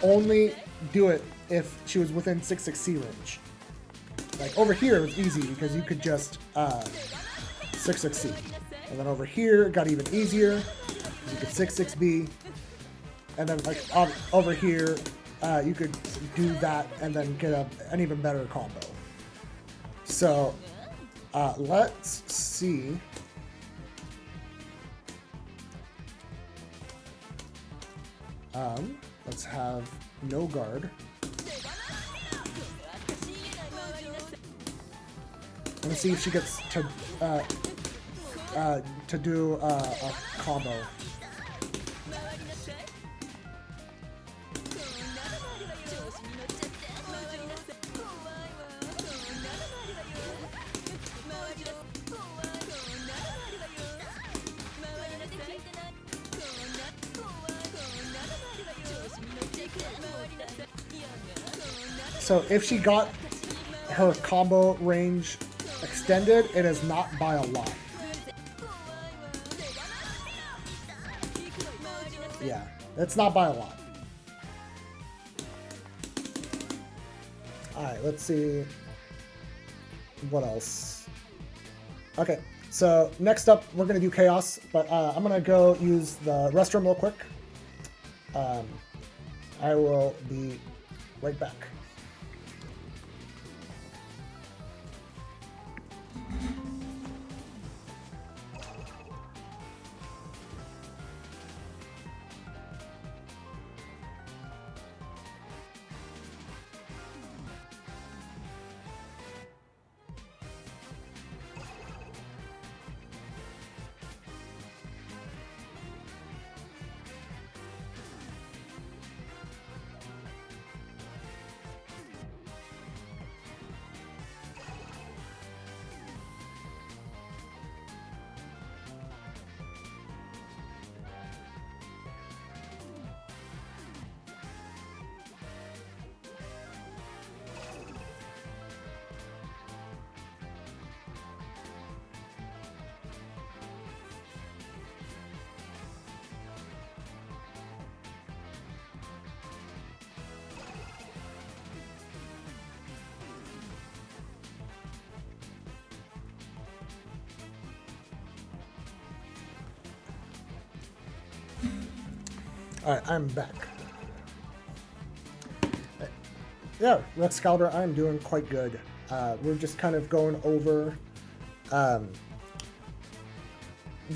only do it if she was within 6-6C range. Like over here, it was easy because you could just 6-6C. And then over here, it got even easier because you could 6-6B. And then like over here, you could do that and then get an even better combo. So let's see. Let's have no guard. Let's see if she gets to do a combo. So if she got her combo range extended, it is not by a lot. Yeah, it's not by a lot. Alright, let's see what else. Okay, so next up we're going to do Chaos, but I'm going to go use the restroom real quick. I will be right back. Alright, I'm back. Yeah, Rex Excalibur, I'm doing quite good. We're just kind of going over the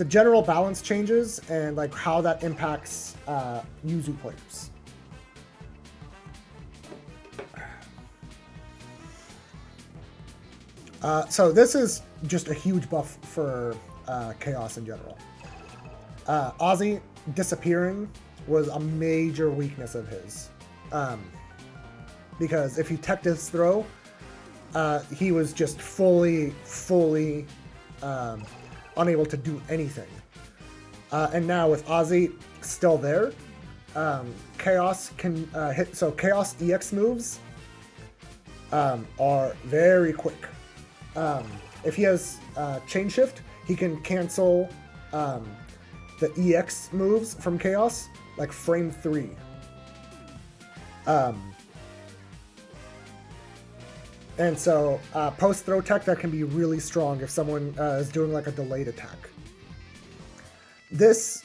general balance changes and like how that impacts Yuzu players. So this is just a huge buff for Chaos in general. Ozzy disappearing was a major weakness of his. Because if you teched his throw, he was just fully unable to do anything. And now with Ozzy still there, Chaos can hit. So Chaos EX moves are very quick. If he has chain shift, he can cancel the EX moves from Chaos like frame 3. And so post throw tech, that can be really strong if someone is doing like a delayed attack. This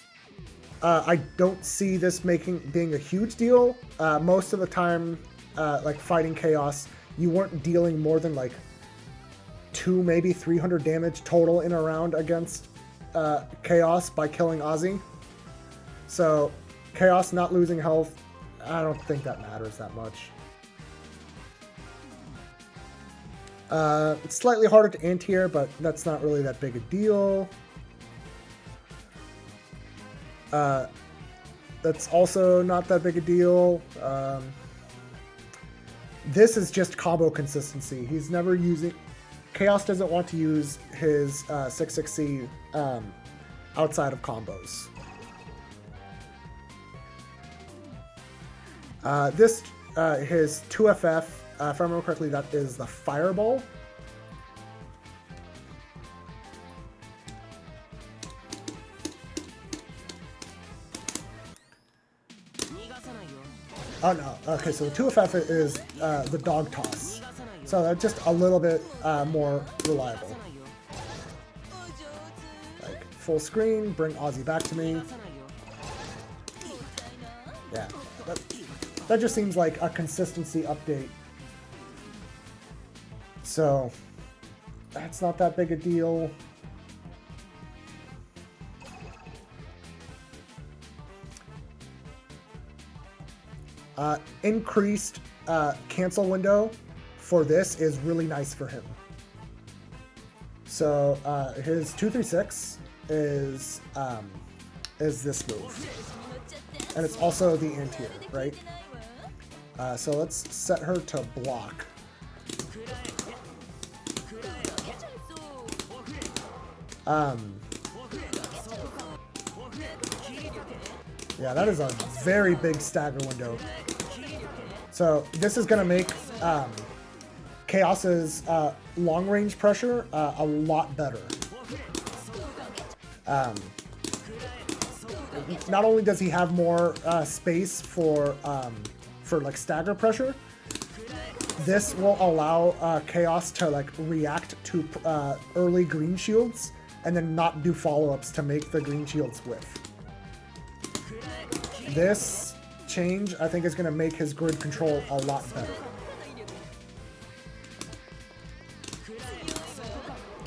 I don't see this being a huge deal. Most of the time, like fighting Chaos, you weren't dealing more than like 200, maybe 300 damage total in a round against Chaos by killing Ozzy. So Chaos not losing health, I don't think that matters that much. It's slightly harder to anti-air, but that's not really that big a deal. That's also not that big a deal. This is just combo consistency. He's never using... Chaos doesn't want to use his 6-6C outside of combos. His 2FF, if I remember correctly, that is the Fireball. Oh no, okay, so the 2FF is the dog toss. So that's just a little bit more reliable. Like, full screen, bring Ozzy back to me. Yeah, that just seems like a consistency update. So, that's not that big a deal. Increased cancel window for this is really nice for him. So his 236 is this move, and it's also the anti-air, right? So let's set her to block. Yeah, that is a very big stagger window. So this is going to make Chaos's long-range pressure a lot better. Not only does he have more space for like stagger pressure, this will allow Chaos to like react to early green shields and then not do follow-ups to make the green shields whiff. This change, I think, is going to make his grid control a lot better.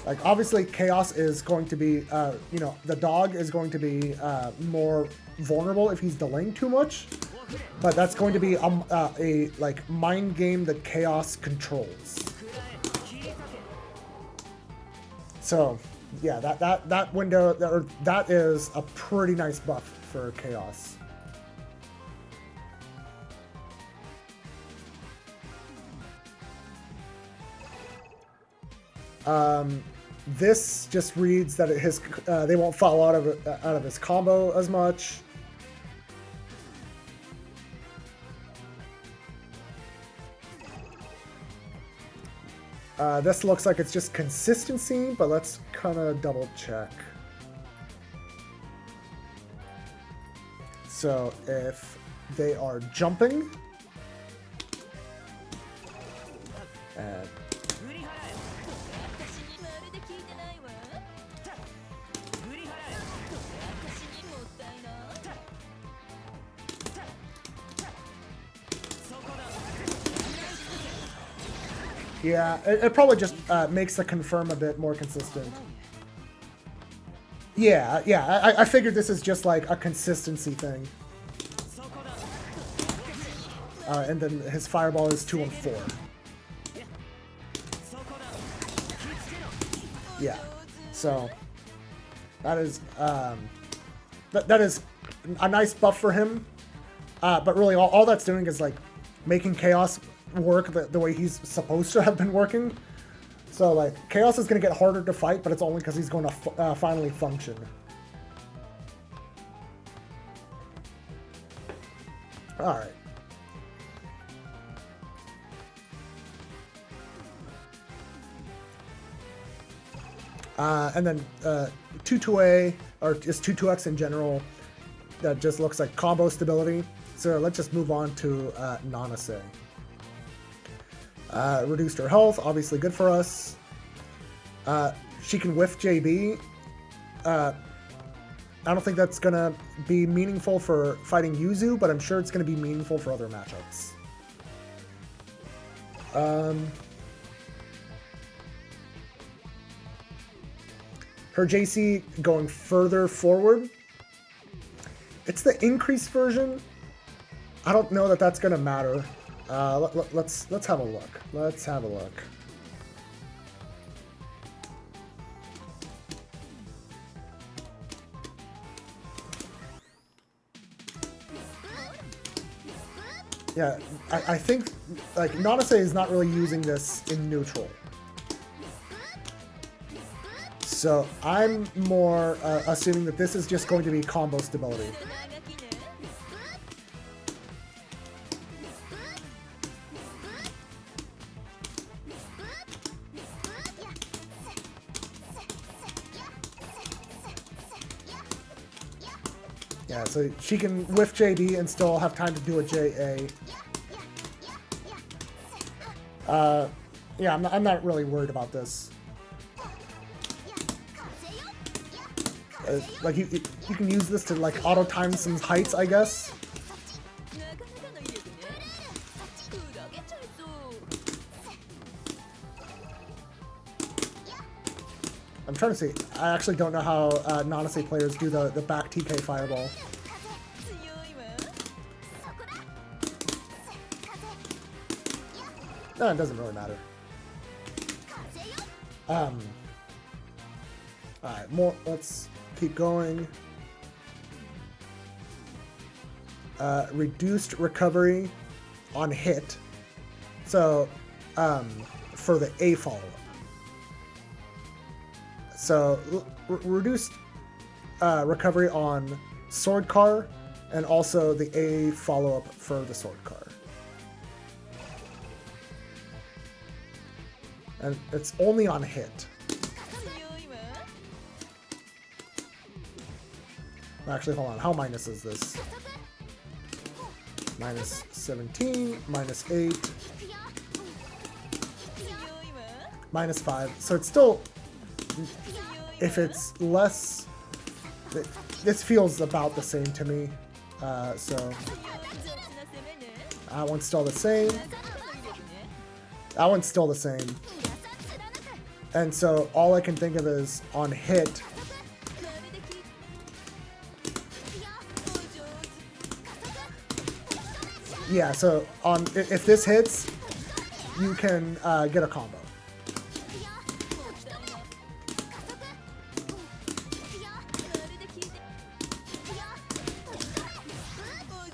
Like, obviously, Chaos is going to be, you know, the dog is going to be more vulnerable if he's delaying too much. But that's going to be a like, mind game that Chaos controls. So, yeah, that window, that is a pretty nice buff for Chaos. This just reads that they won't fall out of his combo as much. This looks like it's just consistency, but let's kind of double check. So if they are jumping, and yeah, it probably just makes the confirm a bit more consistent. Yeah, I figured this is just like a consistency thing. And then his fireball is 2 and 4. Yeah, so that is that is a nice buff for him. But really, all that's doing is like making Chaos work the way he's supposed to have been working. So like Chaos is going to get harder to fight, but it's only because he's going to finally function. All right. And then 2-2A, or just 2-2X in general, that just looks like combo stability. So let's just move on to Nanase. Reduced her health, obviously good for us. She can whiff JB. I don't think that's going to be meaningful for fighting Yuzu, but I'm sure it's going to be meaningful for other matchups. Her JC going further forward. It's the increased version. I don't know that that's going to matter. Let's have a look. Let's have a look. Yeah, I think like Nanase is not really using this in neutral. So I'm more assuming that this is just going to be combo stability. Yeah, so she can whiff JB and still have time to do a JA. Yeah, I'm not really worried about this. Like you can use this to like auto time some heights, I guess. I'm trying to see. I actually don't know how Nanase players do the back TK fireball. No, it doesn't really matter. Alright, let's keep going. Reduced recovery on hit. So, for the A follow-up. So, reduced recovery on Sword Car, and also the A follow-up for the Sword Car. And it's only on hit. Actually, hold on. How minus is this? Minus 17, minus 8, minus 5. So it's still, if it's less, this feels about the same to me. So that one's still the same. That one's still the same. And so all I can think of is on hit. Yeah, so if this hits, you can get a combo.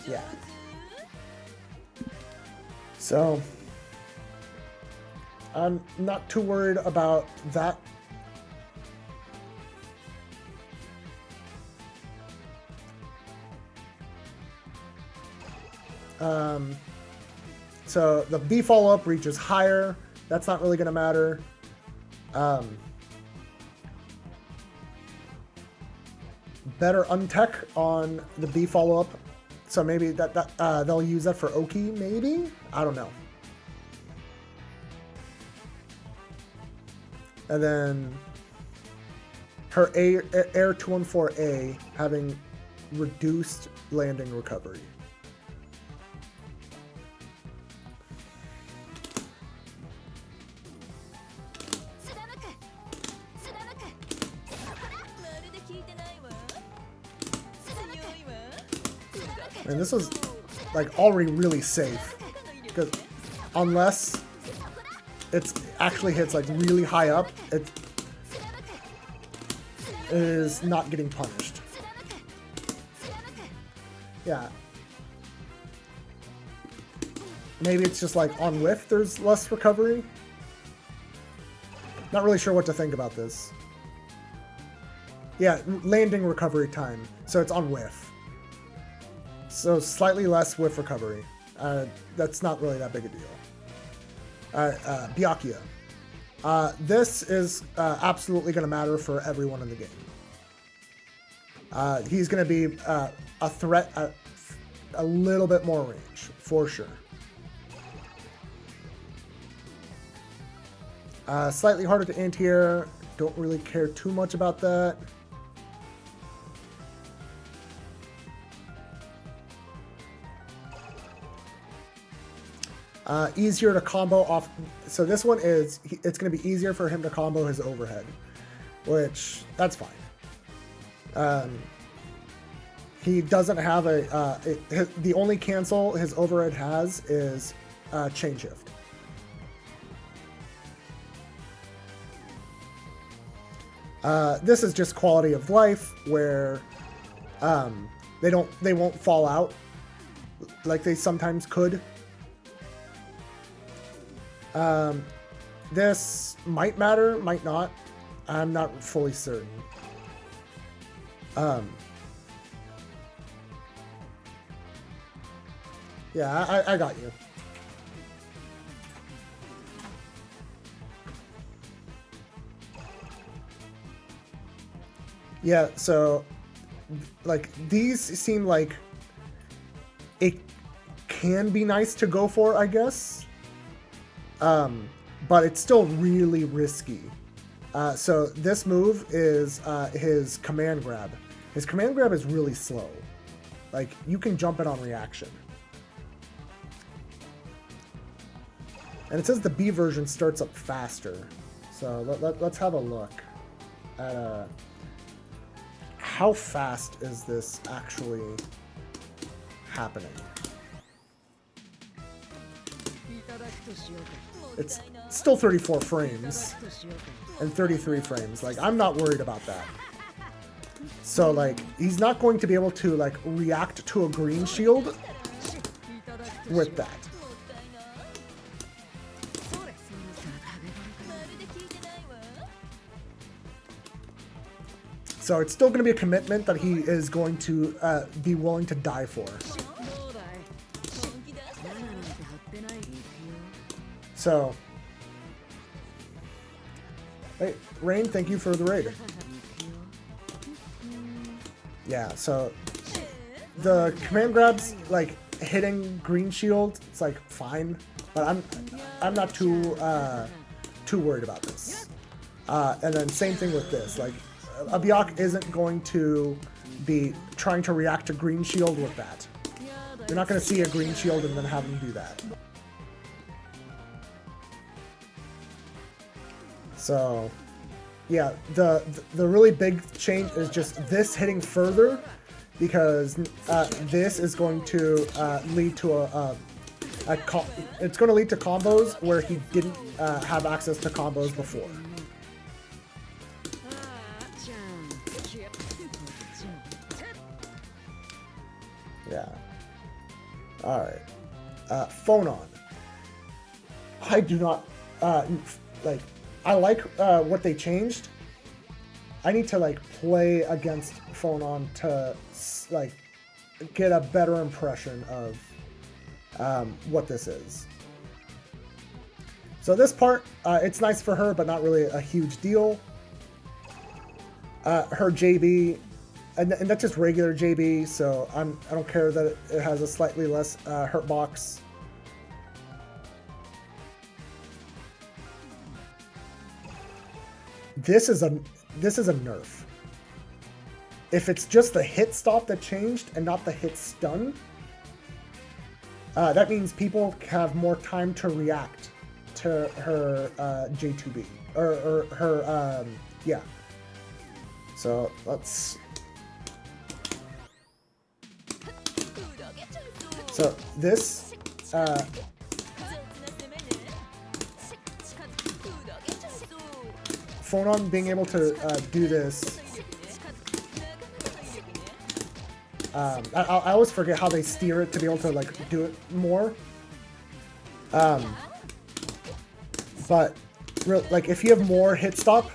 Yeah. So I'm not too worried about that. So the B follow-up reaches higher. That's not really going to matter. Better untech on the B follow-up. So maybe they'll use that for Oki, maybe? I don't know. And then her Air 214A having reduced landing recovery. And this is like already really safe, because unless it actually hits like really high up, it is not getting punished. Yeah. Maybe it's just like on whiff there's less recovery. Not really sure what to think about this. Yeah, landing recovery time. So it's on whiff. So slightly less whiff recovery. That's not really that big a deal. Byakuya. This is absolutely going to matter for everyone in the game. He's going to be a threat at a little bit more range, for sure. Slightly harder to anti-air. Don't really care too much about that. Easier to combo off. So this one is, it's going to be easier for him to combo his overhead, which that's fine. He doesn't have the only cancel his overhead has is chain shift. This is just quality of life where they won't fall out like they sometimes could. This might matter, might not. I'm not fully certain. Yeah, I got you. Yeah, so like these seem like it can be nice to go for, I guess. but it's still really risky. So this move is his command grab. His command grab is really slow. Like, you can jump it on reaction. And it says the B version starts up faster. So let's have a look at how fast is this actually happening. It's still 34 frames and 33 frames. Like, I'm not worried about that. So, like, he's not going to be able to, like, react to a green shield with that. So it's still going to be a commitment that he is going to be willing to die for. So, hey, Rain, thank you for the raid. Yeah, so the command grabs, like hitting green shield, it's like fine, but I'm not too worried about this. And then same thing with this, like Abiak isn't going to be trying to react to green shield with that. You're not going to see a green shield and then have him do that. So, yeah, the really big change is just this hitting further, because this is going to lead to it's going to lead to combos where he didn't have access to combos before. Yeah. All right. Phone on. I do not like. I like what they changed. I need to like play against Phone on to like get a better impression of what this is. So this part, it's nice for her, but not really a huge deal. Her JB, and that's just regular JB, so I don't care that it has a slightly less hurt box. This is a nerf. If it's just the hit stop that changed and not the hit stun, that means people have more time to react to her J2B or her yeah. So let's. So this. Phone on being able to do this. I always forget how they steer it to be able to like do it more. But like if you have more hit stop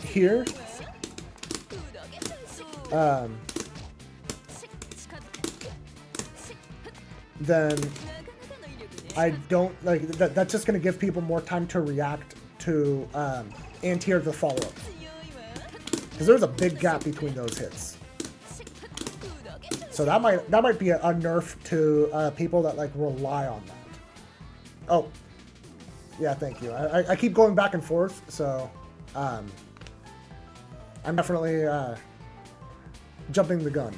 here, then I don't like that. That's just going to give people more time to react to anti-air the follow-up, because there's a big gap between those hits. So that might be a nerf to people that like rely on that. Oh, yeah, thank you. I keep going back and forth, so I'm definitely jumping the gun.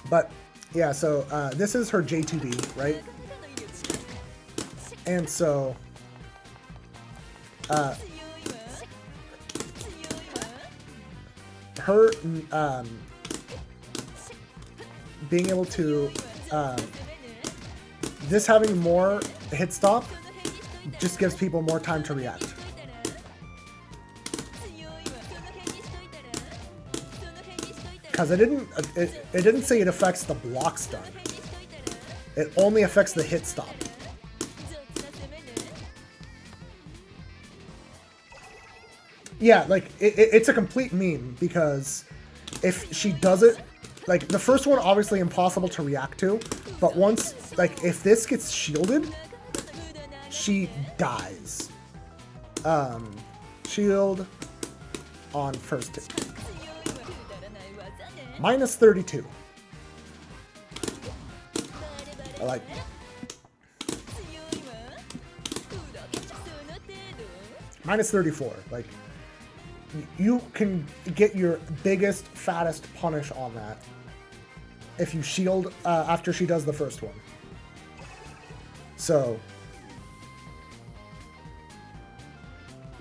But yeah, so this is her J2B, right? And so her being able to this having more hit stop just gives people more time to react. Because it didn't say it affects the block stun. It only affects the hit stop. Yeah, like, it's a complete meme, because if she does it, like, the first one, obviously impossible to react to, but once, like, if this gets shielded, she dies. Shield on first hit. Minus 32. I like Minus 34. Like, you can get your biggest, fattest punish on that if you shield after she does the first one. So,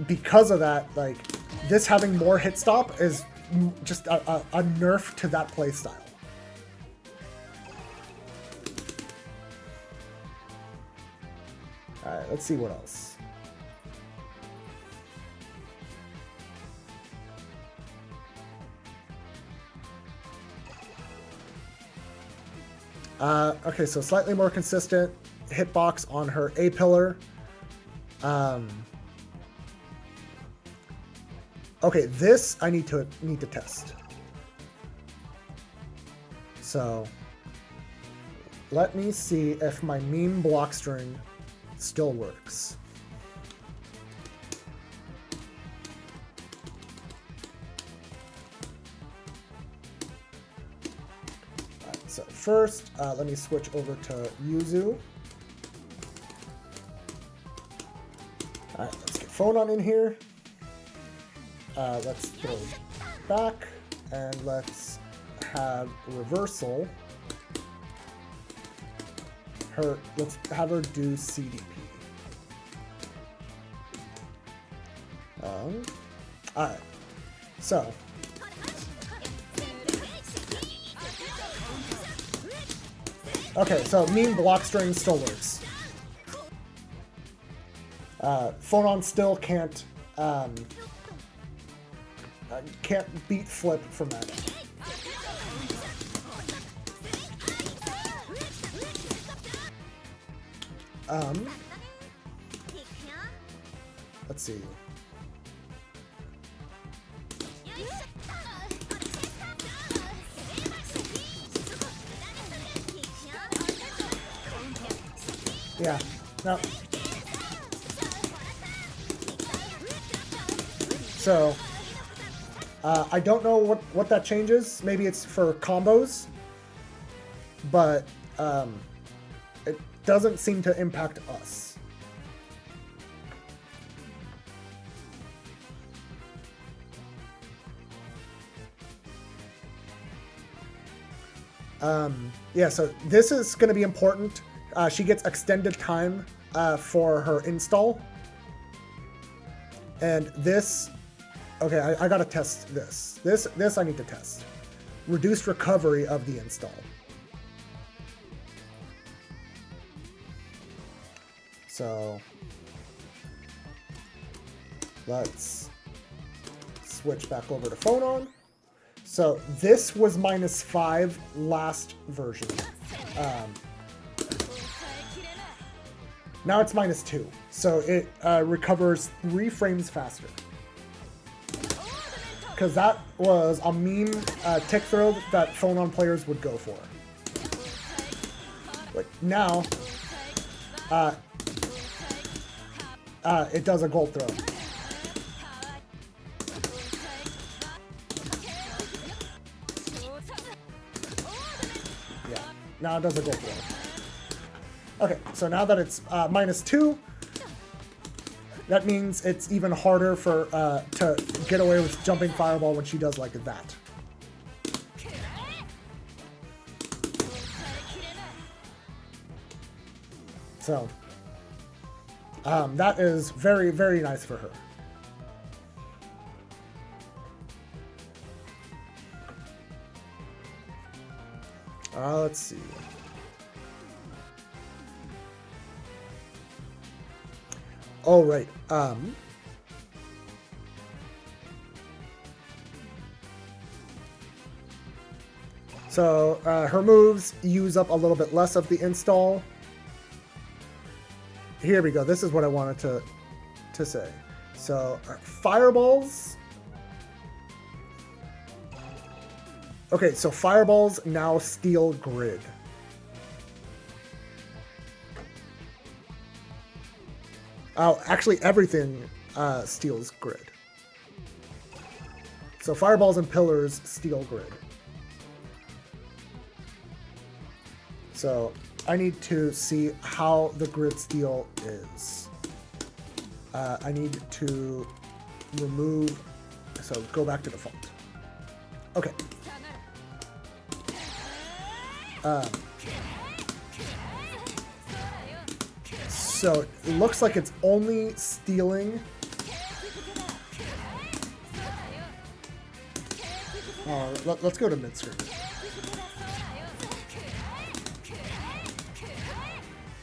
because of that, like, this having more hit stop is just a nerf to that playstyle. Alright, let's see what else. Okay, so slightly more consistent hitbox on her A pillar. Okay, this I need to test. So let me see if my meme block string still works. Alright, so first, let me switch over to Yuzu. Alright, let's get phone on in here. Let's throw back, and let's have reversal. Let's have her do CDP. Alright, so okay, so meme block string still works. Phone on still can't beat flip from that. Let's see. Yeah, no. So, I don't know what that changes. Maybe it's for combos, but it doesn't seem to impact us. Yeah, so this is going to be important. She gets extended time for her install. And this, okay, I gotta test this. This I need to test. Reduced recovery of the install. So let's switch back over to phone on. So this was -5 last version. Now it's -2. So it recovers 3 frames faster. Because that was a meme tick throw that phone on players would go for. But now, it does a gold throw. Yeah, now it does a gold throw. Okay, so now that it's -2, that means it's even harder for to get away with jumping fireball when she does like that. So that is very, very nice for her. Let's see. All right. So her moves use up a little bit less of the install. Here we go. This is what I wanted to say. So fireballs. Okay, so fireballs now steal grid. Oh, actually everything steals grid. So fireballs and pillars steal grid. So I need to see how the grid steal is. I need to remove, so go back to default. Okay. So it looks like it's only stealing. Let's go to mid-screen.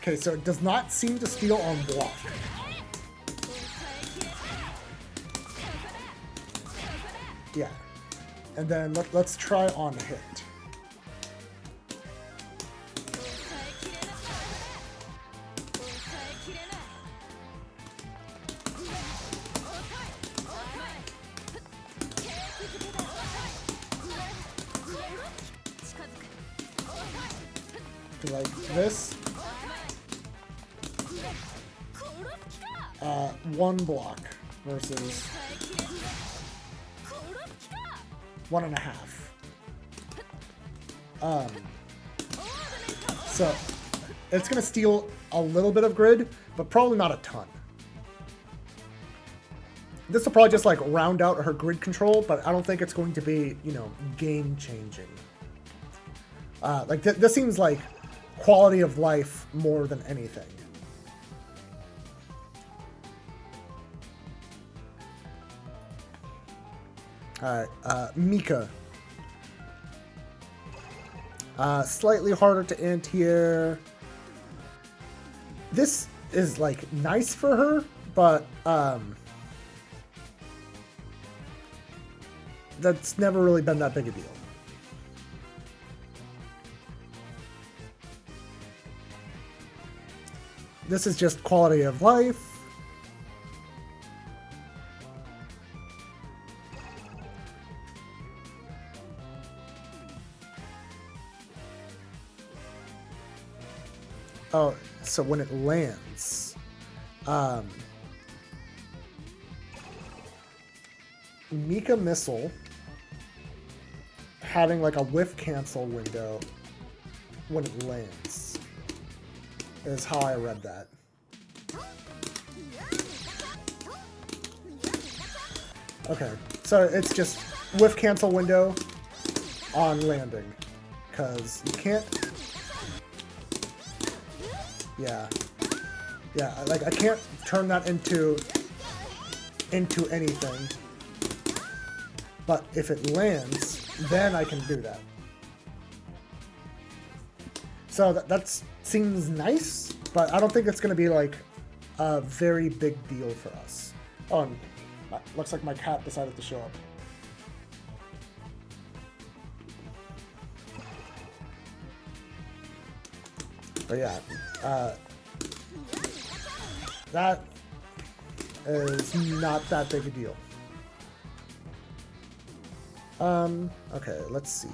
Okay, so it does not seem to steal on block. Yeah. And then let's try on hit. Like this. One block versus 1.5. So it's gonna steal a little bit of grid, but probably not a ton. This will probably just like round out her grid control, but I don't think it's going to be, you know, game changing. Like this seems like quality of life more than anything. Alright, Mika. Slightly harder to anti-air. This is, like, nice for her, but, that's never really been that big a deal. This is just quality of life. Oh, so when it lands, Mika Missile having like a whiff cancel window when it lands is how I read that. Okay, so it's just whiff cancel window on landing, because you can't. Yeah, like I can't turn that into anything. But if it lands, then I can do that. So that seems nice, but I don't think it's going to be like a very big deal for us. Oh, and looks like my cat decided to show up. But yeah, that is not that big a deal. Okay, let's see.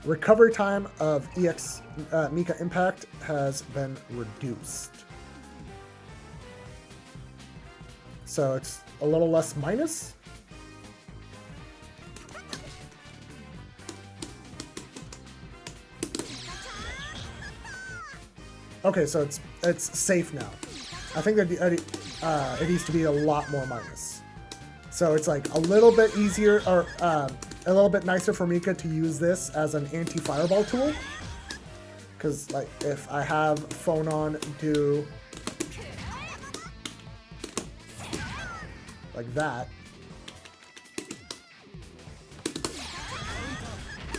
Recovery time of EX Mika Impact has been reduced. So it's a little less minus. Okay, so it's safe now. I think that it needs to be a lot more minus. So it's like a little bit easier, or a little bit nicer for Mika to use this as an anti-fireball tool. Because like if I have Phonon do like that,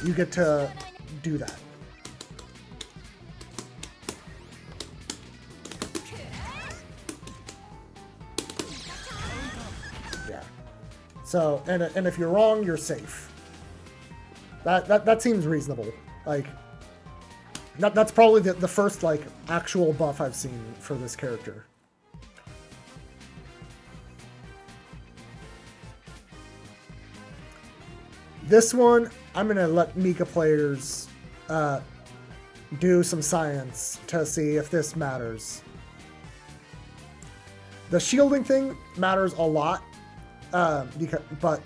you get to do that. So, and if you're wrong, you're safe. That seems reasonable. Like, that's probably the first, like, actual buff I've seen for this character. This one, I'm going to let Mika players do some science to see if this matters. The shielding thing matters a lot. But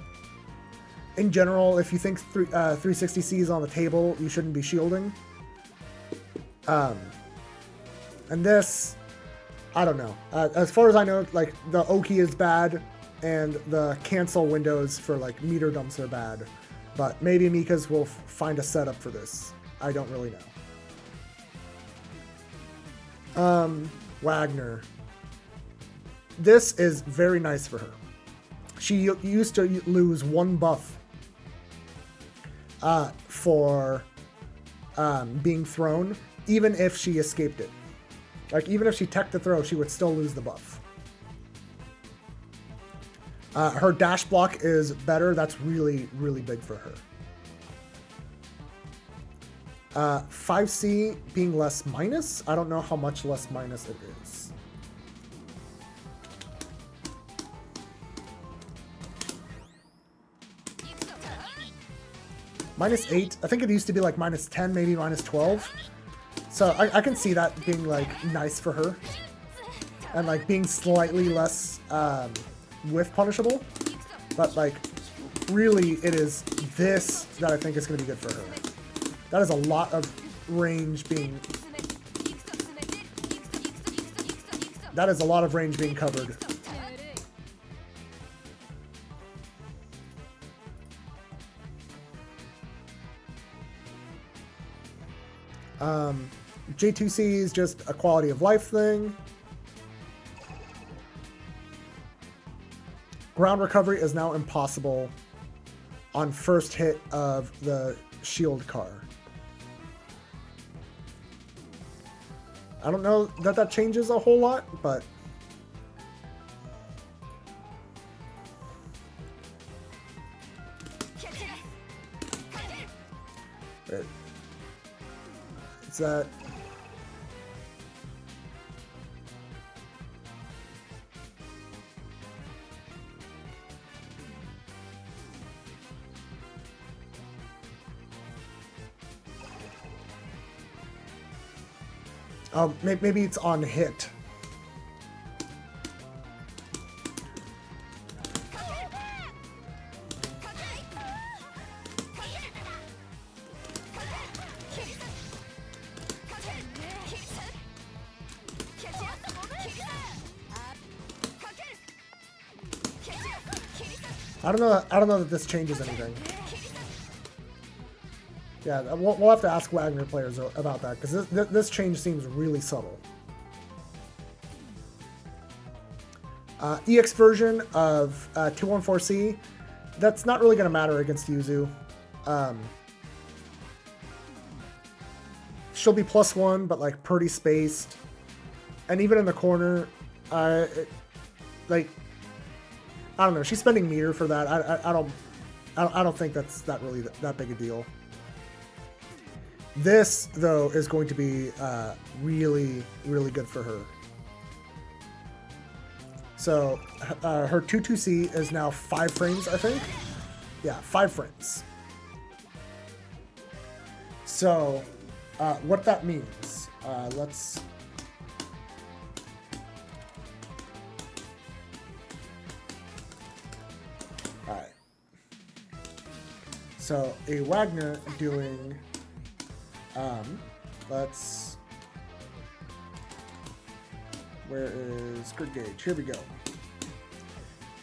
in general, if you think 360C is on the table, you shouldn't be shielding. And this, I don't know. As far as I know, like the Oki is bad, and the cancel windows for like meter dumps are bad. But maybe Mika's will find a setup for this. I don't really know. Wagner. This is very nice for her. She used to lose 1 buff for being thrown, even if she escaped it. Like, even if she teched the throw, she would still lose the buff. Her dash block is better. That's really, really big for her. 5C being less minus. I don't know how much less minus it is. -8. I think it used to be like -10, maybe -12. So I can see that being like nice for her. And like being slightly less whiff punishable. But like really it is this that I think is going to be good for her. That is a lot of range being... That is a lot of range being covered. J2C is just a quality of life thing. Ground recovery is now impossible on first hit of the shield car. I don't know that that changes a whole lot, but... It's that... maybe it's on hit. I don't know that this changes anything. Yeah, we'll have to ask Wagner players about that, because this change seems really subtle. EX version of 214C, that's not really going to matter against Yuzu. She'll be +1, but like pretty spaced. And even in the corner, like, I don't know, she's spending meter for that. I don't think that's really that big a deal. This, though, is going to be really, really good for her. So, her 2-2C is now 5 frames, I think? Yeah, 5 frames. So, what that means, let's... Alright. So, a Wagner doing... let's... Where is grid gauge? Here we go.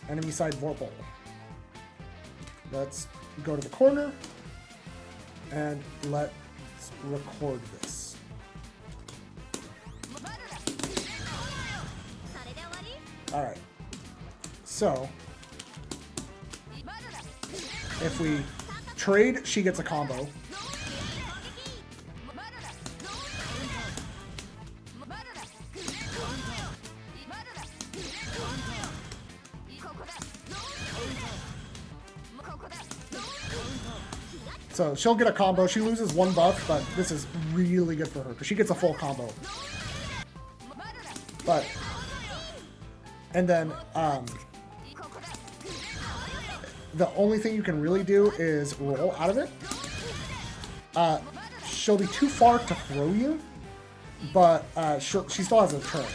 Enemy side Vorpal. Let's go to the corner and let's record this. Alright. So, if we trade, she gets a combo. So she'll get a combo. She loses 1 buff, but this is really good for her because she gets a full combo. But, and then the only thing you can really do is roll out of it. She'll be too far to throw you, but she still has a turn,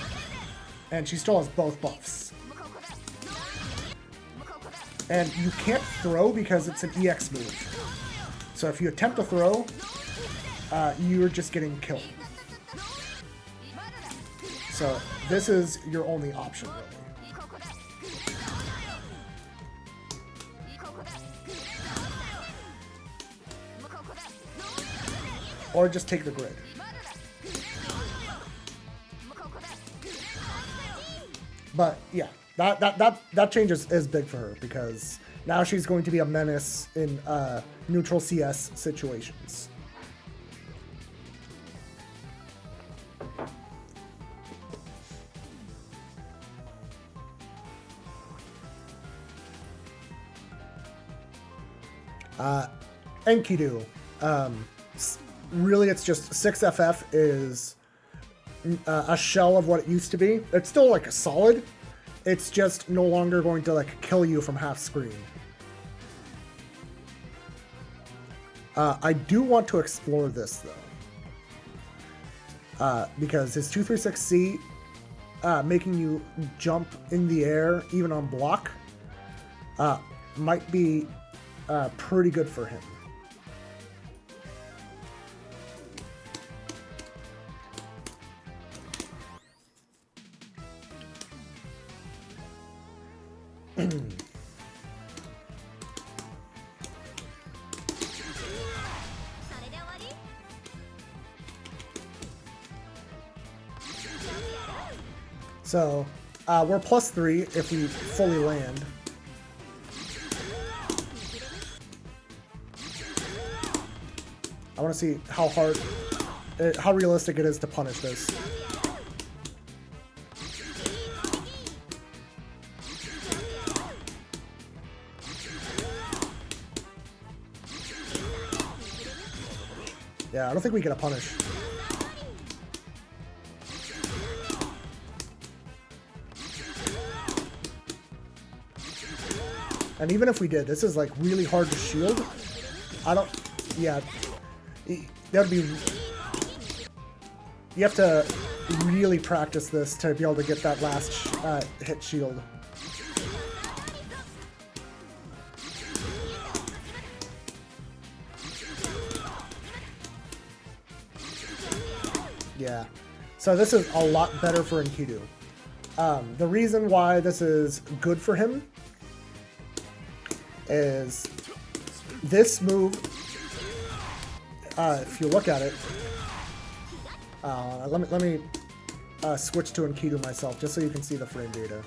and she still has both buffs. And you can't throw because it's an EX move. So if you attempt to throw, you're just getting killed. So this is your only option, really. Or just take the grid. But yeah, that change is big for her because now she's going to be a menace in neutral CS situations. Enkidu. Really, it's just 6FF is a shell of what it used to be. It's still like a solid. It's just no longer going to like kill you from half screen. I do want to explore this though, because his 236C making you jump in the air even on block might be pretty good for him. So, we're +3 if we fully land. I want to see how how realistic it is to punish this. Yeah, I don't think we get a punish. And even if we did, this is like really hard to shield. Yeah, that would be, you have to really practice this to be able to get that last hit shield. Yeah, so this is a lot better for Enkidu. The reason why this is good for him is this move, if you look at it, let me switch to Enkidu myself just so you can see the frame data.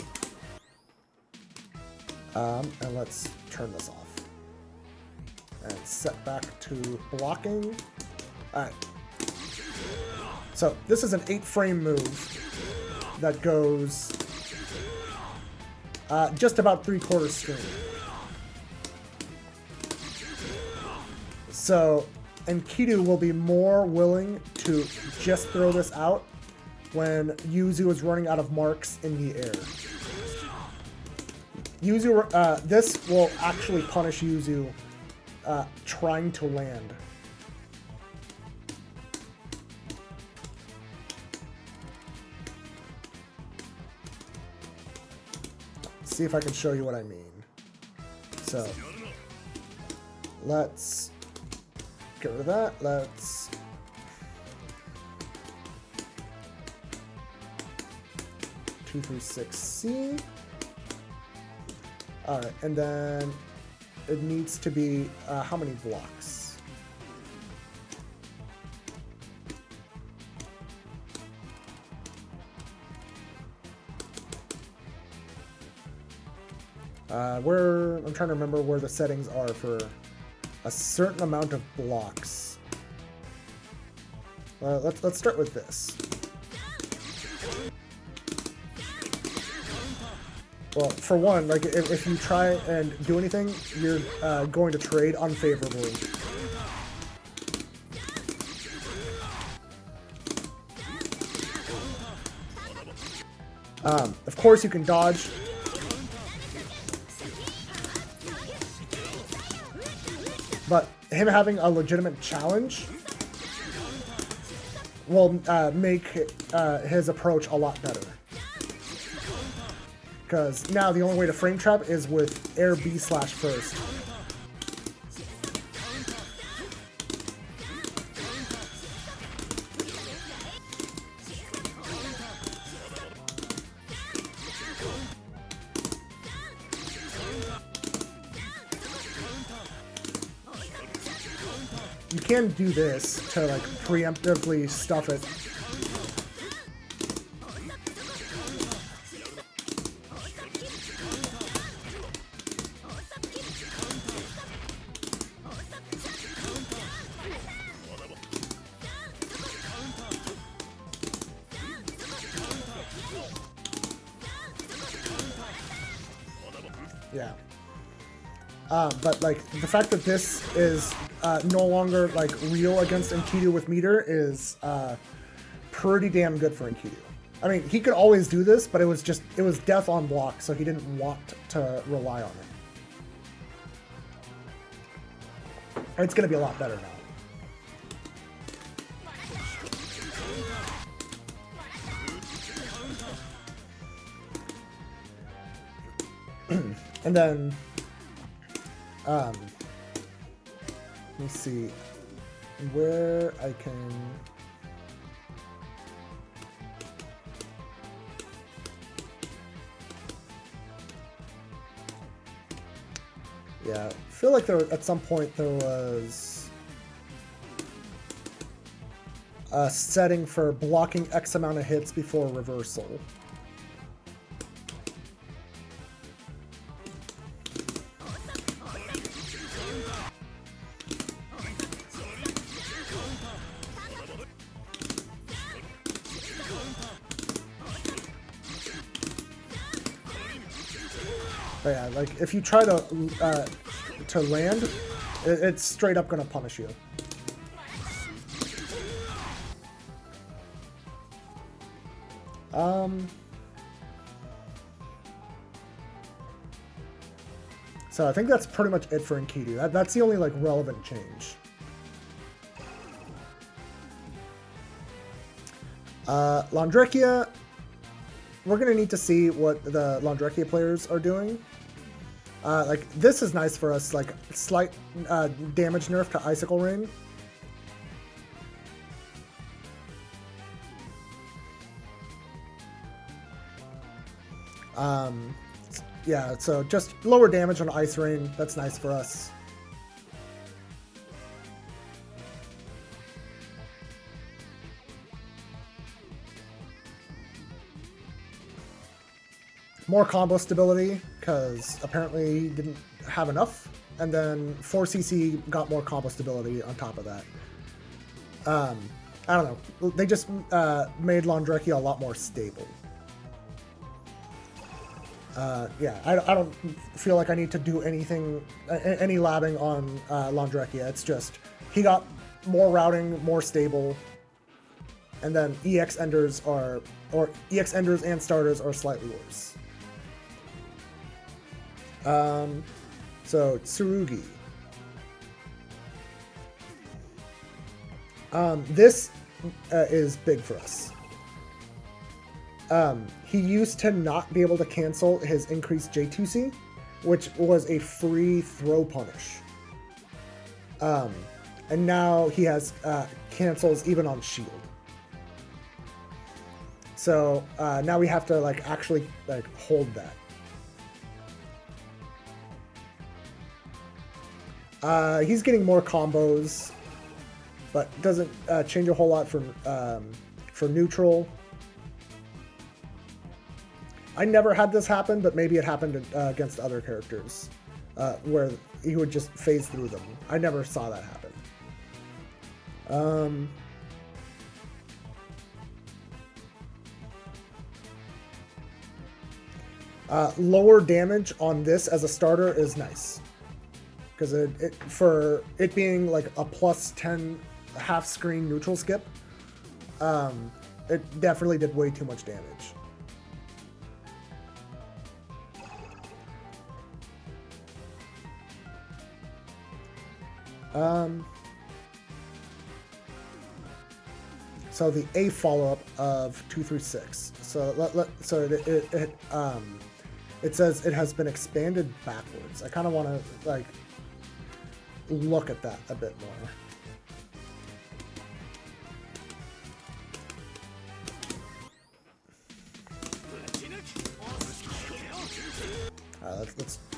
And let's turn this off. And set back to blocking. Alright. So this is an 8-frame move that goes just about 3/4 screen. So Enkidu will be more willing to just throw this out when Yuzu is running out of marks in the air. Yuzu, this will actually punish Yuzu trying to land. Let's see if I can show you what I mean. So let's get rid of that. Let's two through 6C. All right, and then it needs to be how many blocks? I'm trying to remember where the settings are for a certain amount of blocks. Let's start with this. Well, for one, like if you try and do anything, you're going to trade unfavorably. Of course, you can dodge. But him having a legitimate challenge will make his approach a lot better. Because now the only way to frame trap is with air B/ first. can do this to like preemptively stuff it. Yeah. But like the fact that this is no longer like real against Enkidu with meter is pretty damn good for Enkidu. I mean, he could always do this, but it was death on block, so he didn't want to rely on it. It's gonna be a lot better now. And then let me see where I can. Yeah, I feel like at some point there was a setting for blocking X amount of hits before reversal. But yeah, like if you try to land, it's straight up gonna punish you. So I think that's pretty much it for Enkidu. That's the only like relevant change. Landrekia, we're gonna need to see what the Landrekia players are doing. Like this is nice for us, like slight damage nerf to Icicle Rain. Yeah, so just lower damage on Ice Rain, that's nice for us. More combo stability, because apparently he didn't have enough, and then 4CC got more combo stability on top of that. I don't know, they just made Landrekia a lot more stable. Yeah, I don't feel like I need to do anything, any labbing on Landrekia. It's just, he got more routing, more stable, and then EX Enders and starters are slightly worse. So Tsurugi. This is big for us. He used to not be able to cancel his increased J2C, which was a free throw punish. And now he has cancels even on shield. So now we have to like actually like hold that. He's getting more combos, but doesn't change a whole lot for neutral. I never had this happen, but maybe it happened against other characters, where he would just phase through them. I never saw that happen. Lower damage on this as a starter is nice. Because for it being like a +10 half screen neutral skip, it definitely did way too much damage. So the A follow-up of 236. So it says it has been expanded backwards. I kind of want to like look at that a bit more.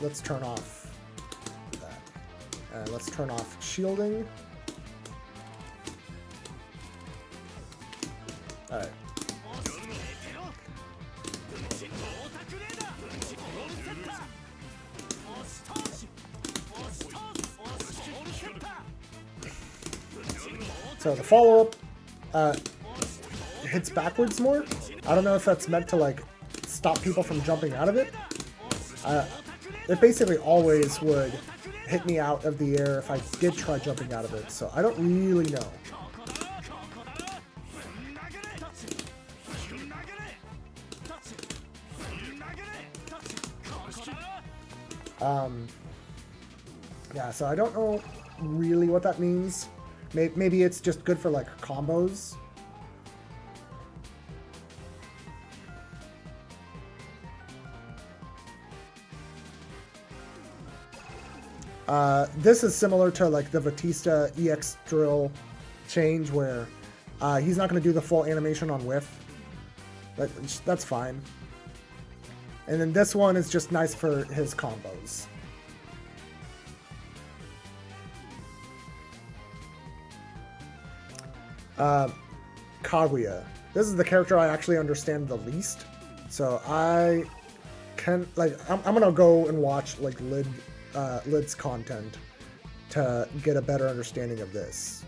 Let's turn off that. Let's turn off shielding. Alright. So the follow-up hits backwards more. I don't know if that's meant to like stop people from jumping out of it. It basically always would hit me out of the air if I did try jumping out of it, so I don't really know. Yeah, so I don't know really what that means. Maybe it's just good for like combos. This is similar to like the Batista EX drill change where he's not going to do the full animation on whiff. That's fine. And then this one is just nice for his combos. Kaguya. This is the character I actually understand the least. So I can, like, I'm gonna go and watch like Lid's content to get a better understanding of this.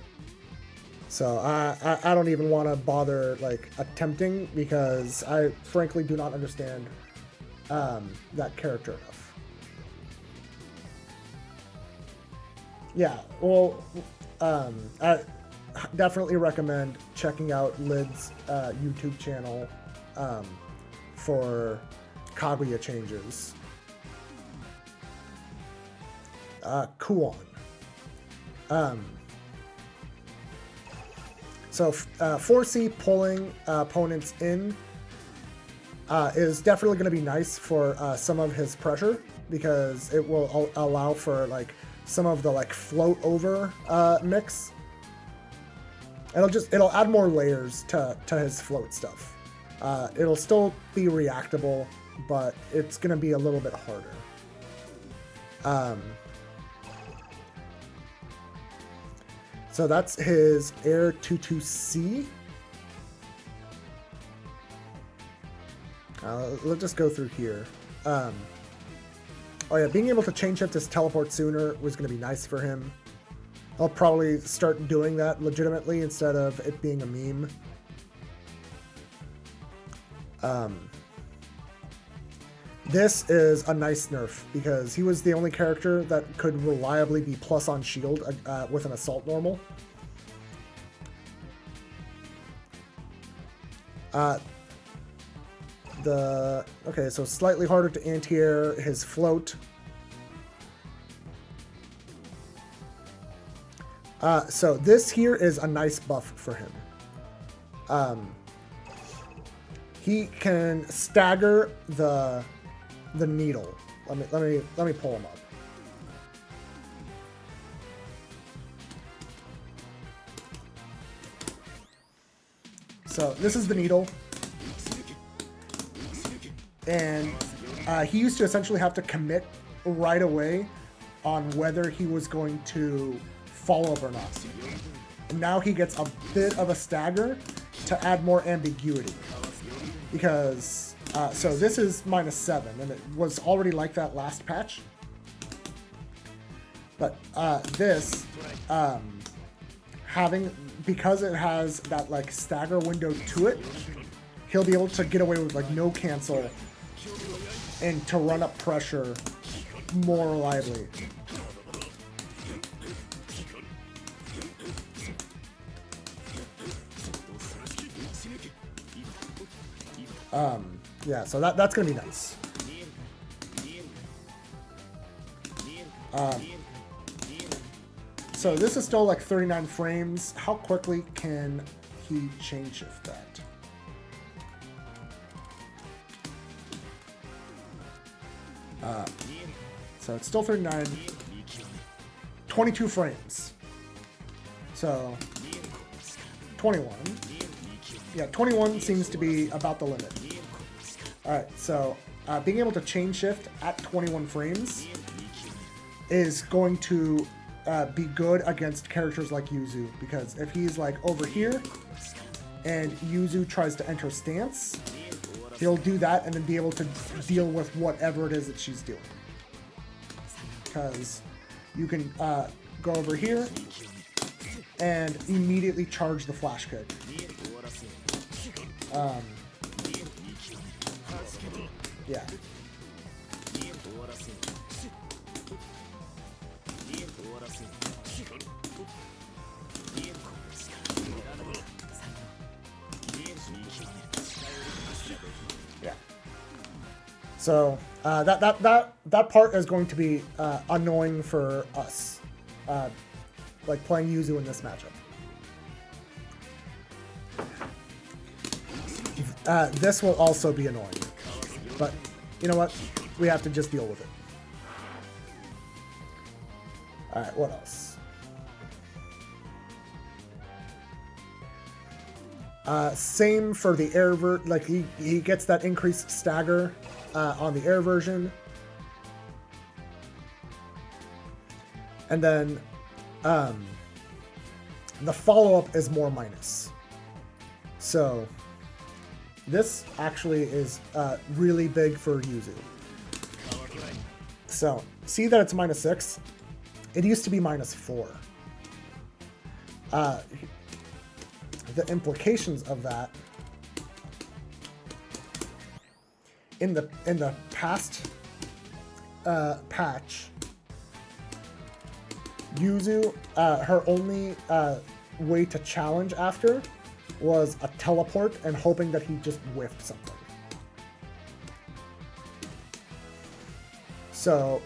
So I don't even want to bother like attempting because I frankly do not understand that character enough. Yeah, well, I definitely recommend checking out Lid's YouTube channel for Kaguya changes. Kuon. So 4C pulling opponents in is definitely going to be nice for some of his pressure because it will allow for like some of the like float over mix. It'll add more layers to his float stuff. It'll still be reactable, but it's going to be a little bit harder. So that's his Air 22C. Let's just go through here. Oh yeah, being able to chain shift his teleport sooner was going to be nice for him. I'll probably start doing that legitimately instead of it being a meme. This is a nice nerf because he was the only character that could reliably be plus on shield with an assault normal. Okay, so slightly harder to anti-air his float. So this here is a nice buff for him. He can stagger the needle. Let me pull him up. So this is the needle, and he used to essentially have to commit right away on whether he was going to follow up or not. And now he gets a bit of a stagger to add more ambiguity because so this is -7 and it was already like that last patch, but this because it has that like stagger window to it, he'll be able to get away with like no cancel and to run up pressure more reliably. Yeah, so that's gonna be nice. So this is still like 39 frames. How quickly can he chain shift that? So it's still 39. 22 frames. So 21. Yeah, 21 seems to be about the limit. Alright, so being able to chain shift at 21 frames is going to be good against characters like Yuzu, because if he's like over here and Yuzu tries to enter stance, he'll do that and then be able to deal with whatever it is that she's doing. Because you can go over here and immediately charge the flash kick. Yeah. Yeah. So that part is going to be annoying for us, like playing Yuzu in this matchup. This will also be annoying, but you know what? We have to just deal with it. All right, what else? Same for the air like he gets that increased stagger on the air version. And then the follow-up is more minus. So this actually is really big for Yuzu. So see that it's -6? It used to be -4. The implications of that in the past patch, Yuzu, her only way to challenge after was a teleport and hoping that he just whiffed something. So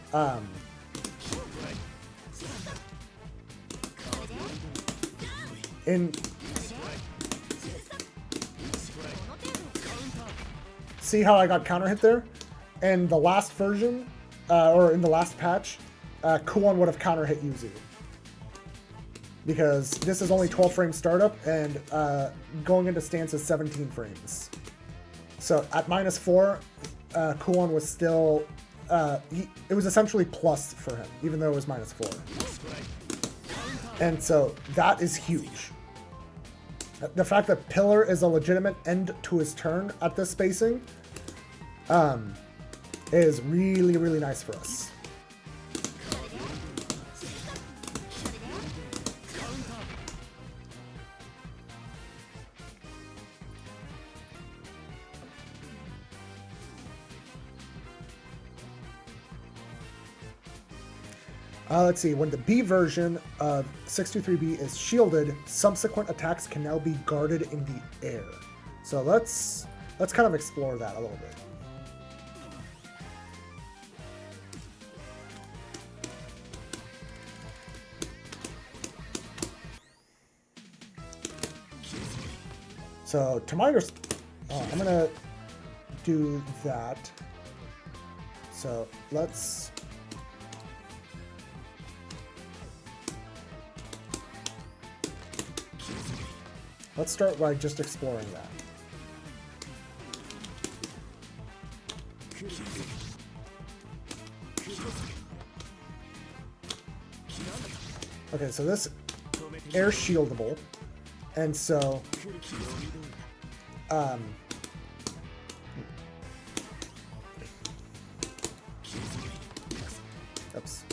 see how I got counter hit there? In the last version, or in the last patch, Kuon would have counter hit Yuzu. Because this is only 12 frame startup, and going into stance is 17 frames. So at -4, Kuon was still, it was essentially plus for him, even though it was -4. And so that is huge. The fact that Pillar is a legitimate end to his turn at this spacing is really, really nice for us. Let's see, when the B version of 623B is shielded, subsequent attacks can now be guarded in the air. So let's kind of explore that a little bit. So Tamider's, I'm gonna do that. So let's start by just exploring that. Okay, so this air shieldable, and so oops.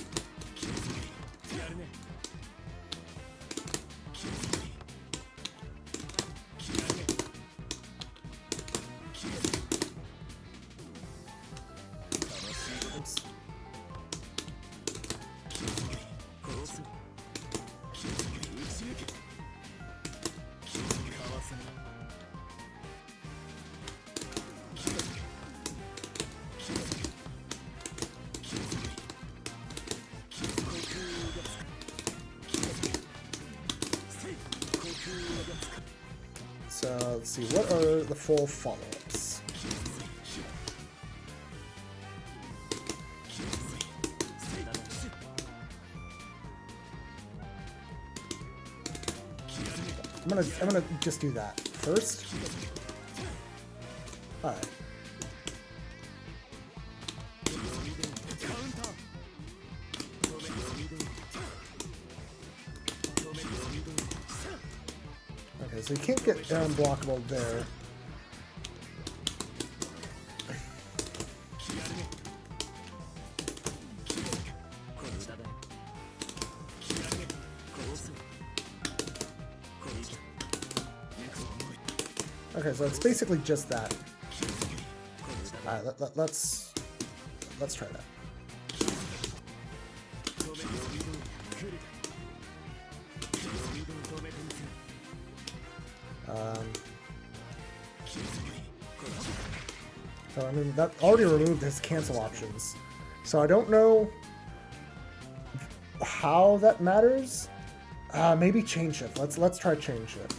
So let's see, what are the full follow-ups? I'm gonna just do that first. All right. Okay, Okay, so you can't get unblockable there. Okay, so it's basically just that. Alright, let's try that. So I mean that already removed his cancel options. So I don't know how that matters. Maybe chain shift. Let's try chain shift.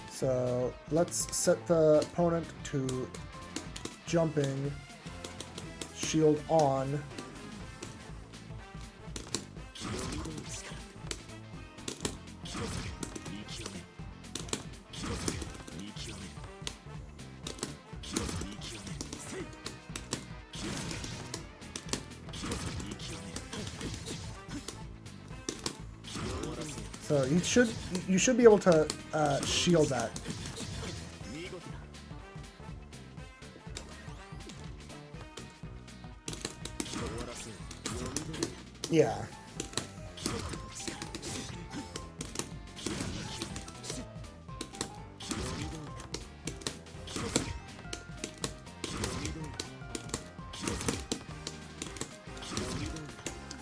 So let's set the opponent to jumping, shield on. So you should be able to shield that. Yeah.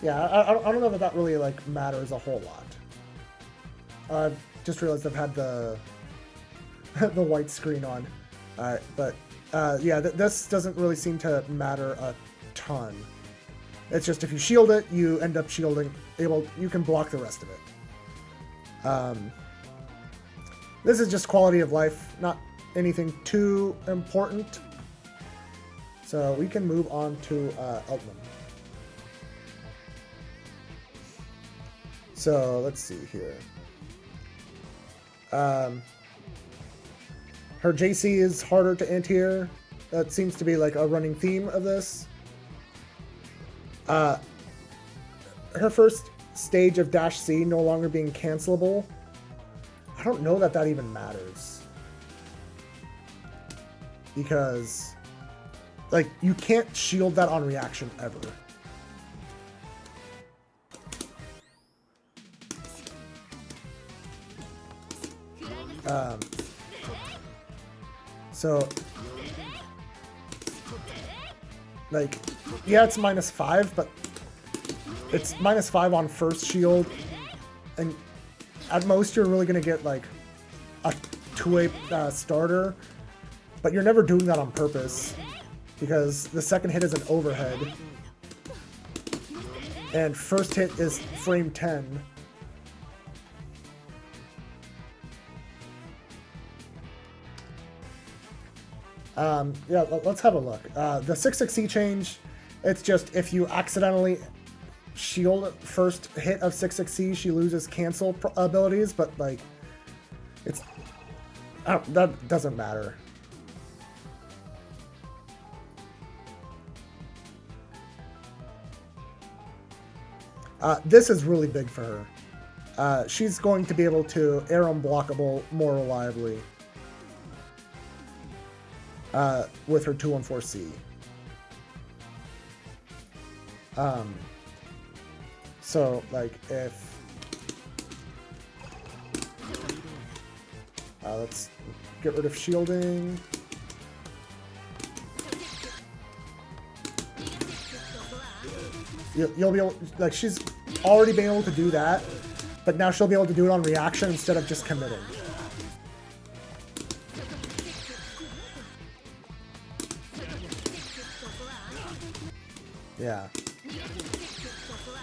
Yeah, I don't know that really like matters a whole lot. I've just realized I've had the the white screen on, but yeah, this doesn't really seem to matter a ton. It's just if you shield it, you end up shielding you can block the rest of it. This is just quality of life, not anything too important. So we can move on to Eltman. So let's see here. Her JC is harder to anti-air. That seems to be like a running theme of this. Her first stage of Dash C no longer being cancelable. I don't know that even matters. Because, like, you can't shield that on reaction ever. So, like, yeah, it's -5, but it's -5 on first shield, and at most you're really gonna get like a two-way starter, but you're never doing that on purpose because the second hit is an overhead, and first hit is frame 10. Yeah, let's have a look. The 6-6C change, it's just if you accidentally shield first hit of 6-6C, she loses cancel abilities, but like, that doesn't matter. This is really big for her. She's going to be able to air unblockable more reliably. With her 214C. So, like, if... let's get rid of shielding. You'll be able... Like, she's already been able to do that, but now she'll be able to do it on reaction instead of just committing. Yeah.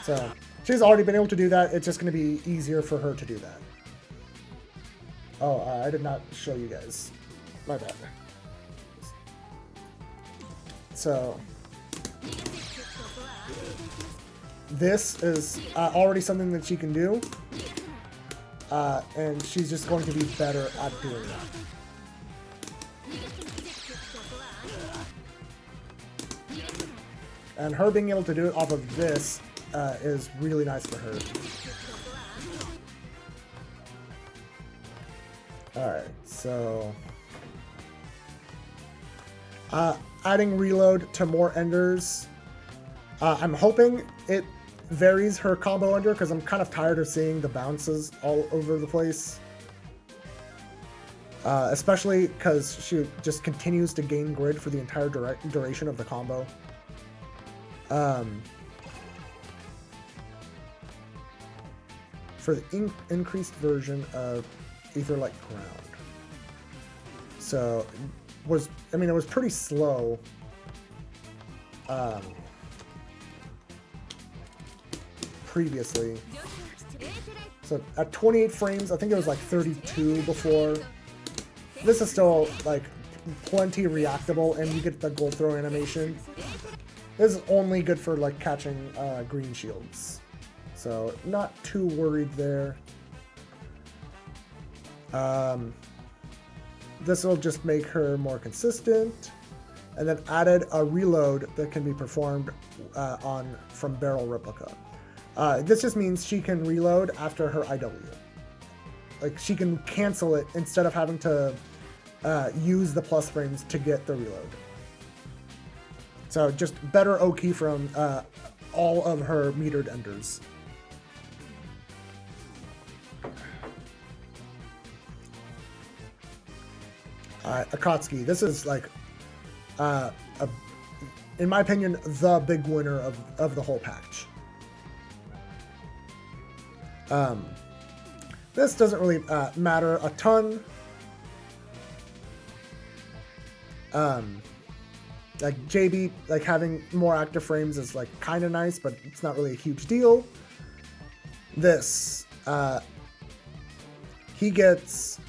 So, she's already been able to do that. It's just going to be easier for her to do that. Oh, I did not show you guys. My bad. So, this is already something that she can do. And she's just going to be better at doing that. And her being able to do it off of this is really nice for her. Alright, so... adding reload to more enders. I'm hoping it varies her combo ender, because I'm kind of tired of seeing the bounces all over the place. Especially because she just continues to gain grid for the entire duration of the combo. For the increased version of Aetherlight Ground. So, it was pretty slow. Previously. So at 28 frames, I think it was like 32 before. This is still like plenty reactable, and you get the gold throw animation. This is only good for like catching green shields. So not too worried there. This will just make her more consistent. And then added a reload that can be performed from Barrel Replica. This just means she can reload after her IW. Like, she can cancel it instead of having to use the plus frames to get the reload. So just better OK from all of her metered enders. Akatsuki, this is like, in my opinion, the big winner of the whole patch. This doesn't really matter a ton. Like JB, like having more active frames is like kind of nice, but it's not really a huge deal. This, he gets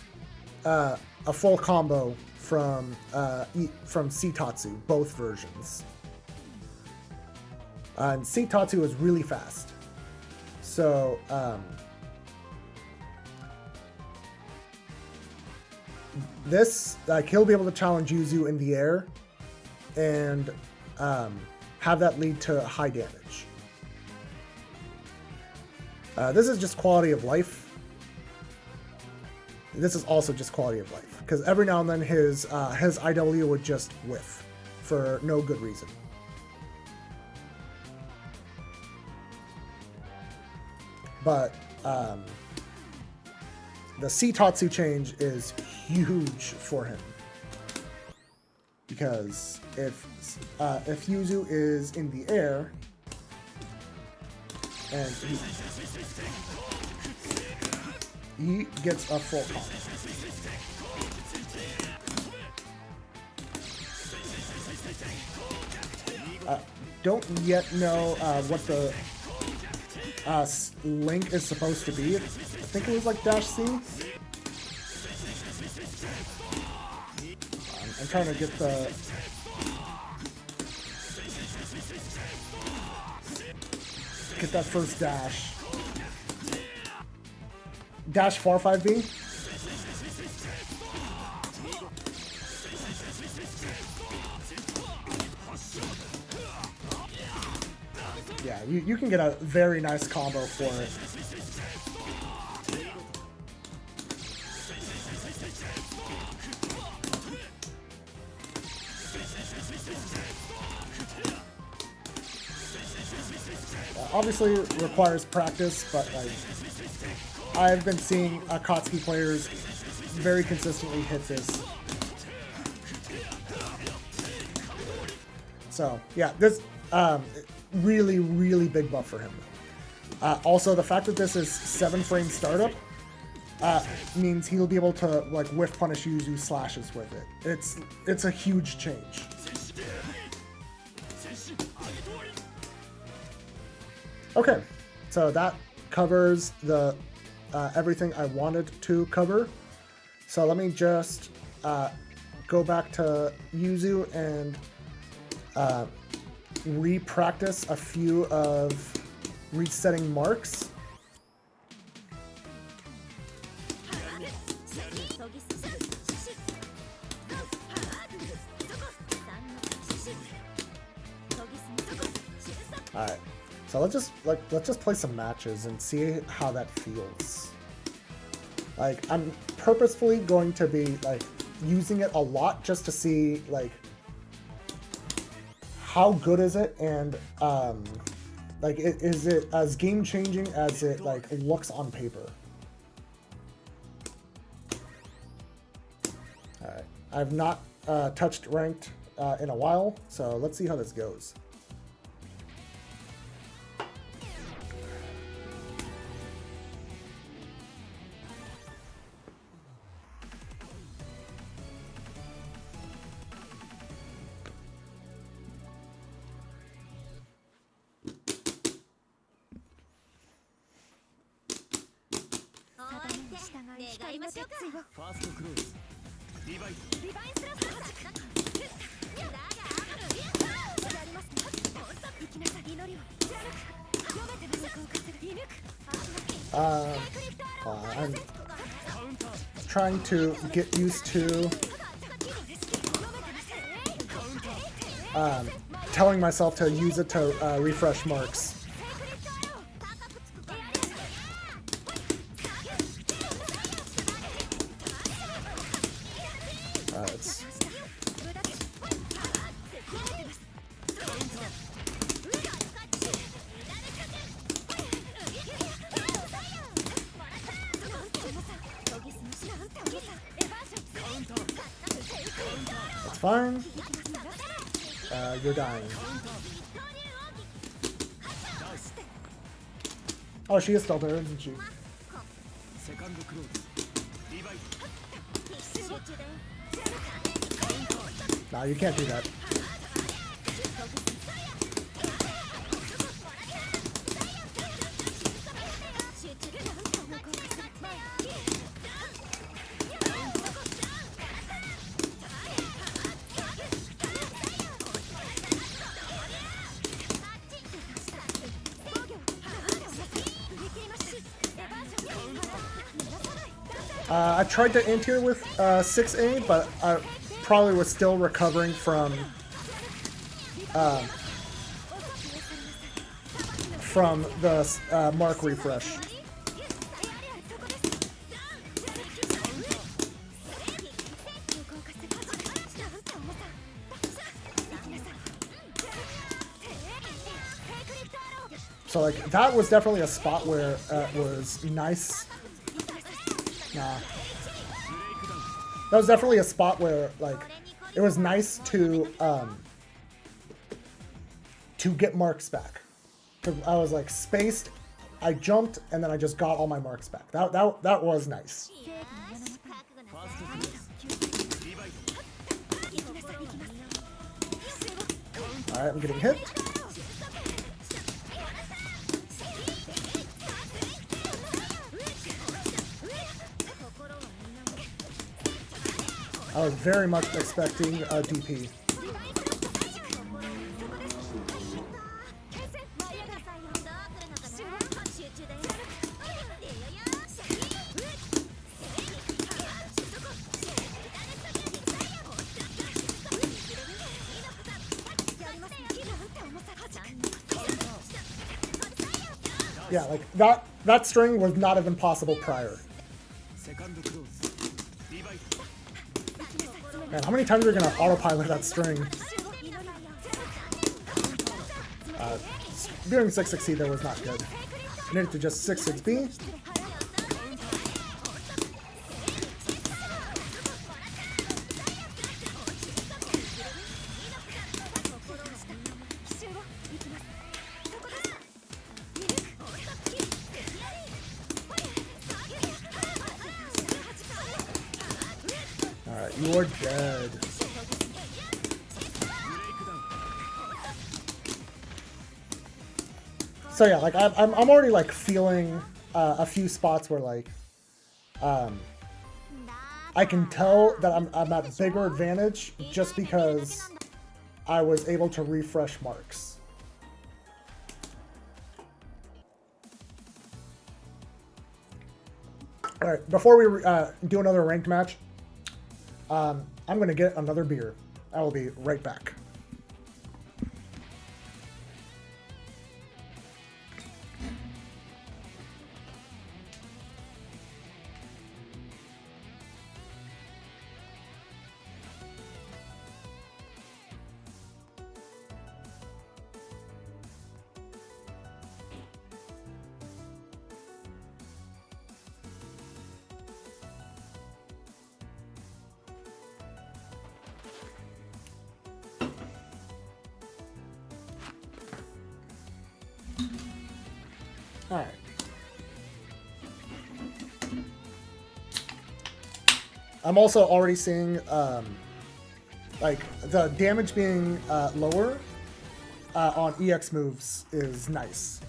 a full combo from Seatatsu, both versions. And Seatatsu is really fast. So, this, like, he'll be able to challenge Yuzu in the air and have that lead to high damage. This is just quality of life. This is also just quality of life, because every now and then his IW would just whiff for no good reason. But the Seatatsu change is huge for him, because if Yuzu is in the air and he gets a full combo. Don't yet know what the link is supposed to be. I think it was like -C. I'm trying to get that first dash. Dash 4-5B. Yeah, you can get a very nice combo for it. Obviously it requires practice, but like, I've been seeing Akatsuki players very consistently hit this. So yeah, this really, really big buff for him. Also, the fact that this is 7-frame startup means he'll be able to like whiff punish Yuzu slashes with it. It's a huge change. Okay, so that covers the everything I wanted to cover. So let me just go back to Yuzu and re-practice a few of resetting marks. Alright. So let's just play some matches and see how that feels. Like, I'm purposefully going to be like using it a lot just to see like how good is it, and like is it as game changing as it like looks on paper. Alright. I've not touched ranked in a while, so let's see how this goes. I'm trying to get used to telling myself to use it to refresh marks. It's fine. You're dying. Oh, she is still there, isn't she? Nah, you can't do that. I tried to enter with 6A, but I probably was still recovering from the mark refresh. So like that was definitely a spot where it was nice. Nah. That was definitely a spot where like it was nice to get marks back. 'Cause I was like spaced, I jumped, and then I just got all my marks back. That was nice. Alright, I'm getting hit. I was very much expecting a DP. Yeah, like that string was not even possible prior. Man, how many times are you gonna autopilot that string? Doing 6-6C there was not good. I needed to just 6-6B. Alright, you're dead. So yeah, like I'm already like feeling a few spots where like I can tell that I'm at bigger advantage just because I was able to refresh marks. All right, before we do another ranked match, I'm gonna get another beer. I will be right back. I'm also already seeing like the damage being lower on EX moves is nice.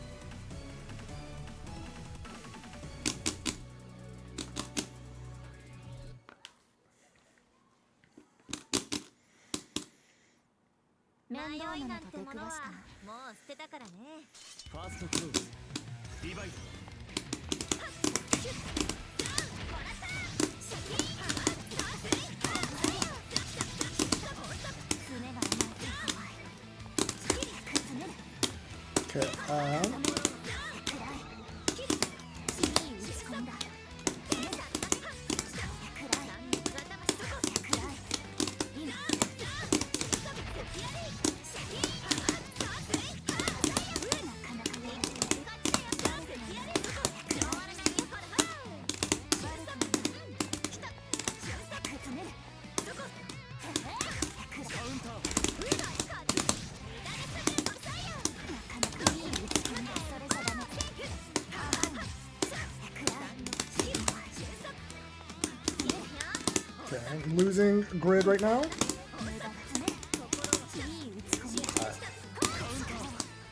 Okay, I'm losing grid right now.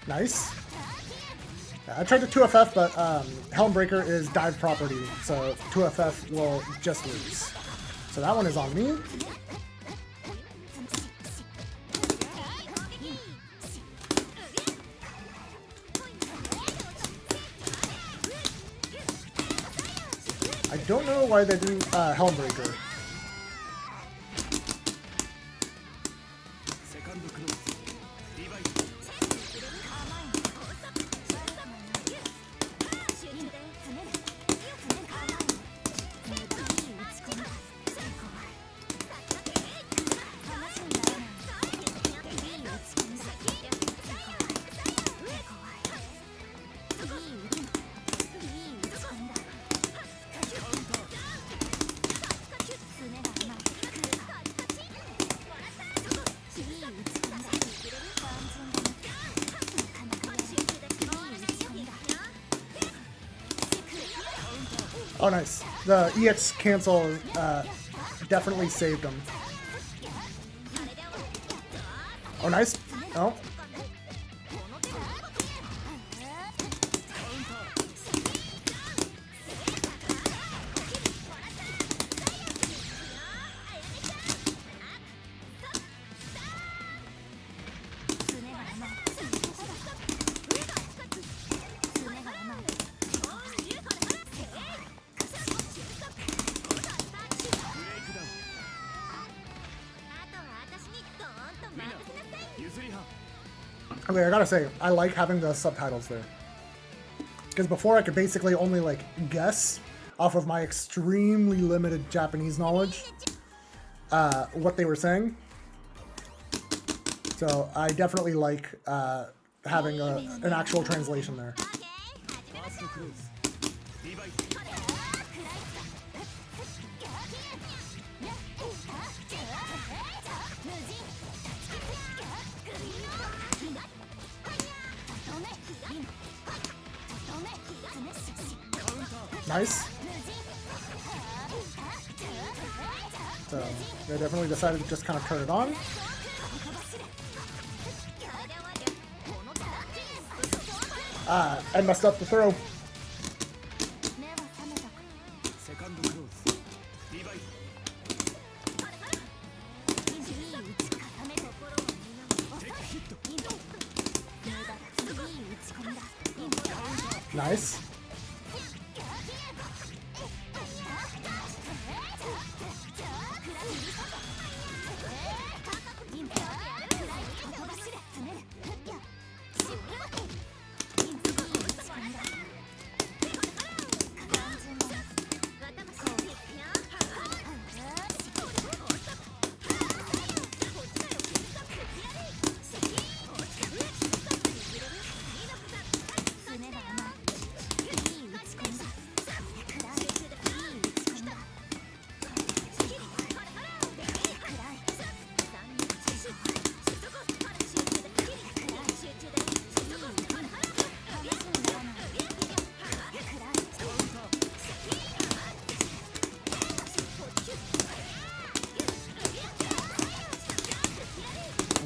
Nice. I tried to 2FF, but Helmbreaker is dive property, so 2FF will just lose. So that one is on me. I don't know why they do Helmbreaker. Oh, nice. The EX cancel definitely saved him. Oh, nice. Oh. Okay, I gotta say, I like having the subtitles there. Because before I could basically only, like, guess off of my extremely limited Japanese knowledge what they were saying. So I definitely like having an actual translation there. Nice. So they definitely decided to just kind of turn it on. I messed up the throw. Nice.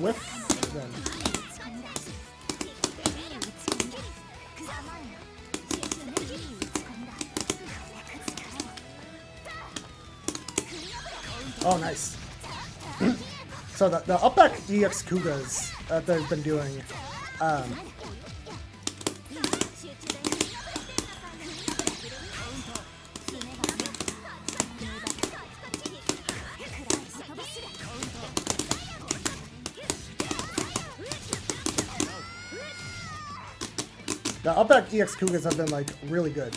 whiff, then... Oh, nice. So the up back EX Kugas that they've been doing, the up back EX Kugas have been like really good.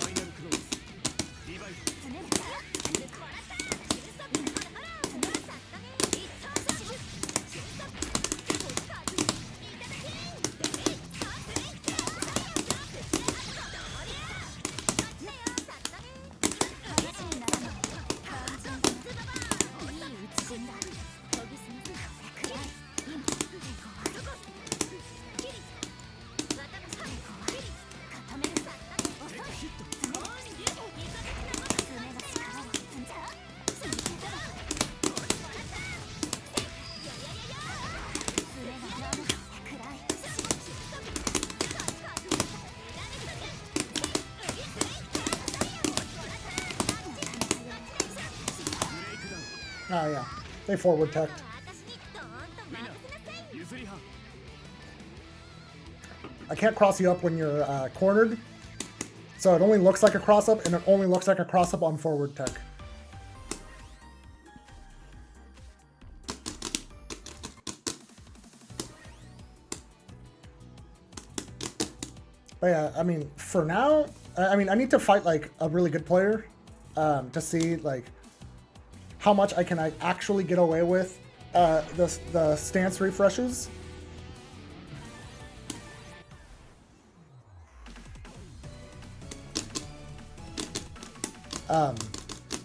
Oh yeah, they forward teched. I can't cross you up when you're cornered, so it only looks like a cross up, and it only looks like a cross up on forward tech. But yeah, I mean, for now, I mean, I need to fight like a really good player to see like how much I can actually get away with the stance refreshes. But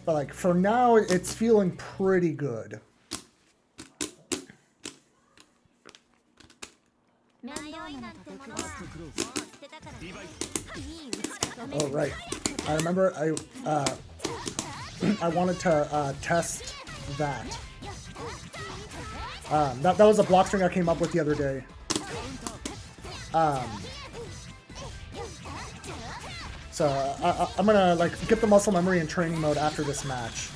like for now, it's feeling pretty good. Oh right, I remember I wanted to test that. That was a block string I came up with the other day. So I'm gonna like get the muscle memory in training mode after this match.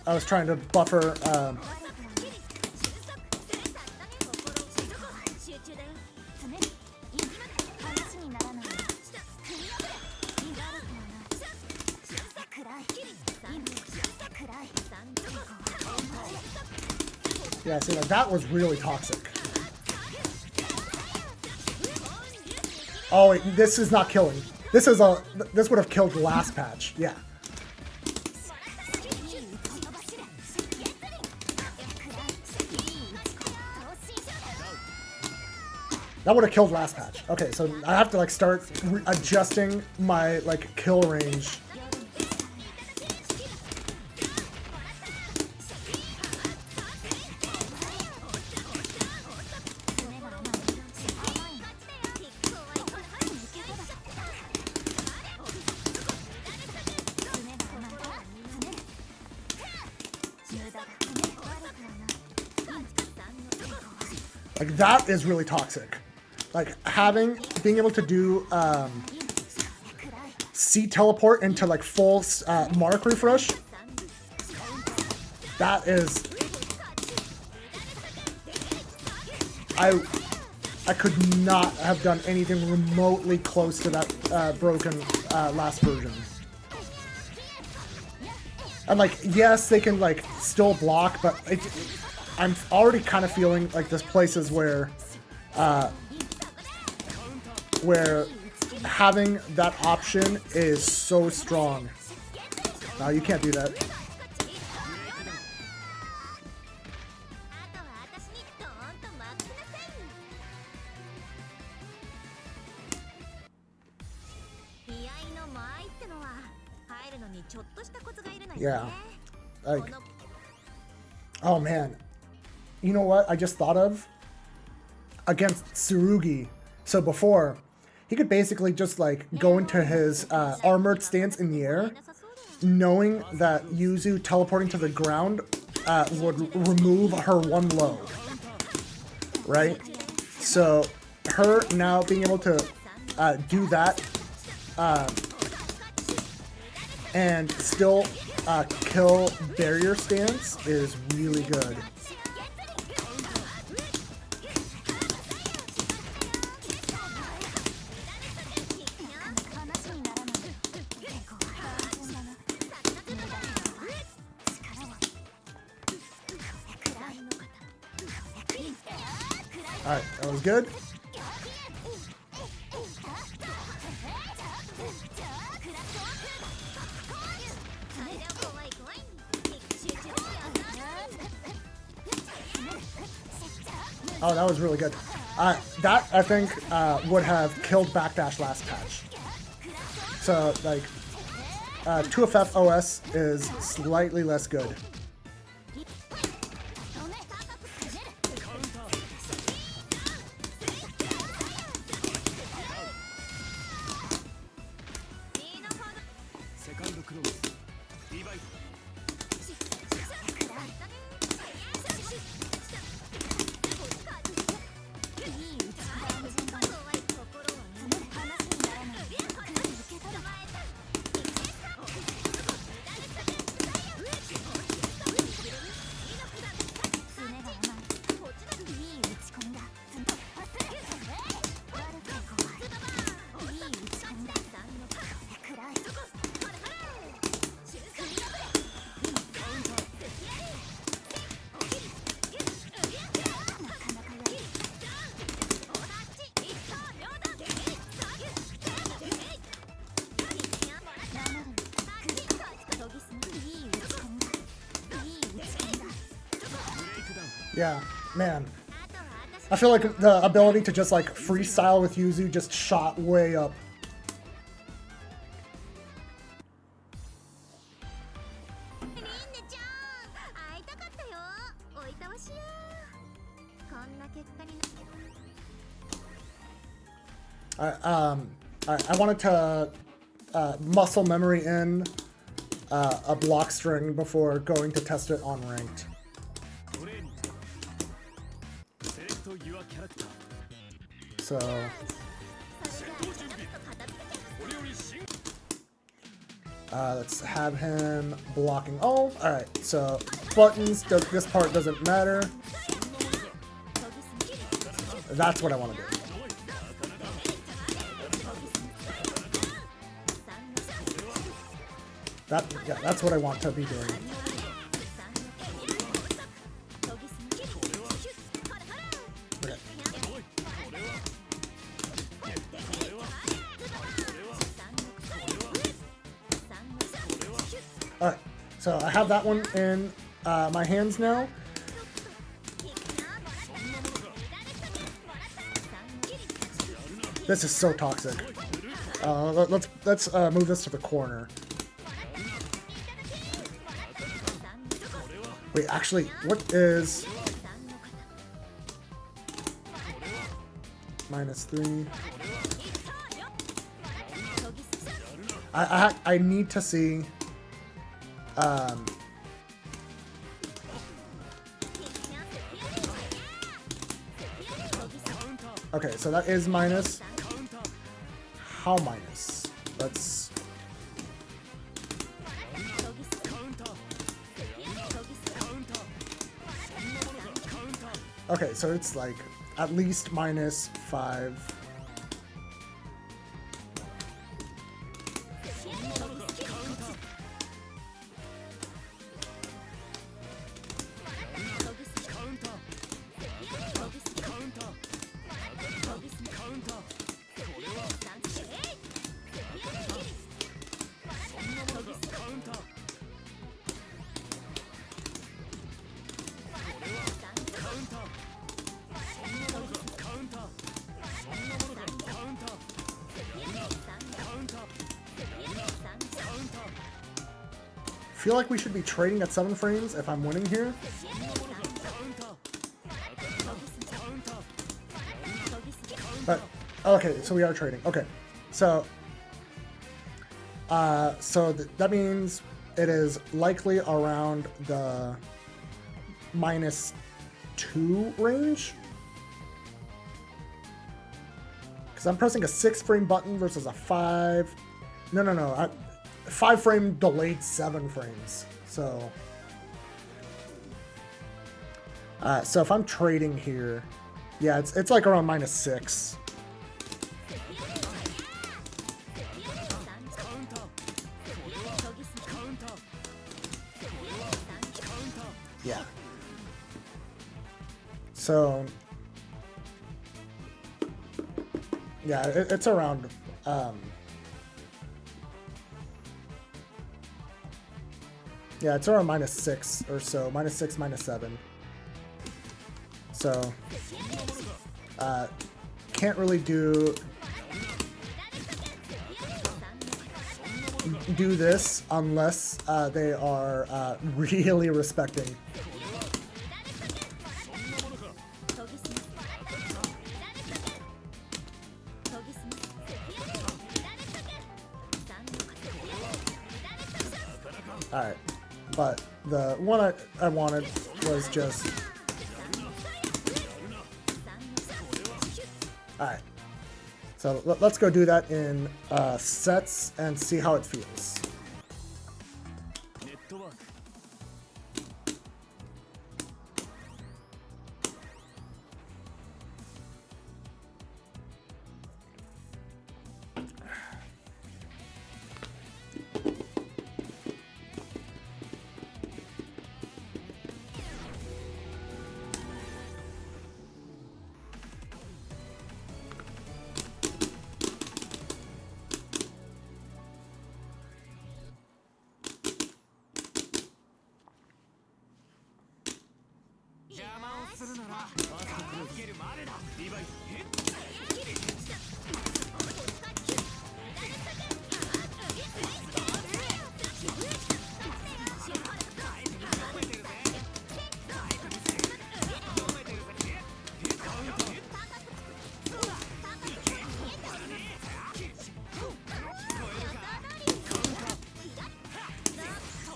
I was trying to buffer. Yeah, see, like, that was really toxic. Oh, wait, this is not killing. This would have killed last patch. Yeah. That would have killed last patch. Okay, so I have to like start adjusting my like kill range. Like that is really toxic. Like being able to do C teleport into like full mark refresh. That is, I could not have done anything remotely close to that broken last version. And like, yes, they can like still block, but I'm already kind of feeling like there's places where having that option is so strong. No, you can't do that. Yeah, like Oh man, you know what I just thought of? Against Tsurugi. So before, he could basically just like go into his armored stance in the air, knowing that Yuzu teleporting to the ground would remove her one load, right? So her now being able to do that and still kill barrier stance is really good. Alright, that was good. Oh, that was really good. That, I think, would have killed Backdash last patch. So, like, 2FF OS is slightly less good. Yeah, man. I feel like the ability to just like freestyle with Yuzu just shot way up. I wanted to muscle memory in a block string before going to test it on ranked. So let's have him blocking all. Alright, so buttons, this part doesn't matter. That's what I want to do. Yeah, that's what I want to be doing. Okay. Alright, so I have that one in my hands now. This is so toxic. Let's move this to the corner. Wait, actually, what is -3? I need to see. Okay, so that is minus. How minus? Let's. Okay, so it's like at least -5. feel like we should be trading at 7 frames if I'm winning here. But, okay, so we are trading. Okay, so that means it is likely around the -2 range. Because I'm pressing a 6 frame button versus a 5. No. 5 frame delayed 7 frames. So if I'm trading here, yeah, it's like around -6. Yeah. So yeah, it's around yeah, it's around -6 or so, -6, -7. So can't really do this unless they are really respecting. Alright, but the one I wanted was just... Alright, so let's go do that in sets and see how it feels.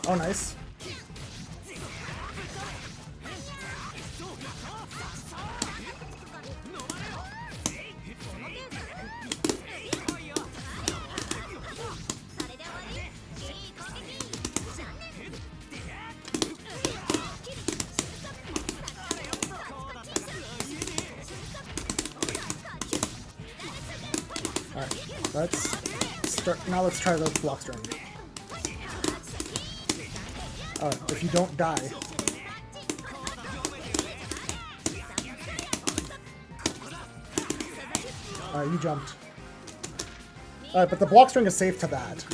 Oh, nice. Alright, let's start. Now let's try the block string. If you don't die. You jumped. Alright, but the block string is safe to that.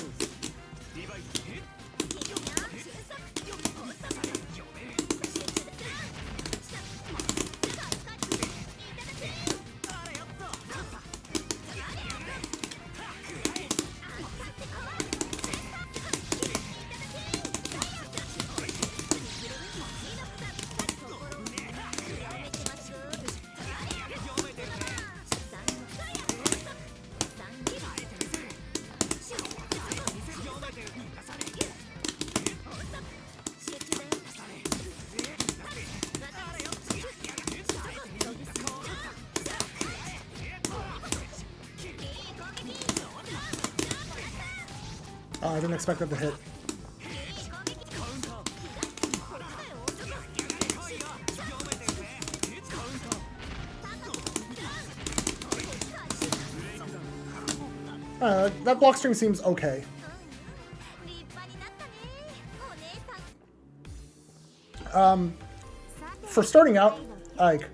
I didn't expect that to hit. That block string seems okay. For starting out, like,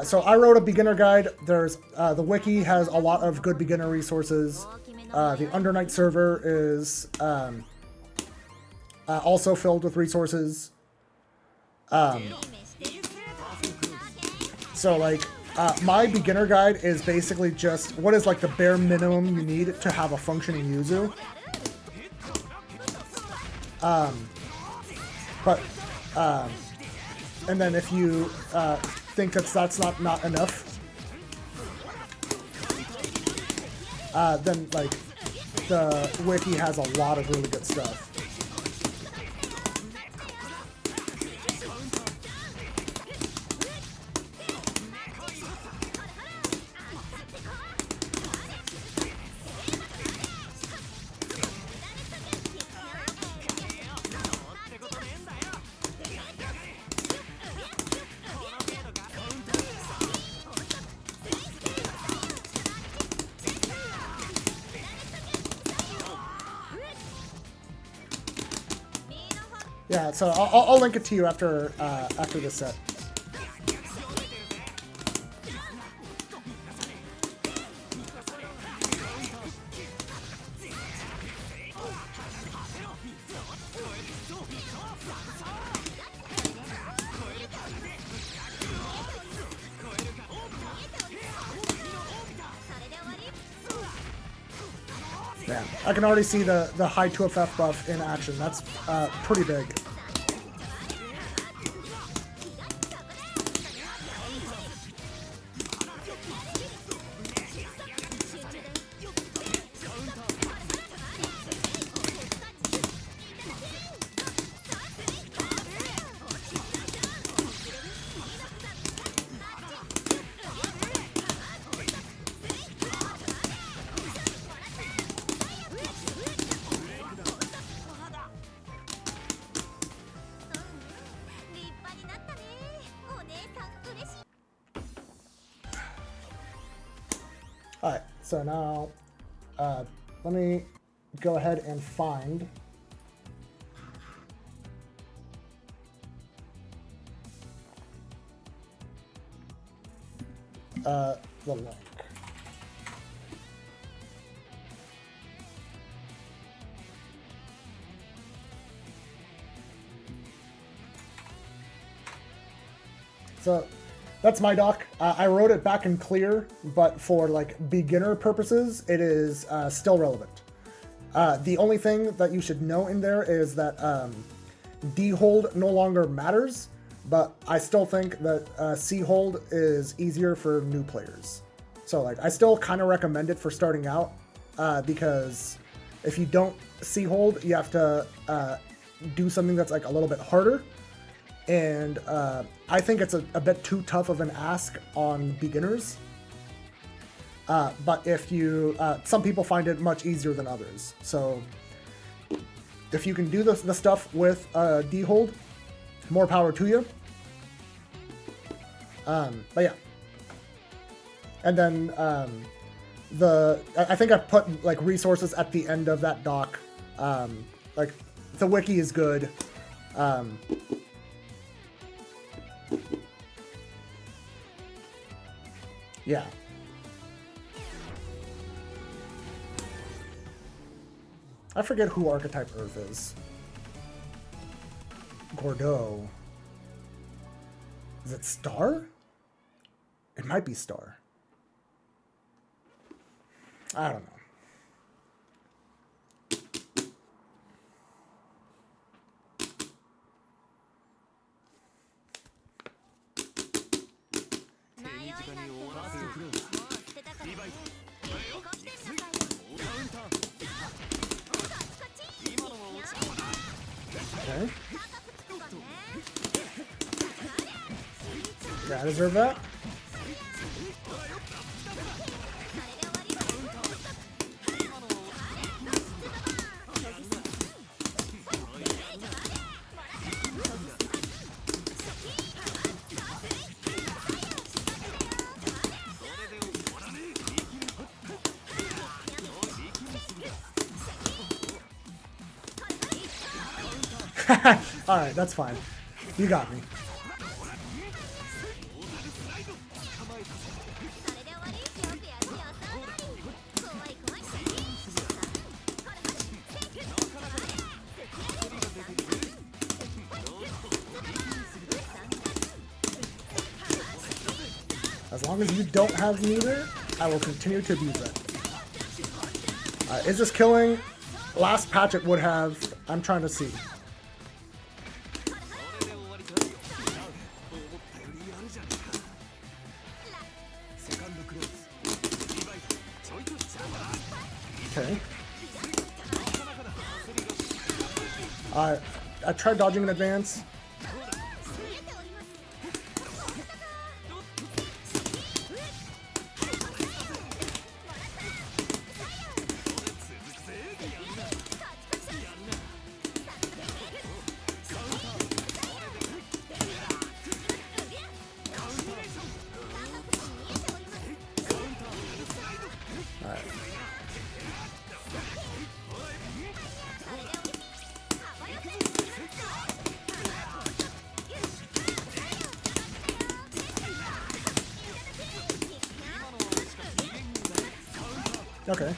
so I wrote a beginner guide. There's the wiki has a lot of good beginner resources. The Undernight server is also filled with resources. So like, my beginner guide is basically just what is like the bare minimum you need to have a functioning Yuzu. But, and then if you think that's not enough, then like the wiki has a lot of really good stuff. Yeah, so I'll link it to you after after this set. Yeah, I can already see the high 2FF buff in action. That's pretty big. Alright, so now let me go ahead and find the link. So that's my doc. I wrote it back in clear, but for like beginner purposes, it is still relevant. The only thing that you should know in there is that D-hold no longer matters, but I still think that C-hold is easier for new players. So like I still kind of recommend it for starting out because if you don't C-hold, you have to do something that's like a little bit harder. And I think it's a bit too tough of an ask on beginners. But if you, some people find it much easier than others. So if you can do the stuff with D-hold, more power to you. But yeah. And then I think I put like resources at the end of that doc. Like the wiki is good. Yeah. I forget who Archetype Earth is. Gordeau. Is it Star? It might be Star. I don't know. Okay. Yeah, I deserve that. Alright, that's fine. You got me. As long as you don't have neither, I will continue to abuse it. Is this killing? Last patch it would have. I'm trying to see. I tried dodging in advance. Okay.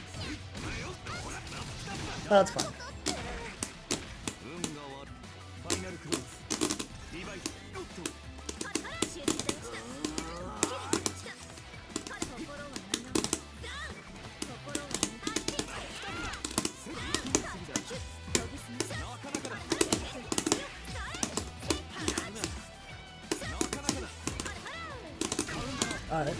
That's fine. Alright.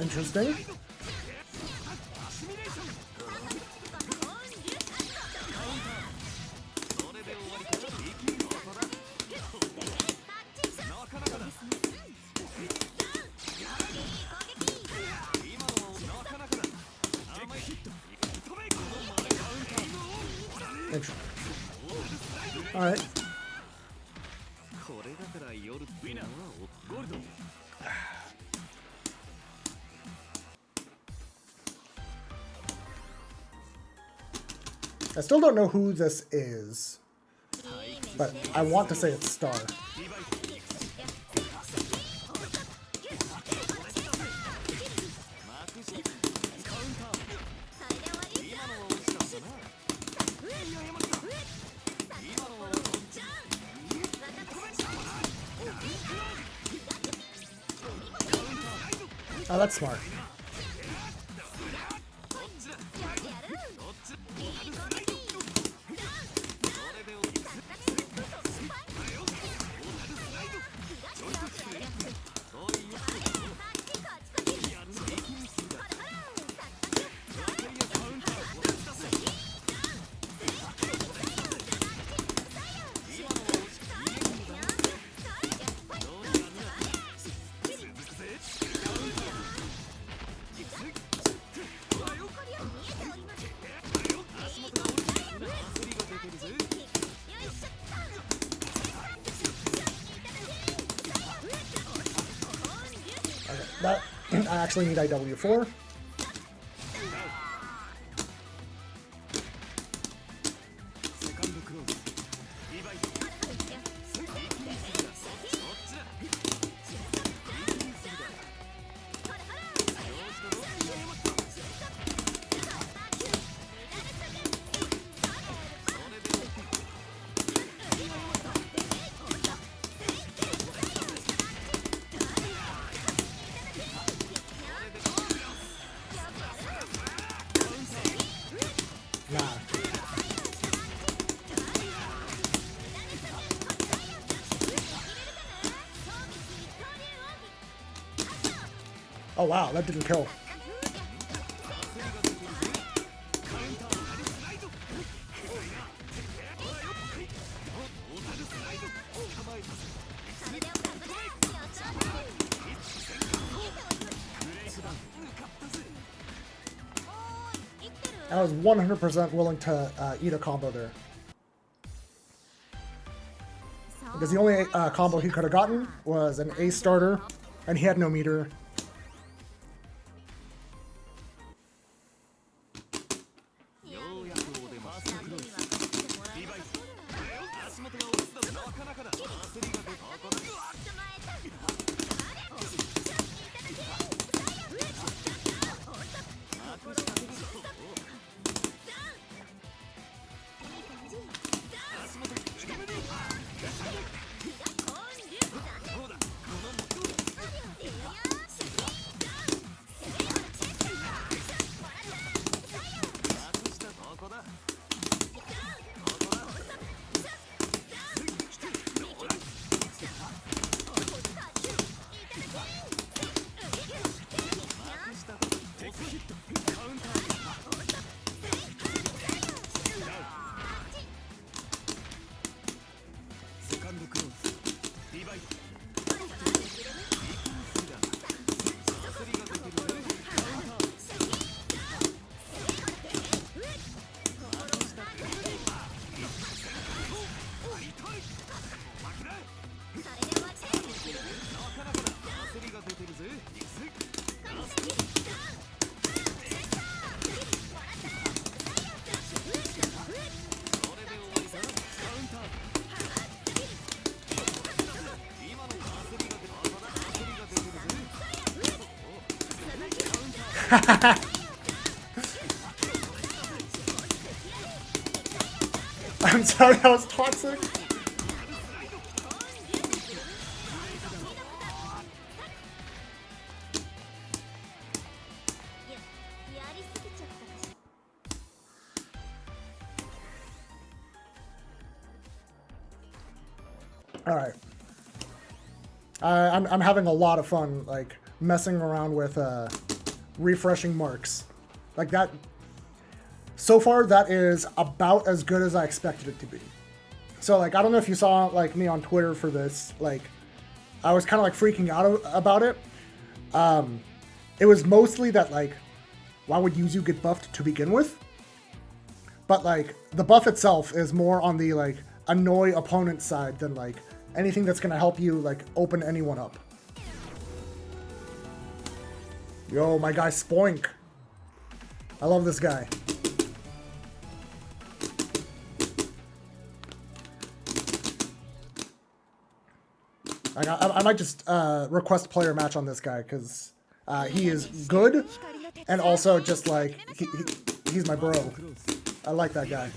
Interesting. All right. I still don't know who this is, but I want to say it's Star. Oh, that's smart. That I actually need IW4. Oh wow, that didn't kill. I was 100% willing to eat a combo there. Because the only combo he could have gotten was an A starter, and he had no meter. I'm sorry, that was toxic. All right. I'm having a lot of fun, like, messing around with refreshing marks. Like that. So far, that is about as good as I expected it to be. So, like, I don't know if you saw, like, me on Twitter for this. Like, I was kind of, like, freaking out about it. It was mostly that, like, why would Yuzu get buffed to begin with? But, like, the buff itself is more on the, like, annoy opponent side than, like, anything that's going to help you, like, open anyone up. Yo, my guy Spoink. I love this guy. I might just request player match on this guy, because he is good, and also just, like, he's my bro. I like that guy.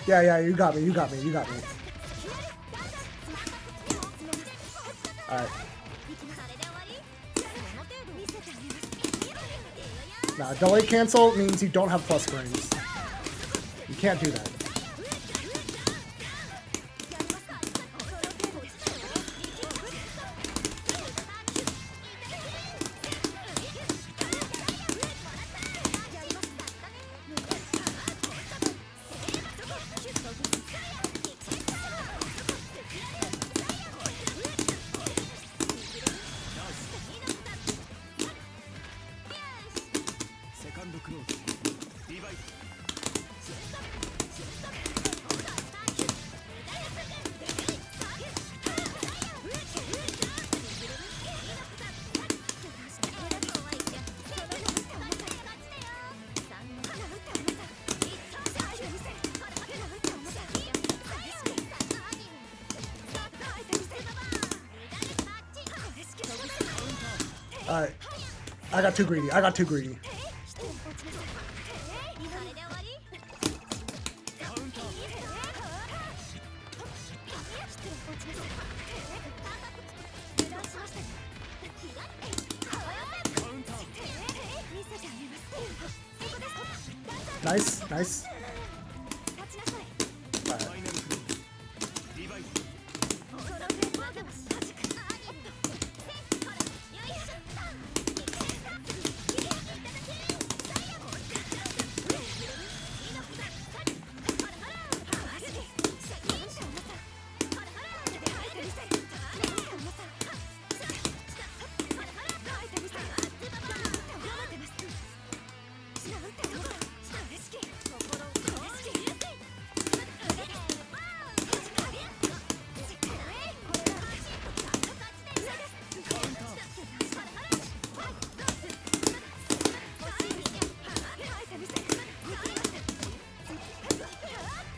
Yeah, you got me. Alright. Nah, delay cancel means you don't have plus frames. You can't do that. Alright. I got too greedy. Nice.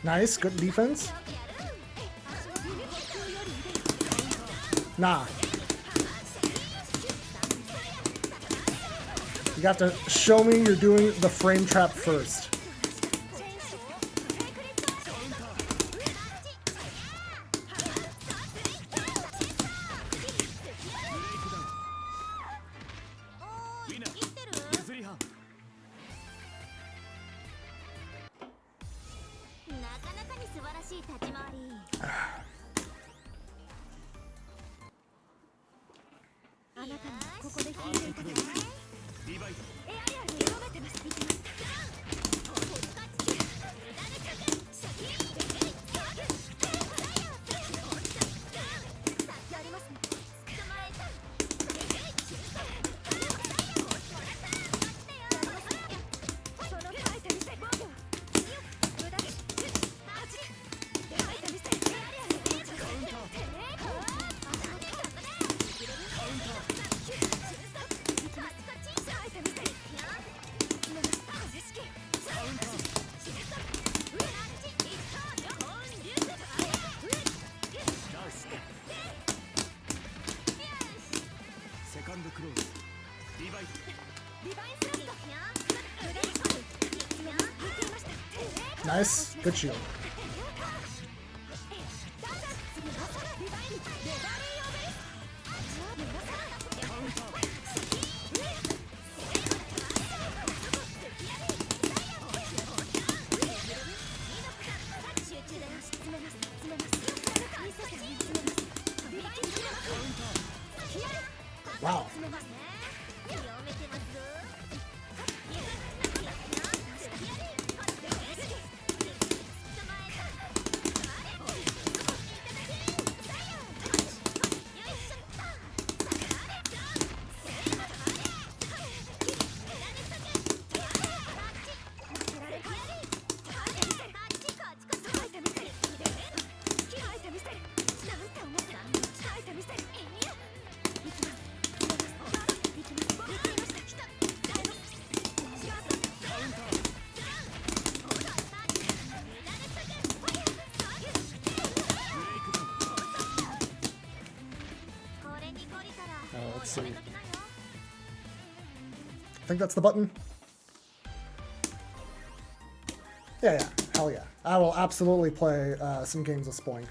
Nice, good defense. Nah. You have to show me you're doing the frame trap first. nice. Good shield. Wow. Let's see. I think that's the button. Yeah, hell yeah. I will absolutely play some games of Spoink.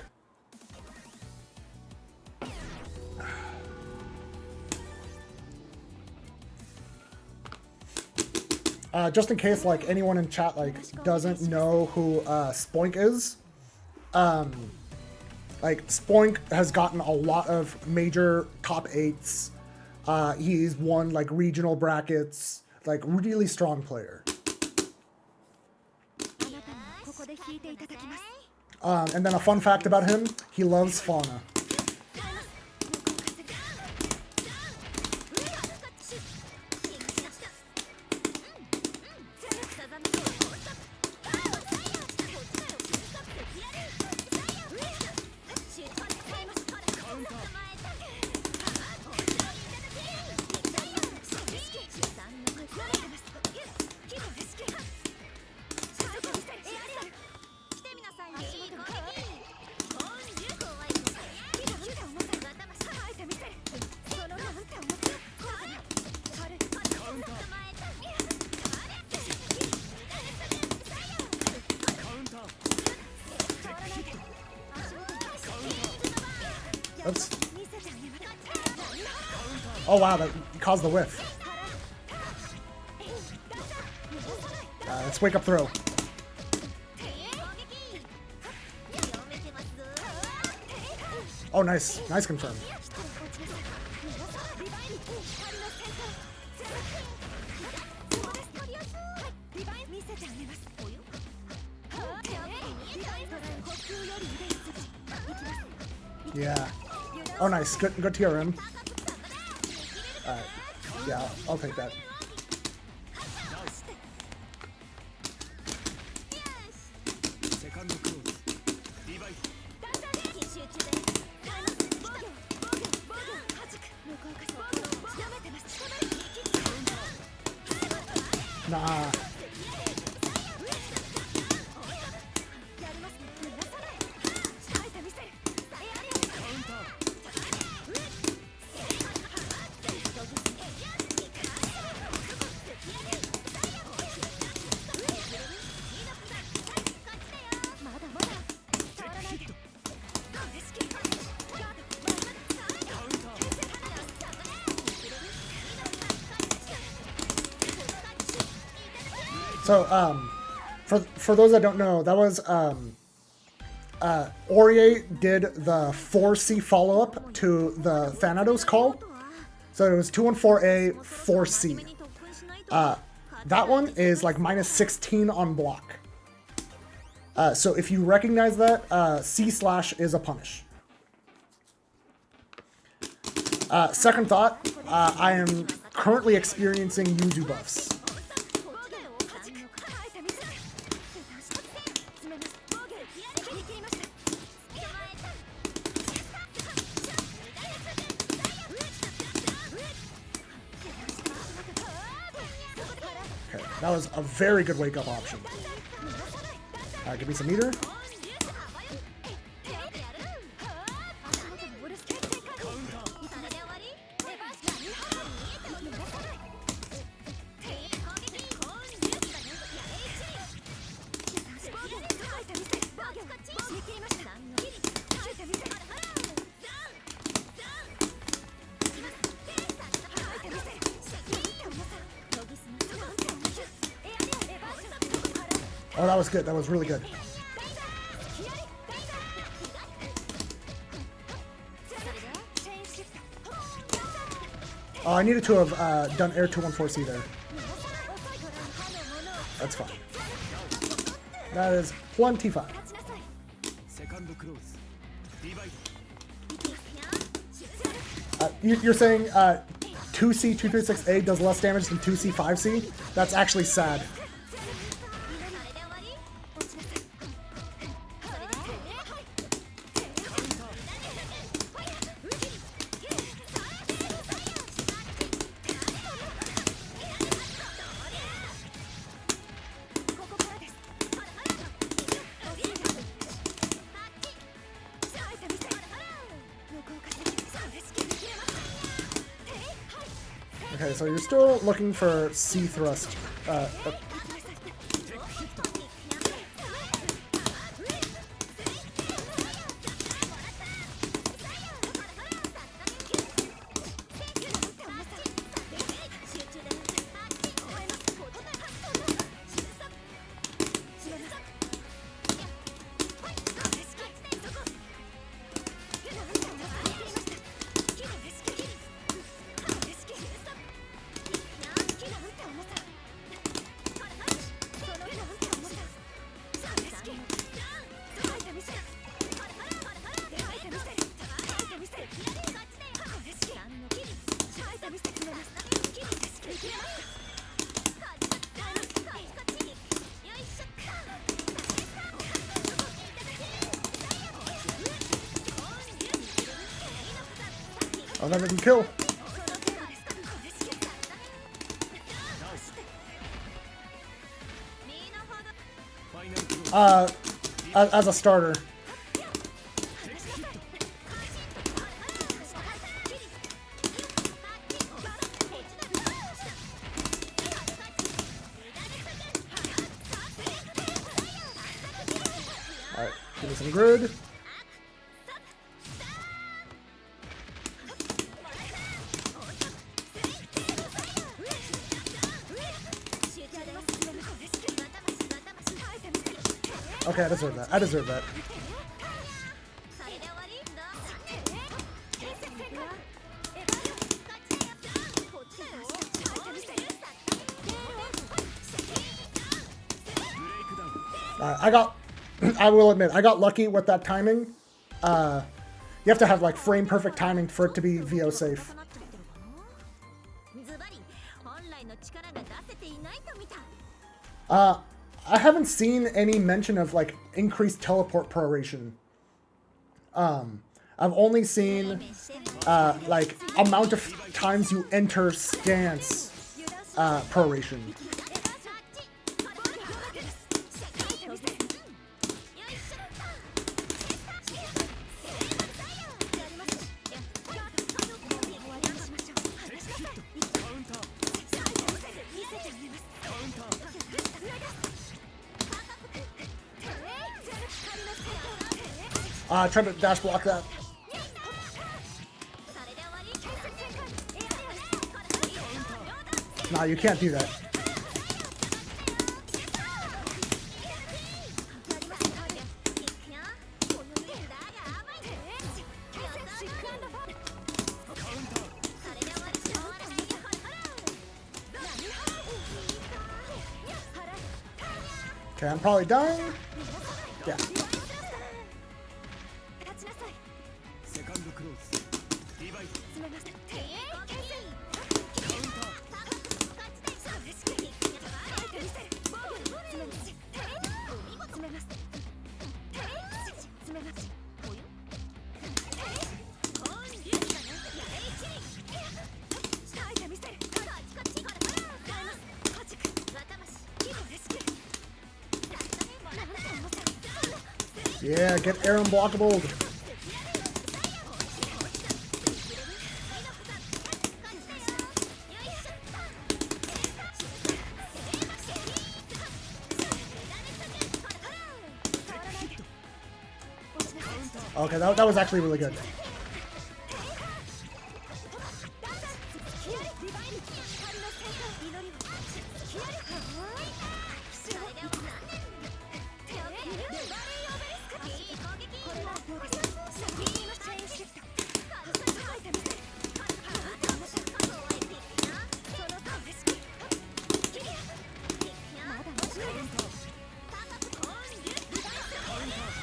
Just in case, like, anyone in chat, like, doesn't know who Spoink is, like, Spoink has gotten a lot of major top 8s. He's won, like, regional brackets. Like, really strong player. And then a fun fact about him, he loves fauna. Oops. Oh wow, that caused the whiff. Let's wake up throw. Oh nice, nice confirm. Yeah. Oh, nice. Good TRM. Alright. Yeah, I'll take that. Nah. So, for those that don't know, that was, Aurier did the 4C follow-up to the Thanatos call. So it was 214A, 4C. That one is like minus 16 on block. So if you recognize that, C/ is a punish. Second thought, I am currently experiencing Yuzu buffs. Okay, that was a very good wake-up option. Give me some meter. was good. That was really good. Oh, I needed to have done air 214C there. That's fine. That is plenty fine. You're saying 2C 236A does less damage than 2C 5C? That's actually sad. Okay, so you're still looking for C thrust. I'll never can kill. As a starter. Alright, give me some grid. Okay, I deserve that. I deserve that. I will admit, I got lucky with that timing. You have to have like frame perfect timing for it to be VO safe. I haven't seen any mention of like increased teleport proration. I've only seen like amount of times you enter stance proration. Try to dash block that. Nah, you can't do that. Okay, I'm probably dying. Yeah. Yeah, get air unblockable. Okay, that was actually really good.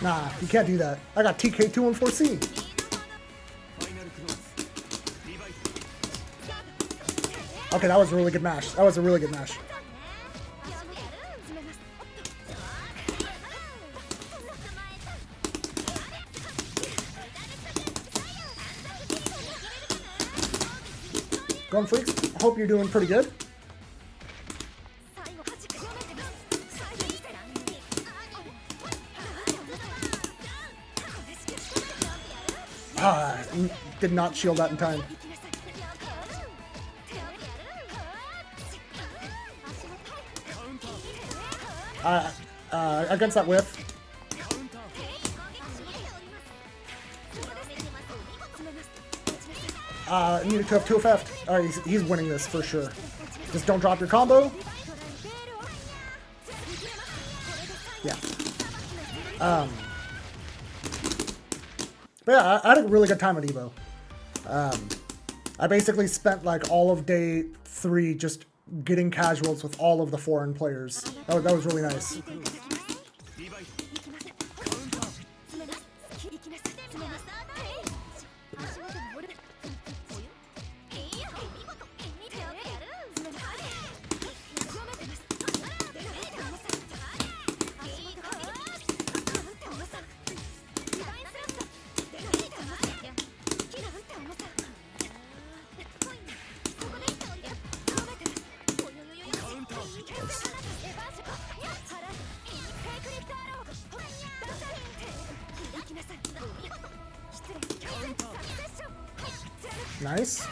Nah, you can't do that. I got TK214C. Okay, that was a really good mash. That was a really good mash. Going freaks, hope you're doing pretty good. Did not shield that in time. Against that whiff. Needed to have 2FF. Alright, he's winning this for sure. Just don't drop your combo. Yeah. But yeah, I had a really good time at Evo. I basically spent like all of day 3 just getting casuals with all of the foreign players. That was really nice. Nice.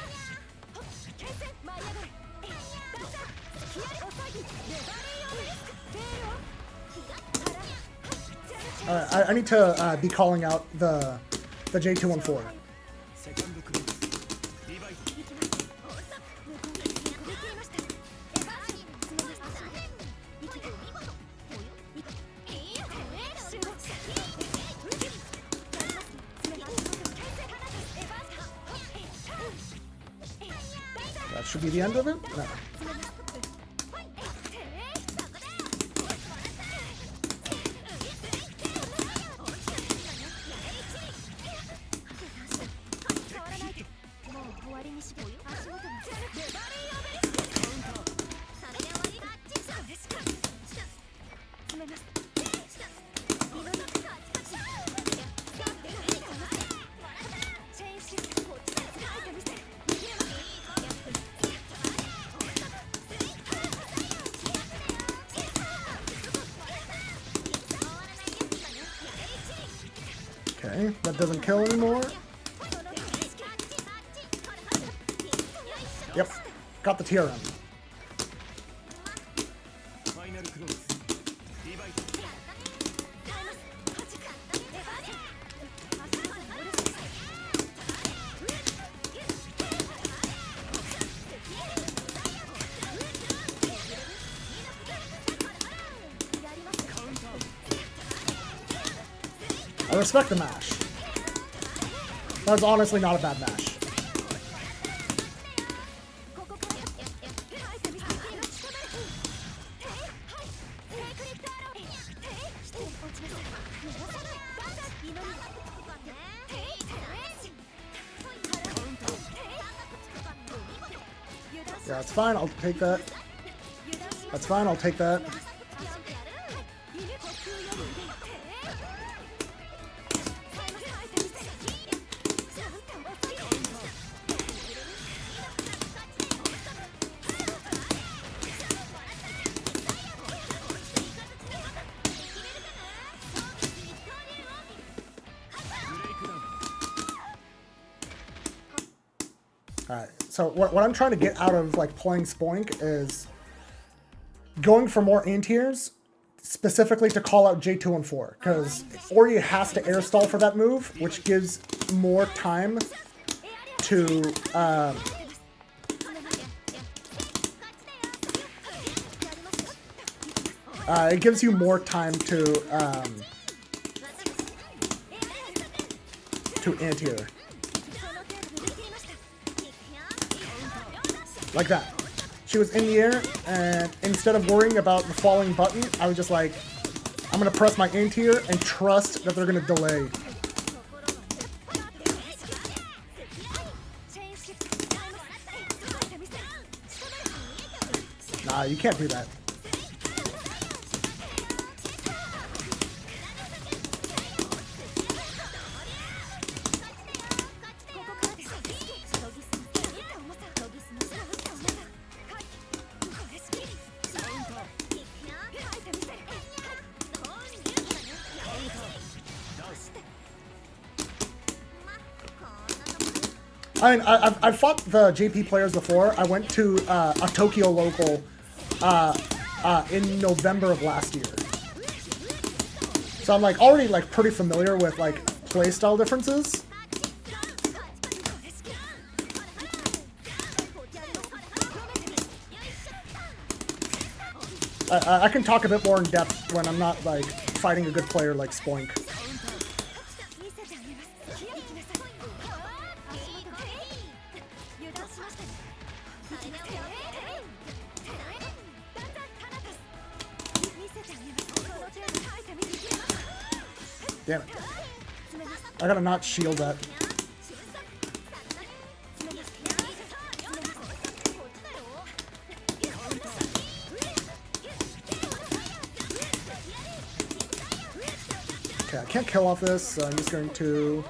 I need to be calling out the J214. That should be the end of it? No. Okay, that doesn't kill anymore. Yep, got the TRM. I respect the mash. That was honestly not a bad mash. Yeah, that's fine. I'll take that. That's fine. I'll take that. Alright, so what I'm trying to get out of like playing Spoink is going for more anti-airs, specifically to call out J214, because Ori has to air stall for that move, which gives more time to it gives you more time to anti-air. Like that. She was in the air, and instead of worrying about the falling button, I was just like, I'm I'm gonna press my int here and trust that they're gonna delay. Nah, you can't do that. I mean, I've fought the JP players before. I went to a Tokyo local in November of last year. So I'm like already like pretty familiar with like playstyle differences. I can talk a bit more in depth when I'm not like fighting a good player like Spoink. Damn it. I gotta not shield that. Okay, I can't kill off this, so I'm just going to...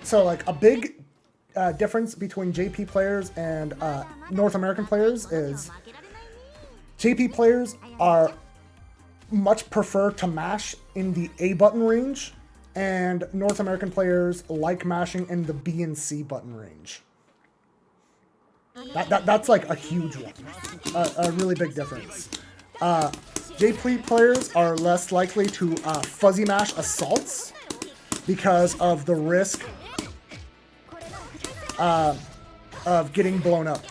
So like a big difference between JP players and North American players is JP players are much prefer to mash in the A button range, and North American players like mashing in the B and C button range. That's like a huge one, a really big difference. JP players are less likely to fuzzy mash assaults because of the risk of getting blown up.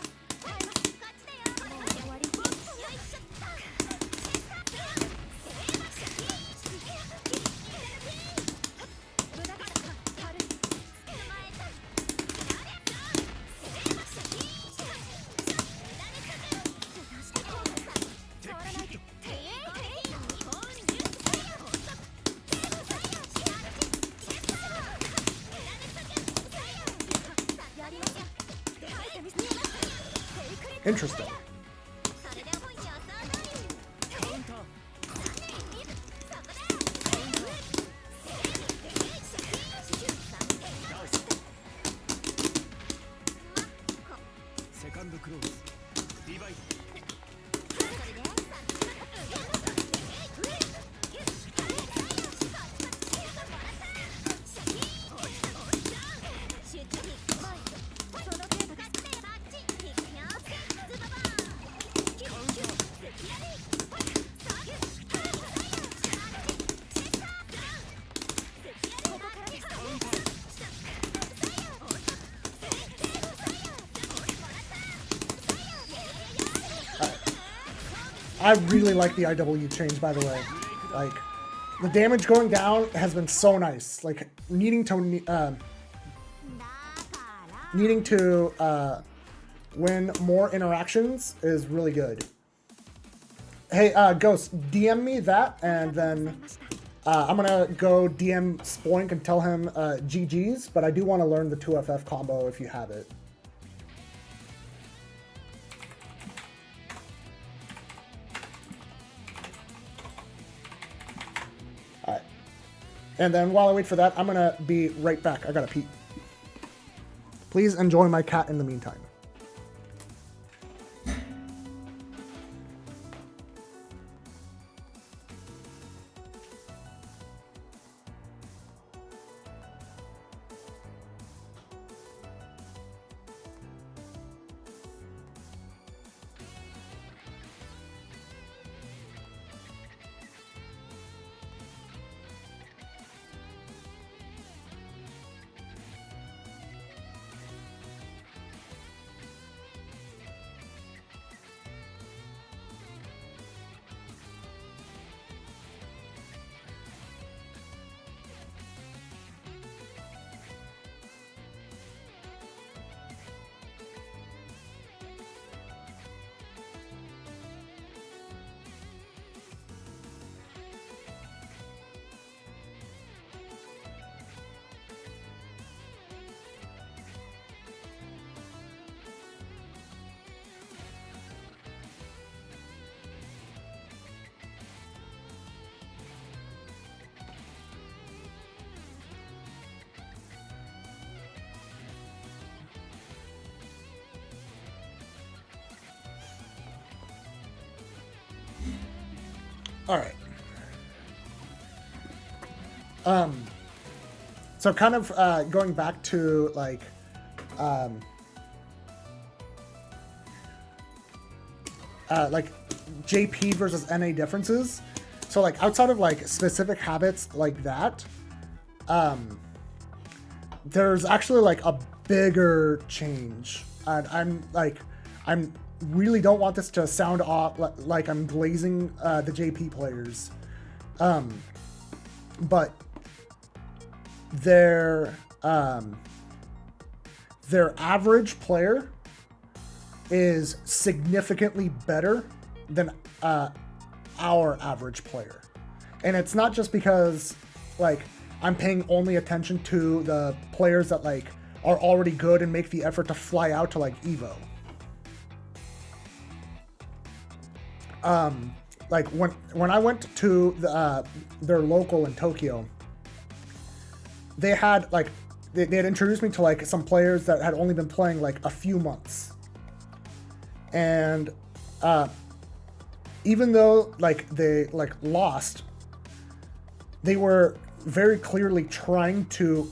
Interesting. I really like the IW change, by the way. Like, the damage going down has been so nice. Like, needing to win more interactions is really good. Hey, Ghost, DM me that, and then I'm gonna go DM Spoink and tell him GG's, but I do want to learn the 2FF combo if you have it. Alright. And then while I wait for that, I'm gonna be right back. I gotta pee. Please enjoy my cat in the meantime. All right. So kind of going back to like JP versus NA differences. So like outside of like specific habits like that, there's actually like a bigger change, and I'm really don't want this to sound off like I'm glazing the JP players, but their average player is significantly better than our average player. And it's not just because like I'm paying only attention to the players that like are already good and make the effort to fly out to like Evo. Like when I went to their local in Tokyo, they had like they had introduced me to like some players that had only been playing like a few months. And even though like they like lost, they were very clearly trying to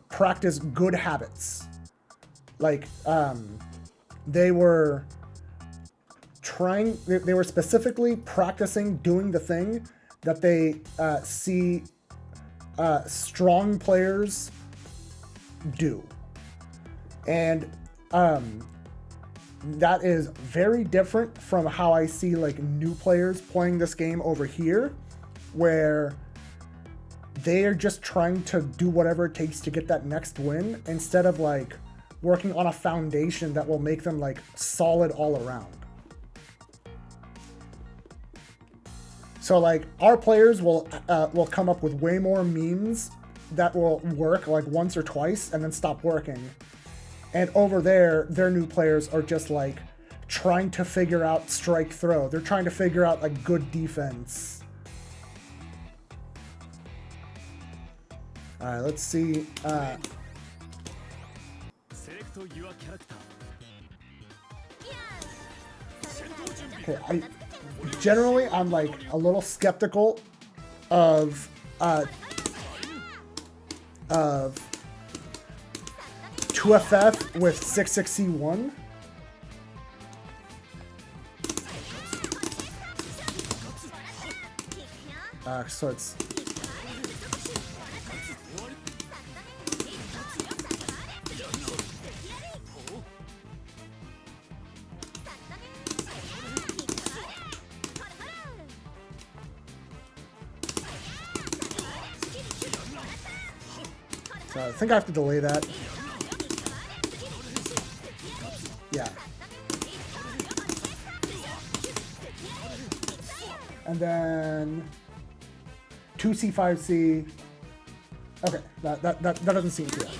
practice good habits. Like they were specifically practicing doing the thing that they see strong players do. And that is very different from how I see like new players playing this game over here, where they are just trying to do whatever it takes to get that next win instead of like working on a foundation that will make them like solid all around. So like our players will come up with way more memes that will work like once or twice and then stop working. And over there, their new players are just like trying to figure out strike throw. They're trying to figure out like good defense. All right, let's see. Okay, I'm like a little skeptical of 2FF with 66C1. So it's so I think I have to delay that. Yeah. And then 2C5C. Okay, that doesn't seem too bad.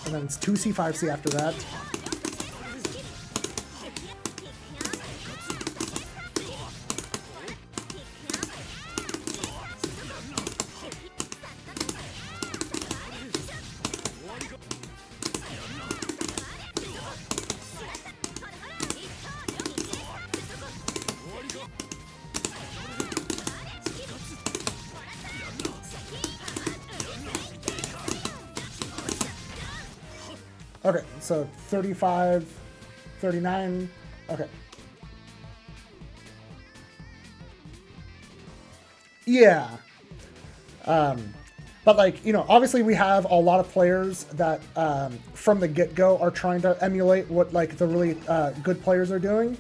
And then it's 2C5C after that. Okay, so 35, 39, okay. Yeah. But like, you know, obviously we have a lot of players that from the get-go are trying to emulate what like the really good players are doing.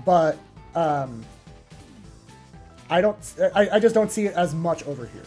But I just don't see it as much over here.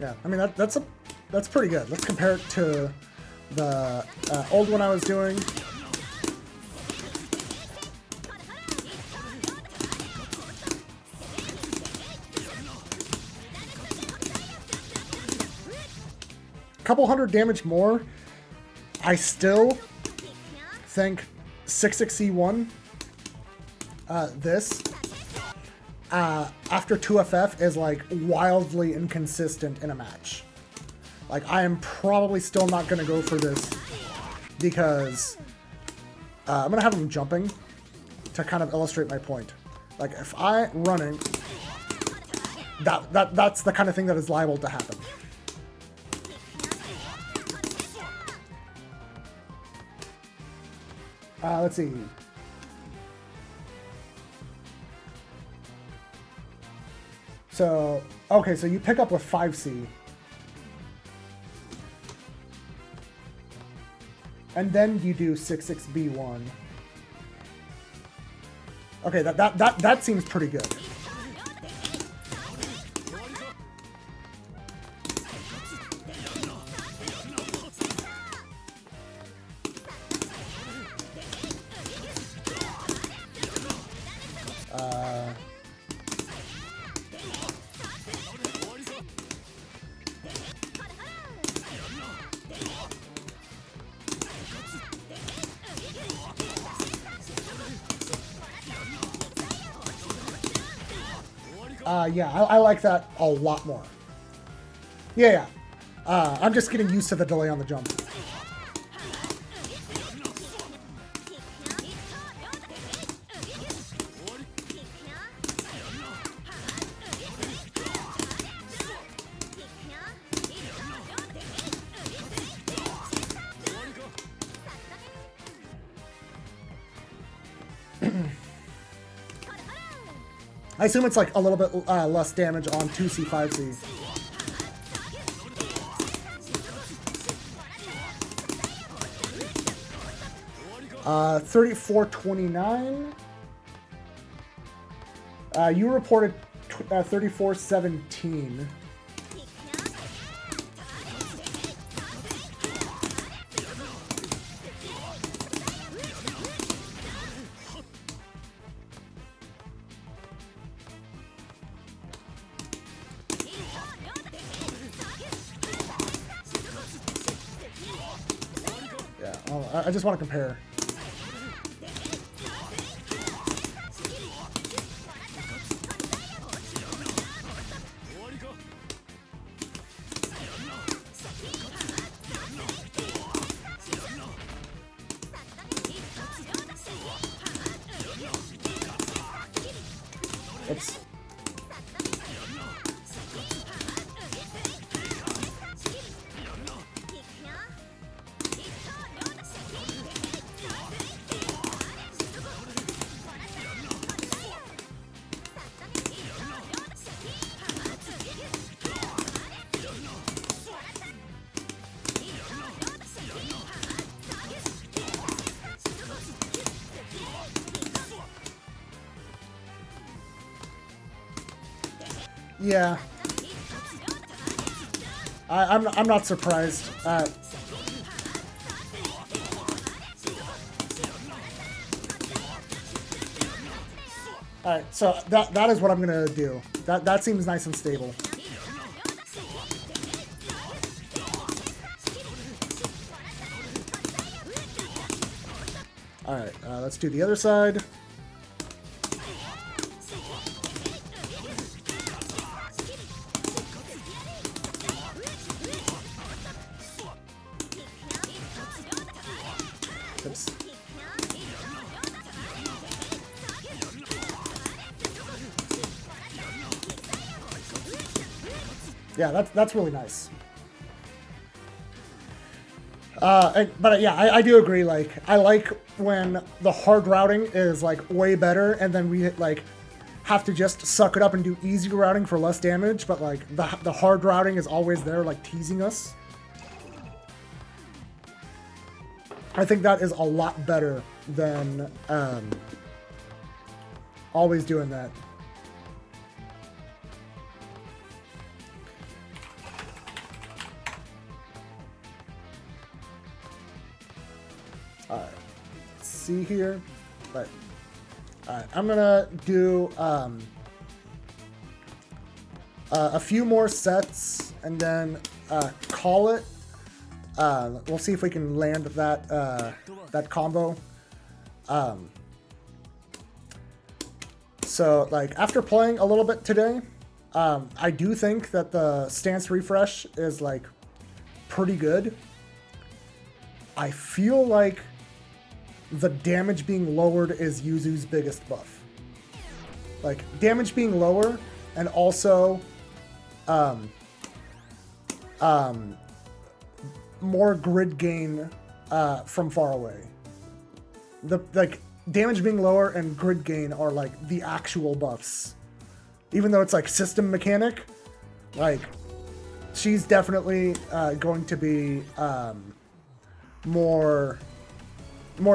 Yeah, I mean, that's pretty good. Let's compare it to the old one I was doing. Couple hundred damage more. I still think 66C1, this, after 2FF is like wildly inconsistent in a match. Like, I am probably still not going to go for this because I'm going to have him jumping to kind of illustrate my point. Like, if I'm running, that's the kind of thing that is liable to happen. Let's see. So, okay, so you pick up with 5C. And then you do 66B1. Okay, that seems pretty good. Yeah, I like that a lot more. Yeah. I'm just getting used to the delay on the jump. I assume it's like a little bit less damage on 2C, 5C. Uh, 3429. You reported 3417. I just want to compare. Oops. Yeah, I'm not surprised. All right, so that is what I'm gonna do. That seems nice and stable. All right, let's do the other side. Oops. Yeah, that's really nice. But yeah, I do agree. Like, I like when the hard routing is like way better, and then we like have to just suck it up and do easy routing for less damage. But like the hard routing is always there, like teasing us. I think that is a lot better than always doing that. Let's see here. But I'm gonna do a few more sets and then call it. We'll see if we can land that that combo. So like after playing a little bit today, I do think that the stance refresh is like pretty good. I feel like the damage being lowered is Yuzu's biggest buff. Like damage being lower and also more grid gain from far away. The like damage being lower and grid gain are like the actual buffs. Even though it's like system mechanic, like she's definitely going to be more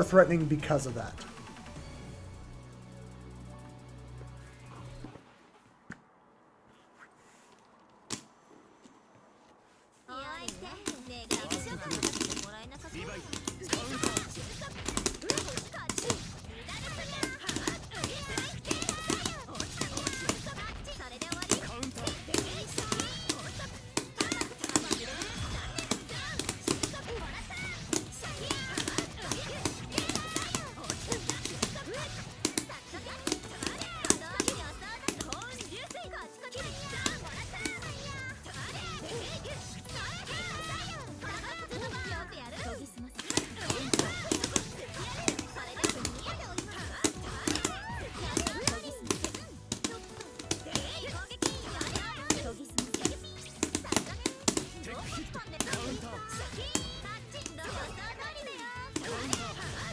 threatening because of that.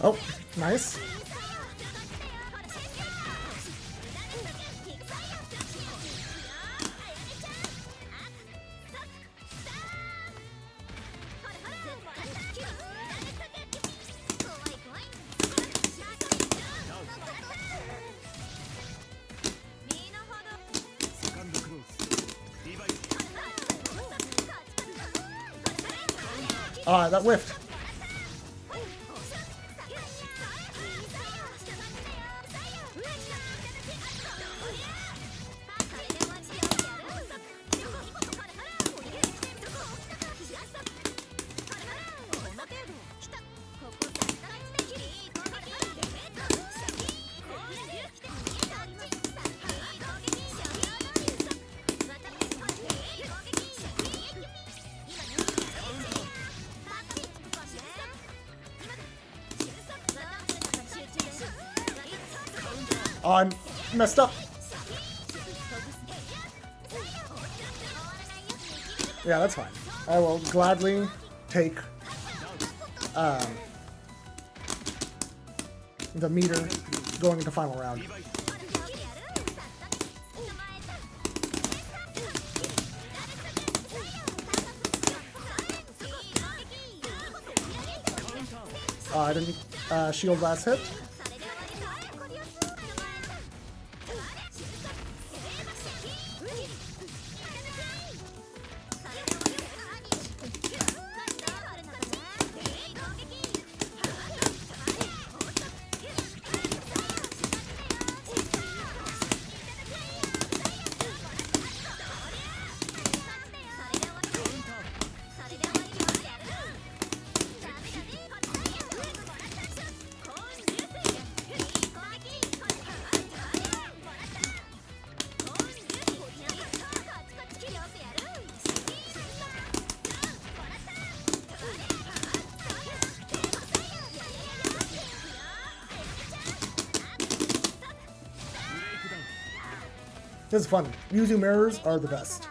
Oh, nice. That whiffed. Oh, I messed up. Yeah, that's fine. I will gladly take the meter going into final round. I didn't shield last hit. This is fun. Yuzu mirrors are the best.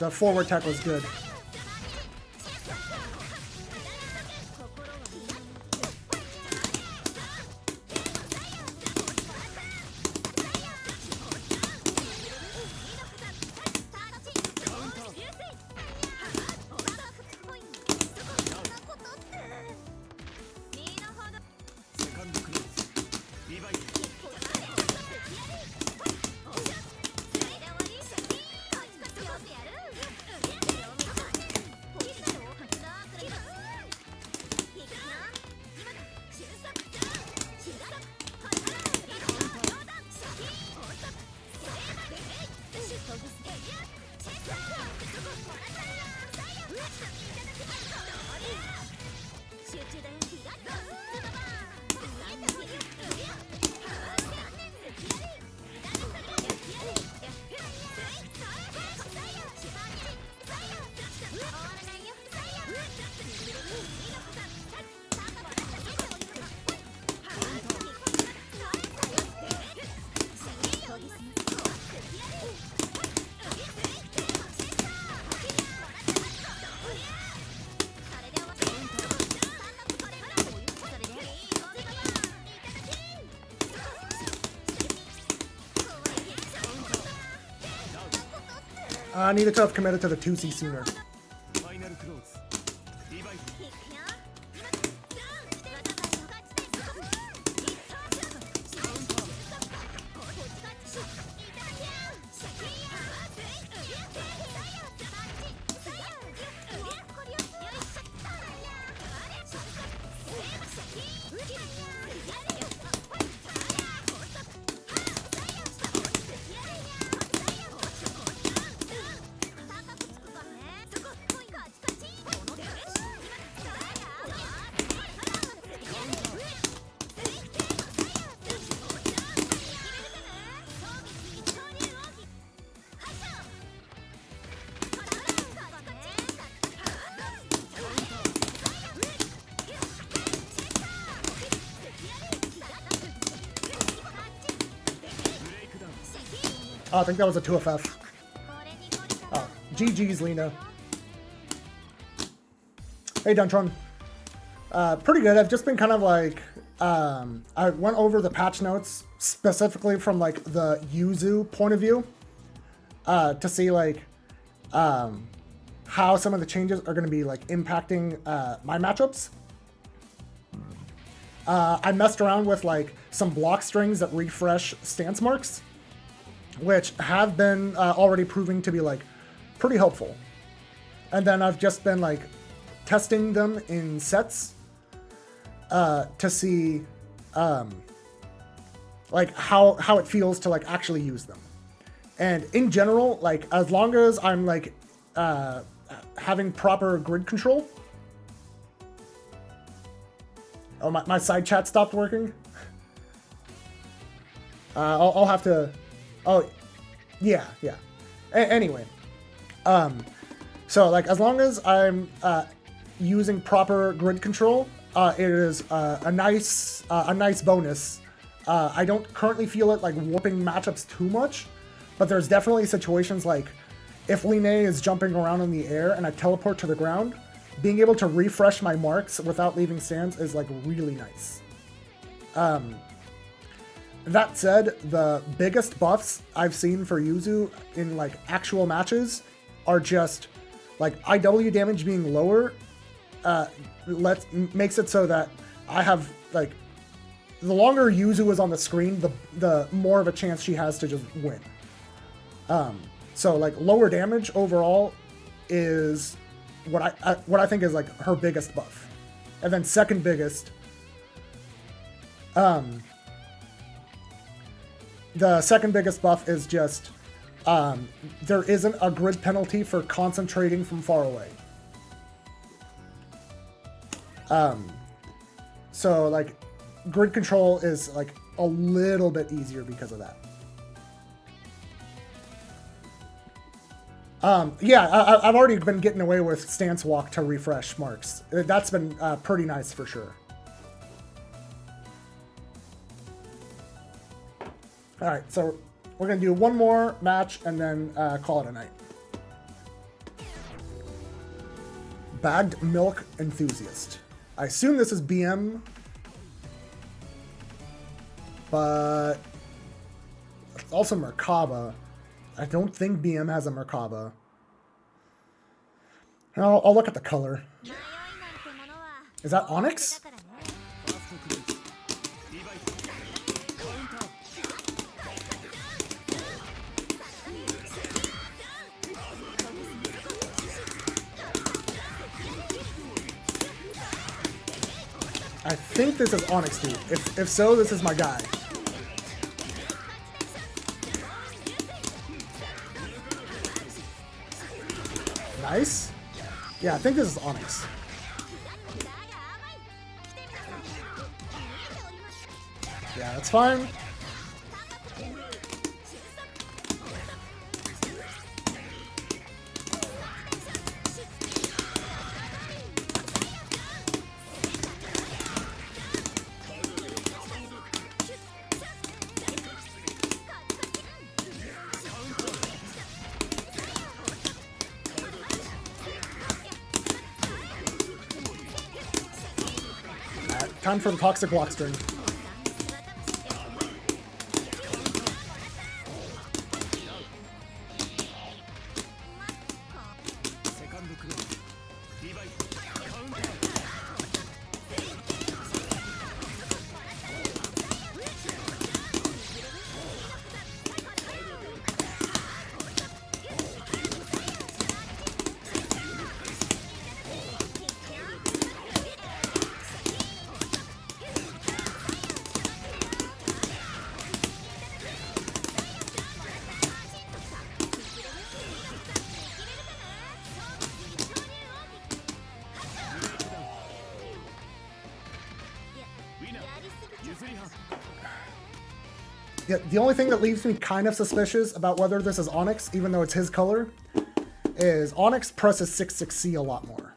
The forward tech was good. I needed to have committed to the 2C sooner. Oh, I think that was a 2FF. Oh, GG's, Lena. Hey, Duntron. Pretty good. I've just been kind of like, I went over the patch notes specifically from like the Yuzu point of view to see like how some of the changes are going to be like impacting my matchups. I messed around with like some block strings that refresh stance marks, which have been already proving to be like pretty helpful. And then I've just been like testing them in sets to see like how it feels to like actually use them. And in general, like as long as I'm like having proper grid control. Oh, my side chat stopped working. I'll have to. Oh, yeah. Anyway, so like as long as I'm using proper grid control, it is a nice bonus. I don't currently feel it like warping matchups too much, but there's definitely situations like if Line is jumping around in the air and I teleport to the ground, being able to refresh my marks without leaving stands is like really nice. That said, the biggest buffs I've seen for Yuzu in like actual matches are just like IW damage being lower. Makes it so that I have like the longer Yuzu is on the screen, the more of a chance she has to just win. So like lower damage overall is what I think is like her biggest buff, and then second biggest. The second biggest buff is just there isn't a grid penalty for concentrating from far away. So like grid control is like a little bit easier because of that. Yeah, I've already been getting away with stance walk to refresh marks. That's been pretty nice for sure. All right, so we're going to do one more match and then call it a night. Bagged Milk Enthusiast. I assume this is BM, but it's also Merkaba. I don't think BM has a Merkaba. I'll look at the color. Is that Onyx? I think this is Onyx, dude. If so, this is my guy. Nice. Yeah, I think this is Onyx. Yeah, that's fine. Time for the toxic block string. Yeah, the only thing that leaves me kind of suspicious about whether this is Onyx, even though it's his color, is Onyx presses 6-6C a lot more.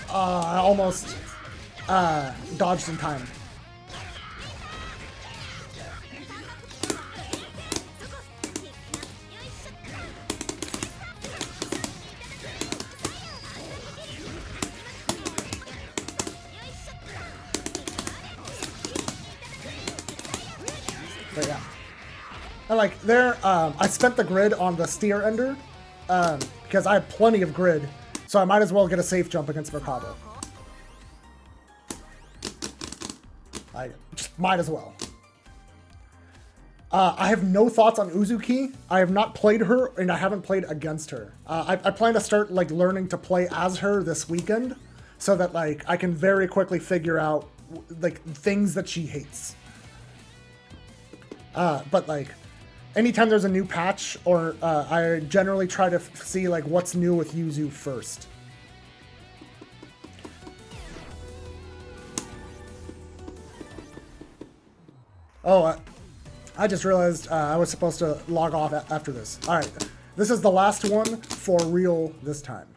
I almost dodged in time. But yeah. And like there, I spent the grid on the steer ender because I have plenty of grid. So I might as well get a safe jump against Mercado. I just might as well. I have no thoughts on Uzuki. I have not played her, and I haven't played against her. I plan to start like learning to play as her this weekend, so that like I can very quickly figure out like things that she hates. But like, anytime there's a new patch, or I generally try to see like what's new with Yuzu first. Oh, I just realized I was supposed to log off after this. All right, this is the last one for real this time.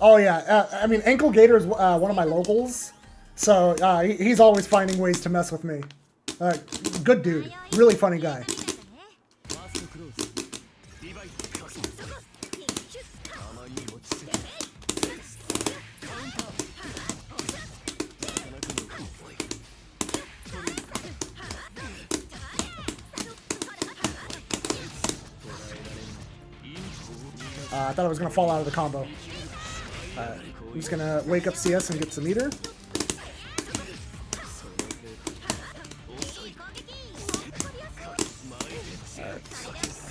Oh yeah, I mean Ankle Gator is one of my locals, so he's always finding ways to mess with me. Good dude, really funny guy. I thought I was gonna fall out of the combo. I'm just gonna wake up CS and get some meter. Alright.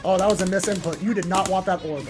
Oh, that was a misinput. You did not want that orb.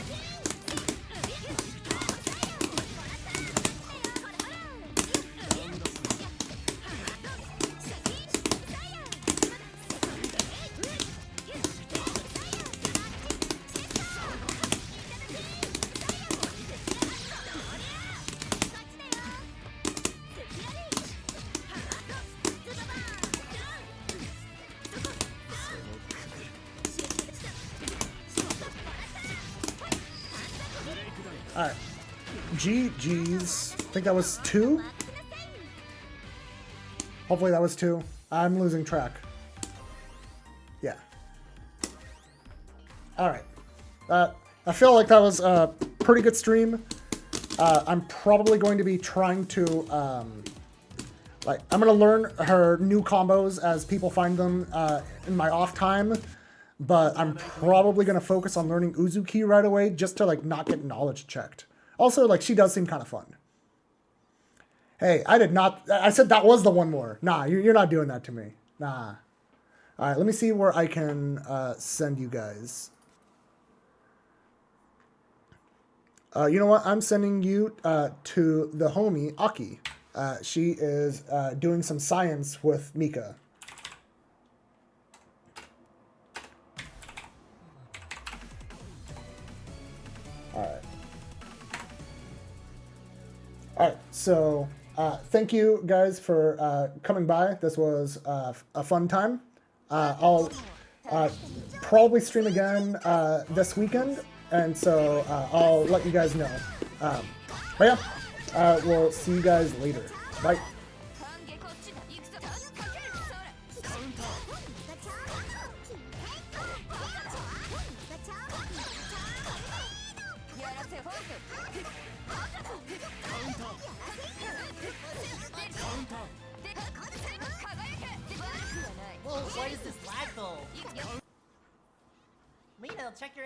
Alright. GG's. I think that was 2? Hopefully that was 2. I'm losing track. Yeah. Alright. I feel like that was a pretty good stream. I'm probably going to be trying to, I'm going to learn her new combos as people find them in my off time. But I'm probably going to focus on learning Uzuki right away just to, like, not get knowledge checked. Also, like, she does seem kind of fun. Hey, I did not... I said that was the one more. Nah, you're not doing that to me. Nah. All right, let me see where I can send you guys. You know what? I'm sending you to the homie, Aki. She is doing some science with Mika. Alright, so thank you guys for coming by. This was a fun time. I'll probably stream again this weekend, and so I'll let you guys know. But yeah, we'll see you guys later. Bye. Whoa, why is this lag though? Mina, check your